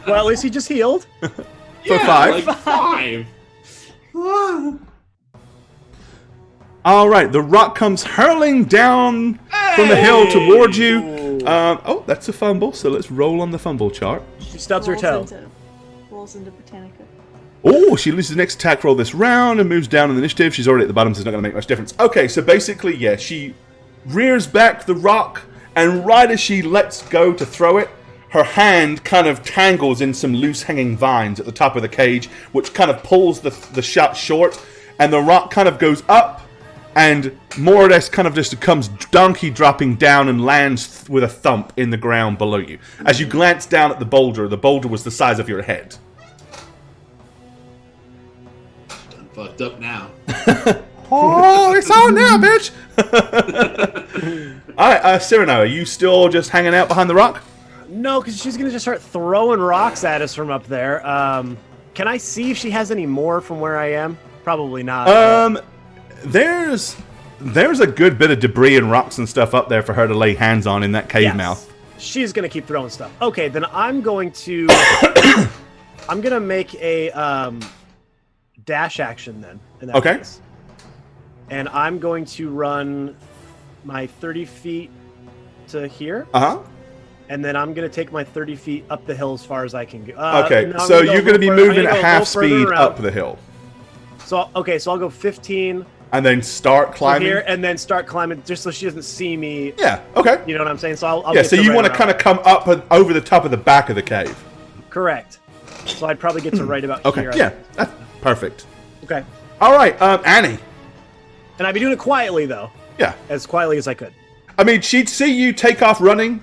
Well, at least he just healed. For 5. Like 5. All right, the rock comes hurling down from the hill towards you. Oh, that's a fumble, so let's roll on the fumble chart. She stubs her toe. Rolls into Britannica. Oh, she loses the next attack roll this round and moves down in the initiative. She's already at the bottom, so it's not going to make much difference. Okay, so basically, yeah, she rears back the rock, and right as she lets go to throw it, her hand kind of tangles in some loose hanging vines at the top of the cage, which kind of pulls the shot short, and the rock kind of goes up, and more or less kind of just comes donkey dropping down and lands with a thump in the ground below you. As you glance down at the boulder was the size of your head. I'm fucked up now. Oh, it's on now, bitch! Alright, Cyrano, are you still just hanging out behind the rock? No, because she's going to just start throwing rocks at us from up there. Can I see if she has any more from where I am? Probably not. There's a good bit of debris and rocks and stuff up there for her to lay hands on in that cave Yes. mouth. She's going to keep throwing stuff. Okay, then I'm going to... I'm going to make a dash action then. In that Okay. case. And I'm going to run my 30 feet to here. Uh-huh. And then I'm going to take my 30 feet up the hill as far as I can go. Okay, no, I'm so gonna you're go going to be further- I'm moving gonna at go half further speed around. up the hill. So, okay, so I'll go 15 And then start climbing? here and then start climbing just so she doesn't see me. Yeah, okay. You know what I'm saying? So I'll Yeah, get so you right want to around. kind of come up and over the top of the back of the cave. Correct. So I'd probably get to right about Okay, here. yeah, that's perfect. Okay. All right, Annie. And I'd be doing it quietly, though. Yeah. As quietly as I could. I mean, she'd see you take off running.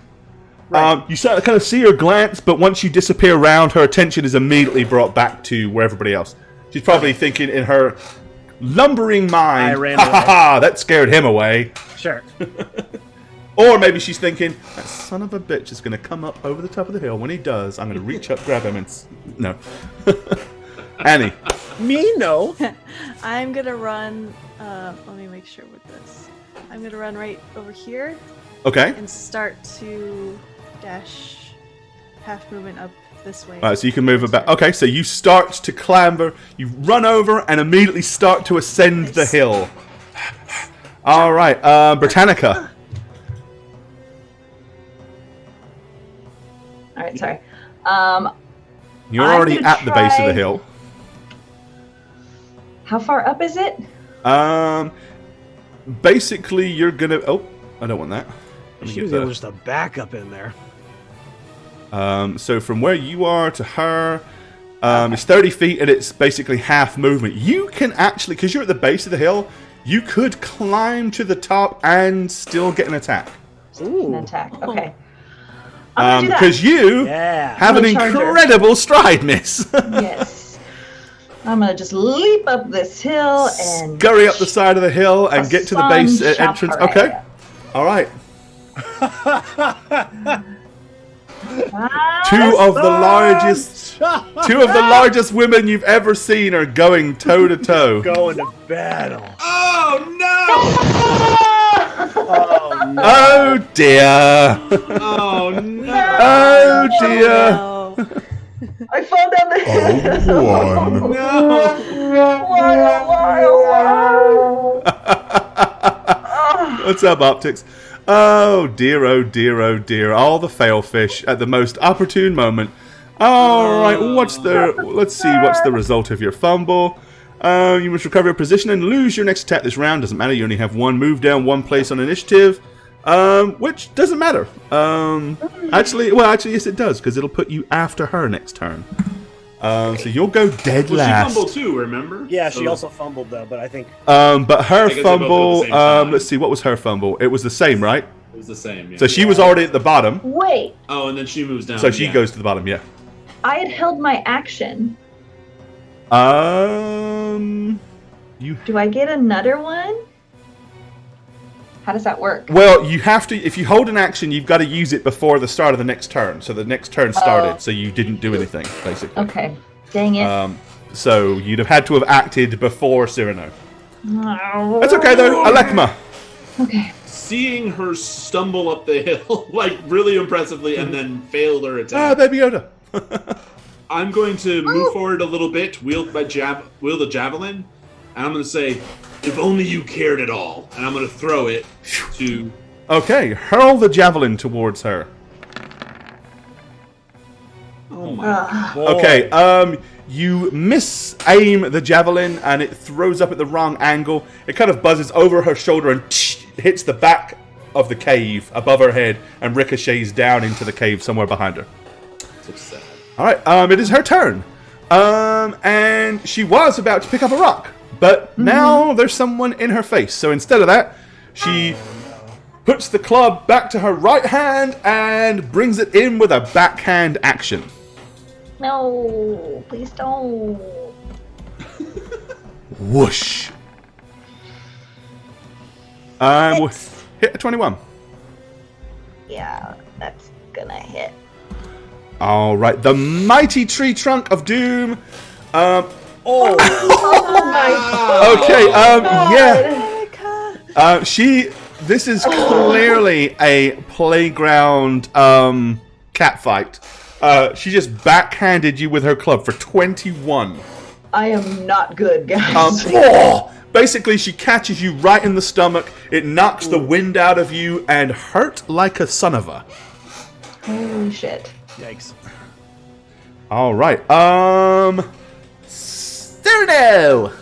Right. You kind of see her glance, but once you disappear around, her attention is immediately brought back to where everybody else. She's probably thinking in her lumbering mind, I ran ha ha away." ha, that scared him away. Sure. Or maybe she's thinking, that son of a bitch is going to come up over the top of the hill. When he does, I'm going to reach up, grab him, and... No. Annie. Me? No. I'm gonna run. Let me make sure with this. I'm gonna run right over here Okay. and start to dash half movement up this way. All right, so you can move about. Okay, so you start to clamber, you run over, and immediately start to ascend the Nice. hill. All right, Britannica. All right, sorry. You're I'm already gonna at the base of the try- hill. How far up is it? Basically, you're gonna. Oh, I don't want that. Let me She get was the- able just to back up in there. So from where you are to her, it's 30 feet, and it's basically half movement. You can actually, because you're at the base of the hill, you could climb to the top and still get an attack. An Ooh. attack. Okay. I'm gonna do that. Because you Yeah. have an I'm a charger. incredible stride, miss. Yes. I'm gonna just leap up this hill and Scurry up the side of the hill and get to the base sun entrance. chakra. Okay. All right. Two of the largest women you've ever seen are going toe to toe. Going to battle. Oh no! Oh, no. Oh dear. Oh Oh dear. No. I fall down the hill. Oh, one. What's up, Optics? Oh dear, oh dear, oh dear. All the failfish at the most opportune moment. Alright, let's see what's the result of your fumble. You must recover your position and lose your next attack this round. Doesn't matter, you only have one move down, one place on initiative. Which doesn't matter. Actually, yes it does, because it'll put you after her next turn. So you'll go dead last. She fumbled too, remember? Yeah, she also fumbled though, but I think. But her guess they both fumble. at the same time. Let's see, what was her fumble? It was the same, right? It was the same, yeah. So she was already at the bottom. Wait, Oh, and then she moves down. So she yeah. goes to the bottom. Yeah. I had held my action. You. Do I get another one? How does that work? Well, you have to. If you hold an action, you've got to use it before the start of the next turn. So the next turn started, so you didn't do anything, basically. Okay. Dang it. So you'd have had to have acted before Cyrano. No. That's okay though, Alekma. Okay. Seeing her stumble up the hill, like really impressively, and then fail her attack. Baby Yoda. I'm going to move forward a little bit, wield the javelin, and I'm going to say, "If only you cared at all," and I'm going to throw it to. Okay, hurl the javelin towards her. Oh my! Okay, you miss-aim the javelin, and it throws up at the wrong angle. It kind of buzzes over her shoulder and hits the back of the cave above her head and ricochets down into the cave somewhere behind her. So sad. Alright, it is her turn. And she was about to pick up a rock, but now there's someone in her face. So instead of that, she puts the club back to her right hand and brings it in with a backhand action. No, please don't. Whoosh. We'll hit a 21. Yeah, that's gonna hit. All right, the mighty tree trunk of doom. Oh my Okay. God. This is clearly a playground cat fight. She just backhanded you with her club for 21. I am not good, guys. Basically, she catches you right in the stomach. It knocks the wind out of you and hurt like a son of a. Holy shit. Yikes. All right. Cyrano.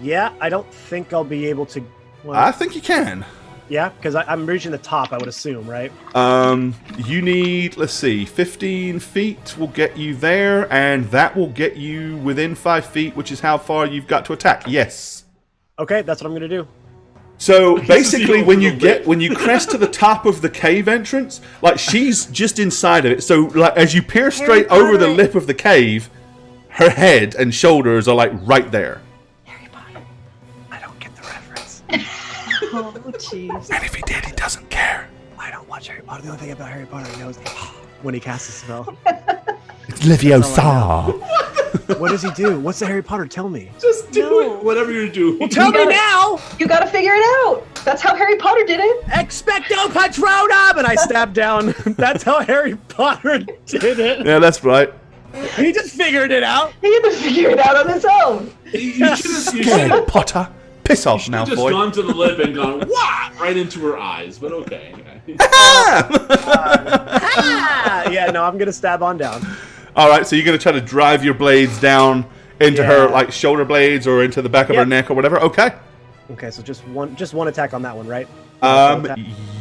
Yeah, I don't think I'll be able to. Well, I think you can. yeah, because I'm reaching the top, I would assume, right? You need, let's see, 15 feet will get you there, and that will get you within 5 feet, which is how far you've got to attack. Yes. Okay, that's what I'm gonna do. So basically, when you crest to the top of the cave entrance, like she's just inside of it. So like as you peer straight over the lip of the cave, her head and shoulders are like right there. Harry Potter. I don't get the reference. Oh, jeez. And if he did, he doesn't care. I don't watch Harry Potter. The only thing about Harry Potter he knows when he casts a spell. It's Leviosa. What does he do? What's the Harry Potter? Tell me. Just do it. Whatever you're doing. Well, tell me now. You gotta figure it out. That's how Harry Potter did it. Expecto Patronum! And I stabbed down. That's how Harry Potter did it. Yeah, that's right. He just figured it out. He had to figure it out on his own. You should Harry Potter. Piss off now, just boy. gone to the lip and gone wah right into her eyes. But okay. Ah! Yeah, no, I'm gonna stab on down. All right, so you're gonna try to drive your blades down into her like shoulder blades or into the back of her neck or whatever. Okay. Okay, so just one attack on that one, right?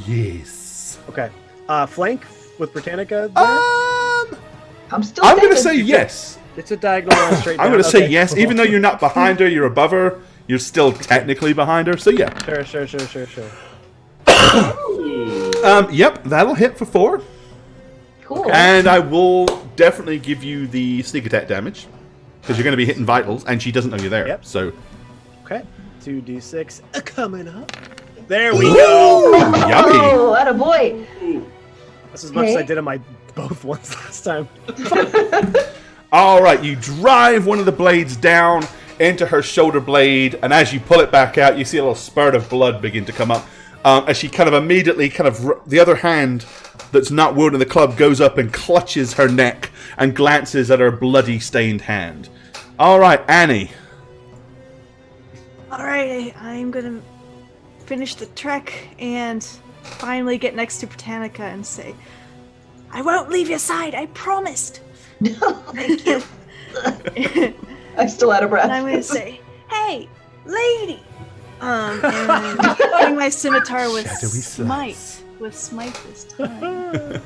Yes. Okay. Flank with Britannica there? I'm still. I'm gonna standing. say yes. It's a diagonal line straight down. I'm gonna say Okay, yes, cool. even though you're not behind her, you're above her. You're still technically behind her, so yeah. Sure. Yep, that'll hit for 4. Cool. And I will definitely give you the sneak attack damage. Because you're going to be hitting vitals, and she doesn't know you're there. Yep. So. Okay. 2d6 coming up. There we go. Yummy. Oh, attaboy. That's as much as I Okay. did on my both ones last time. All right, you drive one of the blades down into her shoulder blade, and as you pull it back out, you see a little spurt of blood begin to come up. As she kind of immediately, the other hand that's not wielding the club goes up and clutches her neck and glances at her bloody stained hand. All right, Annie. All right, I'm gonna finish the trek and finally get next to Britannica and say, "I won't leave your side. I promised." Thank you. I'm still out of breath. And I'm gonna say, "Hey, lady," and bring my scimitar with smite. With smite this time.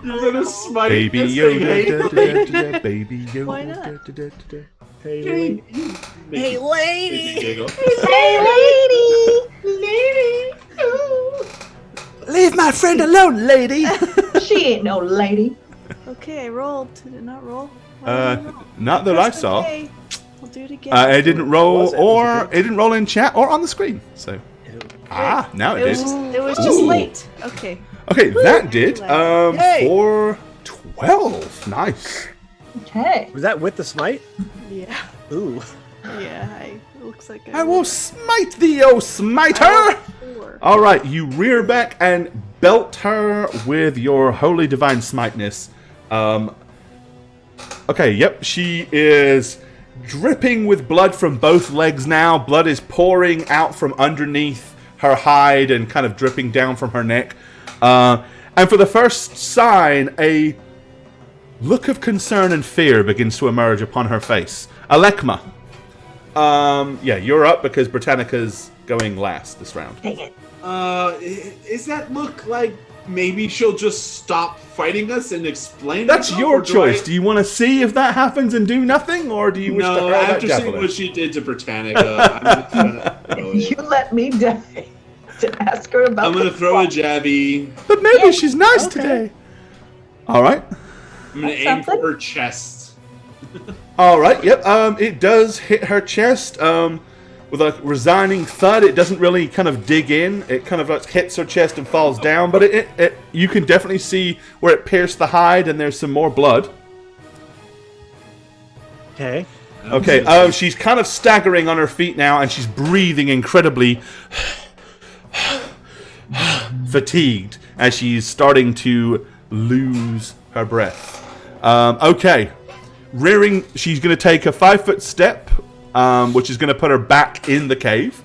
You're gonna smite Baby this Yoda, thing, hey? baby Yoda. Why not? Hey, Hey, hey, lady. giggle. Hey, lady! Leave my friend alone, lady. She ain't no lady. Okay, I rolled. Did it not roll? Why did it roll? Not that I That's saw. okay. I'll do it again. It didn't roll, Was it? or it didn't roll in chat or on the screen. So, now it It was did. just Ooh. late. Okay. Okay, that did. Yay. For 12. Nice. Okay. Was that with the smite? Yeah. Ooh. Yeah. It looks like I will smite thee, O smiter! All right, you rear back and belt her with your holy divine smiteness. Okay, yep, she is dripping with blood from both legs now. Blood is pouring out from underneath her hide and kind of dripping down from her neck. And for the first sign, a look of concern and fear begins to emerge upon her face. Alekma. Yeah, you're up because Britannica's going last this round. Dang it. Is that look like maybe she'll just stop fighting us and explain? That's herself, your or choice. Do you want to see if that happens and do nothing, or do you wish to No, hurl that after seeing javelin? what she did to Britannica, I'm gonna throw You it. let me die to ask her about I'm gonna the throw a plot. jabby. But maybe she's nice Okay. today. All right. I'm gonna That aim for sounds her chest. All right. Yep. It does hit her chest. With a resigning thud. It doesn't really kind of dig in. It kind of like hits her chest and falls down. But it you can definitely see where it pierced the hide, and there's some more blood. Okay. Okay. She's kind of staggering on her feet now, and she's breathing incredibly fatigued as she's starting to lose her breath. Okay. Rearing, she's going to take a 5-foot step, which is going to put her back in the cave.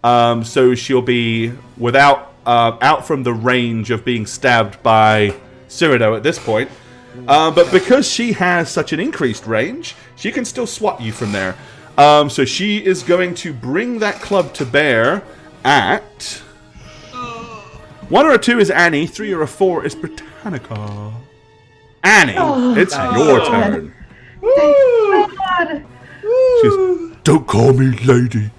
So she'll be out from the range of being stabbed by Cyrano at this point. But because she has such an increased range, she can still swat you from there. So she is going to bring that club to bear at 1 or a 2 is Annie, 3 or a 4 is Britannica. Annie, it's your turn. God. She's, don't call me lady.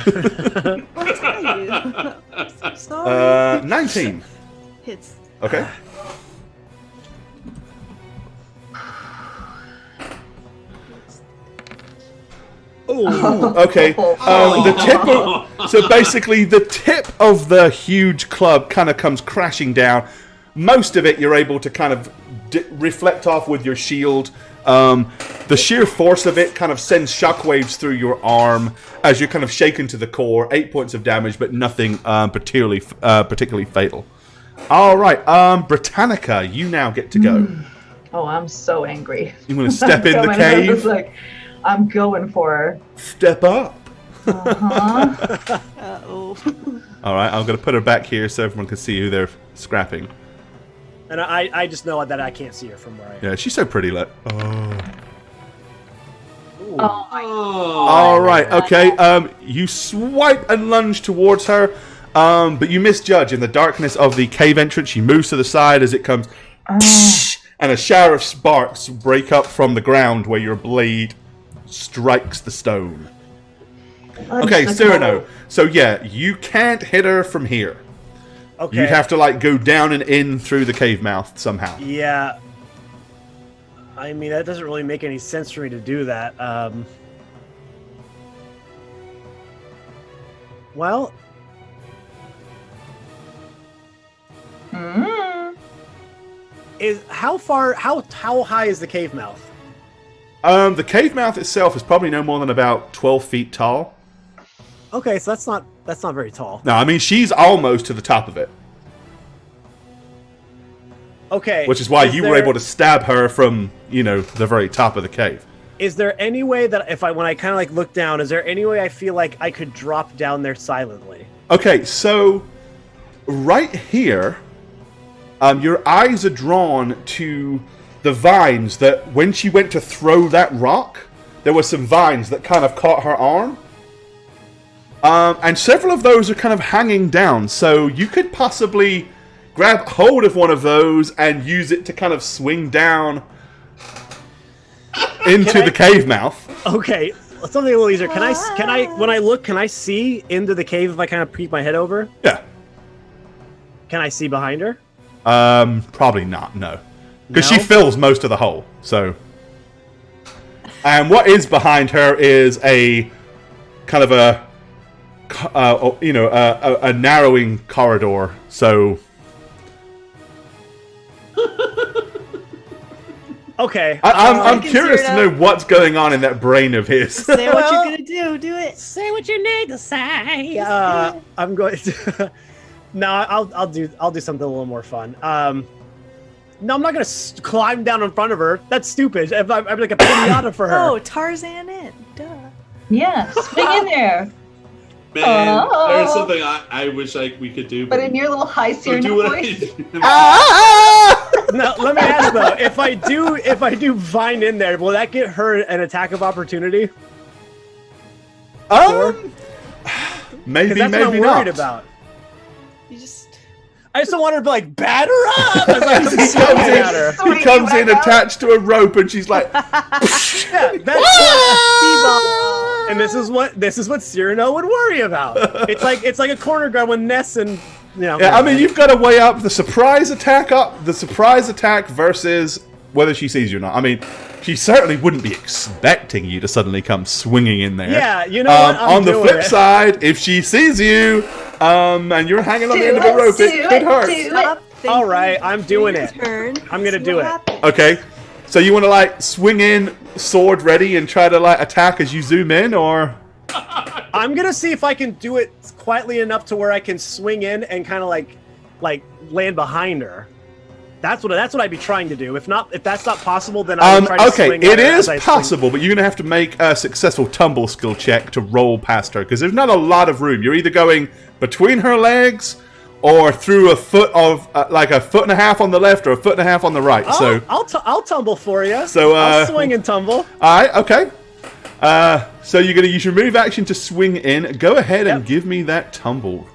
I'll tell you. Sorry. 19. Hits. Okay. Okay. The tip of, so basically the tip of the huge club kind of comes crashing down. Most of it you're able to kind of reflect off with your shield. The sheer force of it kind of sends shockwaves through your arm as you're kind of shaken to the core. 8 points of damage, but nothing particularly fatal. All right, Britannica, you now get to go. Oh, I'm so angry. You want to step in the I'm just cave? like, I'm going for her. Step up. Uh-huh. Uh-oh. All right, I'm going to put her back here so everyone can see who they're scrapping. And I just know that I can't see her from where I am. Yeah, she's so pretty. Like, Oh my all right, okay. You swipe and lunge towards her, but you misjudge. In the darkness of the cave entrance, she moves to the side as it comes, and a shower of sparks break up from the ground where your blade strikes the stone. Okay, Cyrano. So yeah, you can't hit her from here. Okay. You'd have to like go down and in through the cave mouth somehow. Yeah. I mean, that doesn't really make any sense for me to do that. Well, how high is the cave mouth? The cave mouth itself is probably no more than about 12 feet tall. Okay, so that's not very tall. No, I mean she's almost to the top of it. Okay. Which is why you were able to stab her from, the very top of the cave. Is there any way that when I kind of like look down, is there any way I feel like I could drop down there silently? Okay, so right here, your eyes are drawn to the vines that when she went to throw that rock, there were some vines that kind of caught her arm. And several of those are kind of hanging down, so you could possibly grab hold of one of those and use it to kind of swing down into the cave mouth. Okay, something a little easier. Can I, when I look, can I see into the cave if I kind of peek my head over? Yeah. Can I see behind her? Probably not, no. Because No? she fills most of the hole, so... And what is behind her is a kind of a narrowing corridor, so... Okay. I'm curious to know what's going on in that brain of his. Say what you're gonna do. Do it. Say what you need to say. I'm going to... No, I'll do something a little more fun. No, I'm not gonna climb down in front of her. That's stupid. I'm like a pinata for her. Oh, Tarzan in. Duh. Yeah, swing in there. Man, Oh. there's something I wish we could do. But in your little high Don't Cyrano do what voice. No, let me ask though. If I do vine in there, will that get her an attack of opportunity? Maybe, That's maybe what I'm not. worried about. You just. I just don't want her to like batter up. As I'm He swinging at her. comes in attached to a rope, and she's like, Yeah, that's what. And this is what Cyrano would worry about. It's like a corner guard when Ness and Yeah, I mean, you've got to weigh up the surprise attack versus whether she sees you or not. I mean, she certainly wouldn't be expecting you to suddenly come swinging in there. Yeah, you know what? I'm on the doing flip it. side, if she sees you, and you're hanging on the end of a rope, it could hurt. Stop thinking. All right, I'm doing Your it. turn. I'm gonna See do what it. happens. Okay, so you want to like swing in, sword ready, and try to like attack as you zoom in, or I'm gonna see if I can do it quietly enough to where I can swing in and kind of like land behind her. That's what I'd be trying to do. If that's not possible, then I'll try to swing. it at her is as I swing. possible, but you're gonna have to make a successful tumble skill check to roll past her because there's not a lot of room. You're either going between her legs or through a foot of like a foot and a half on the left or a foot and a half on the right. So I'll tumble for you. So, I'll swing and tumble. all right, okay. So you're gonna use your move action to swing in. Go ahead and give me that tumble.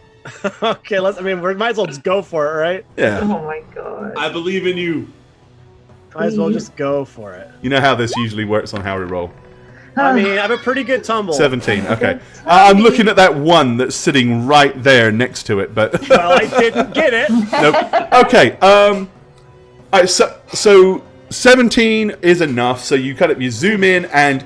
Okay, we might as well just go for it, right? Yeah. Oh my god. I believe in you. Might as well just go for it. You know how this usually works on how we roll. I mean, I have a pretty good tumble. 17. Okay. I'm looking at that one that's sitting right there next to it, but Well, I didn't get it. nope. Okay. All right, so 17 is enough. So you zoom in and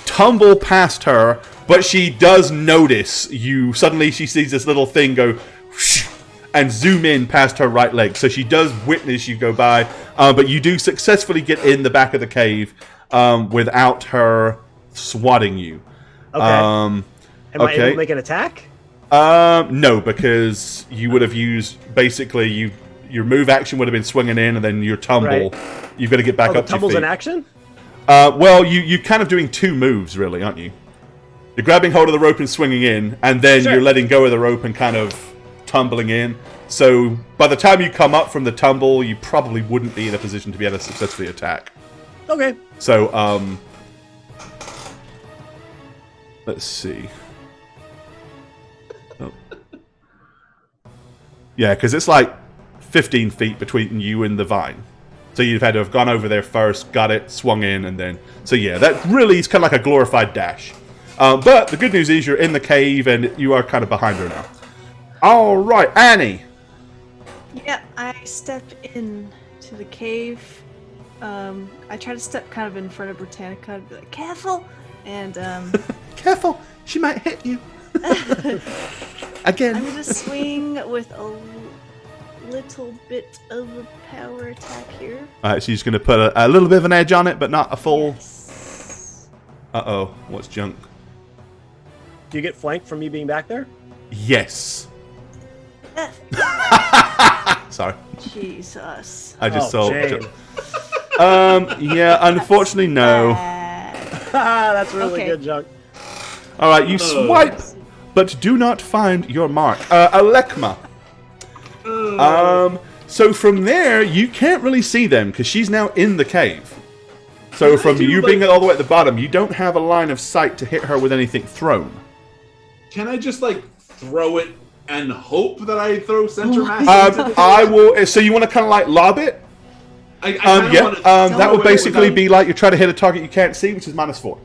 tumble past her, but she does notice you. Suddenly, she sees this little thing go whoosh, and zoom in past her right leg. So she does witness you go by, but you do successfully get in the back of the cave without her swatting you. Okay. Am I able okay. to make an attack? No, because you would have used basically your move action would have been swinging in, and then your tumble. Right. You've got to get back The up to your tumble's feet. an action? Well, you're kind of doing two moves, really, aren't you? You're grabbing hold of the rope and swinging in, and then Sure. you're letting go of the rope and kind of tumbling in. So by the time you come up from the tumble, you probably wouldn't be in a position to be able to successfully attack. Okay. So, let's see. Oh. Yeah, because it's like 15 feet between you and the vine. So you've had to have gone over there first, got it, swung in, and then... So yeah, that really is kind of like a glorified dash. But the good news is you're in the cave and you are kind of behind her now. All right, Annie. Yeah, I step in to the cave. I try to step kind of in front of Britannica and be like, careful! And Careful, she might hit you. Again. I'm gonna swing with a little bit of a power attack here. Alright, so she's going to put a little bit of an edge on it, but not a full... Yes. Uh-oh, what's junk? Do you get flanked from me being back there? Yes. Sorry. Jeez. Jesus. I just saw. Jane. Yeah, unfortunately, no. That's really Okay. good, Junk. All right, you swipe, but do not find your mark. Alekma. So from there, you can't really see them because she's now in the cave. So from you being all the way at the bottom, you don't have a line of sight to hit her with anything thrown. Can I just like throw it and hope that I throw center mass? I will. So you want to kind of like lob it? That would basically be like you're trying to hit a target you can't see, which is -4.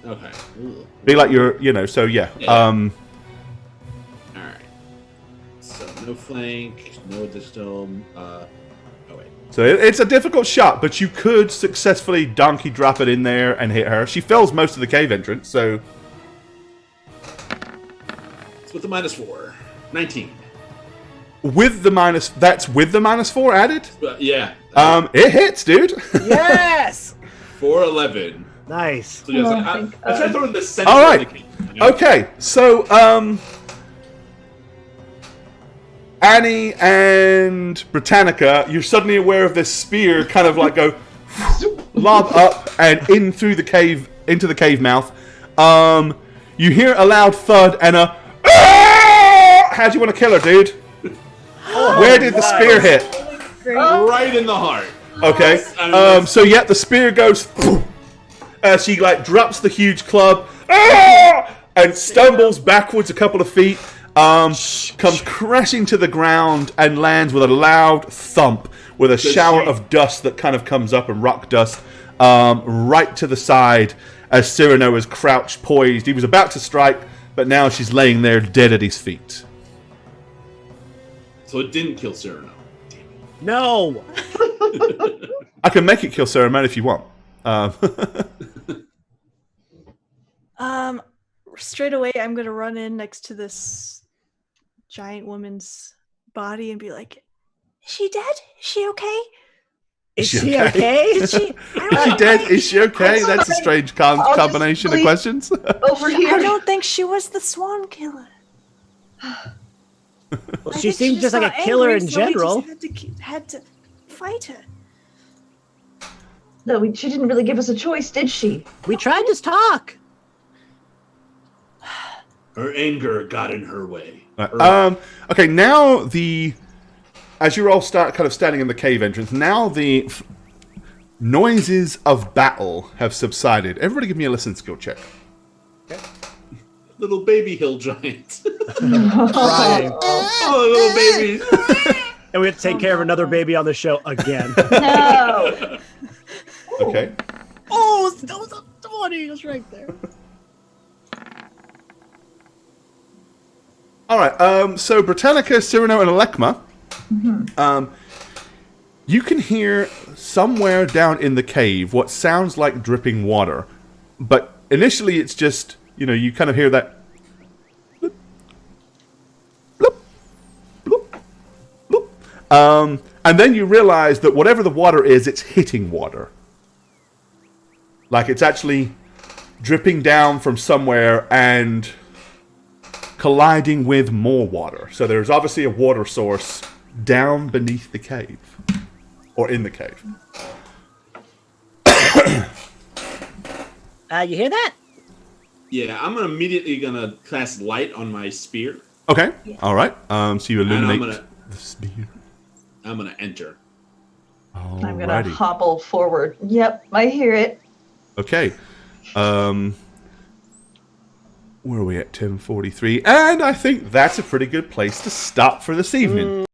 Okay. Be like you're, so yeah. All right. So no flank, no distal. Oh wait. So it's a difficult shot, but you could successfully donkey drop it in there and hit her. She fills most of the cave entrance, so. It's with the -4. 19. With the -4 added? Yeah. It hits, dude. Yes! 411. Nice. So yes, I try to throw it in the center All of right. the cave. You know? Okay, so Annie and Britannica, you're suddenly aware of this spear kind of like go lob up and in through the cave, into the cave mouth. You hear a loud thud and a "Ah!" How do you want to kill her, dude? Where did the spear hit? Right in the heart. Okay. So yeah, the spear goes. She like drops the huge club and stumbles backwards a couple of feet. Comes crashing to the ground and lands with a loud thump with a shower of dust that kind of comes up and rock dust right to the side as Cyrano is crouched, poised. He was about to strike, but now she's laying there dead at his feet. So it didn't kill Cyrano. No! I can make it kill Cyrano if you want. Straight away, I'm gonna run in next to this giant woman's body and be like, "Is she dead? Is she okay? Is she okay? Is she? Is she dead? Is she okay? That's a strange combination of questions. Over here. I don't think she was the swan killer. Well, she seemed just like a killer in general. Had to fight her. No, she didn't really give us a choice, did she? We tried to talk. Her anger got in her way. Okay, now as you're all kind of standing in the cave entrance, now the noises of battle have subsided. Everybody give me a listen skill check. Okay. Little baby hill giant. Crying. Oh, little babies. And we have to take care of another baby on the show again. No. Okay. Oh, that was a 20. It was right there. All right. So Britannica, Cyrano, and Alekma. You can hear somewhere down in the cave what sounds like dripping water, but initially it's just you kind of hear that. Bloop, bloop, bloop, bloop. And then you realize that whatever the water is, it's hitting water. Like it's actually dripping down from somewhere and colliding with more water. So there's obviously a water source down beneath the cave. Or in the cave. You hear that? Yeah, I'm immediately gonna cast light on my spear. Okay. All right. So you illuminate gonna- the spear. I'm gonna enter. I'm gonna Alrighty. hobble forward. Yep, I hear it. Okay. Where are we at? 10:43. And I think that's a pretty good place to stop for this evening.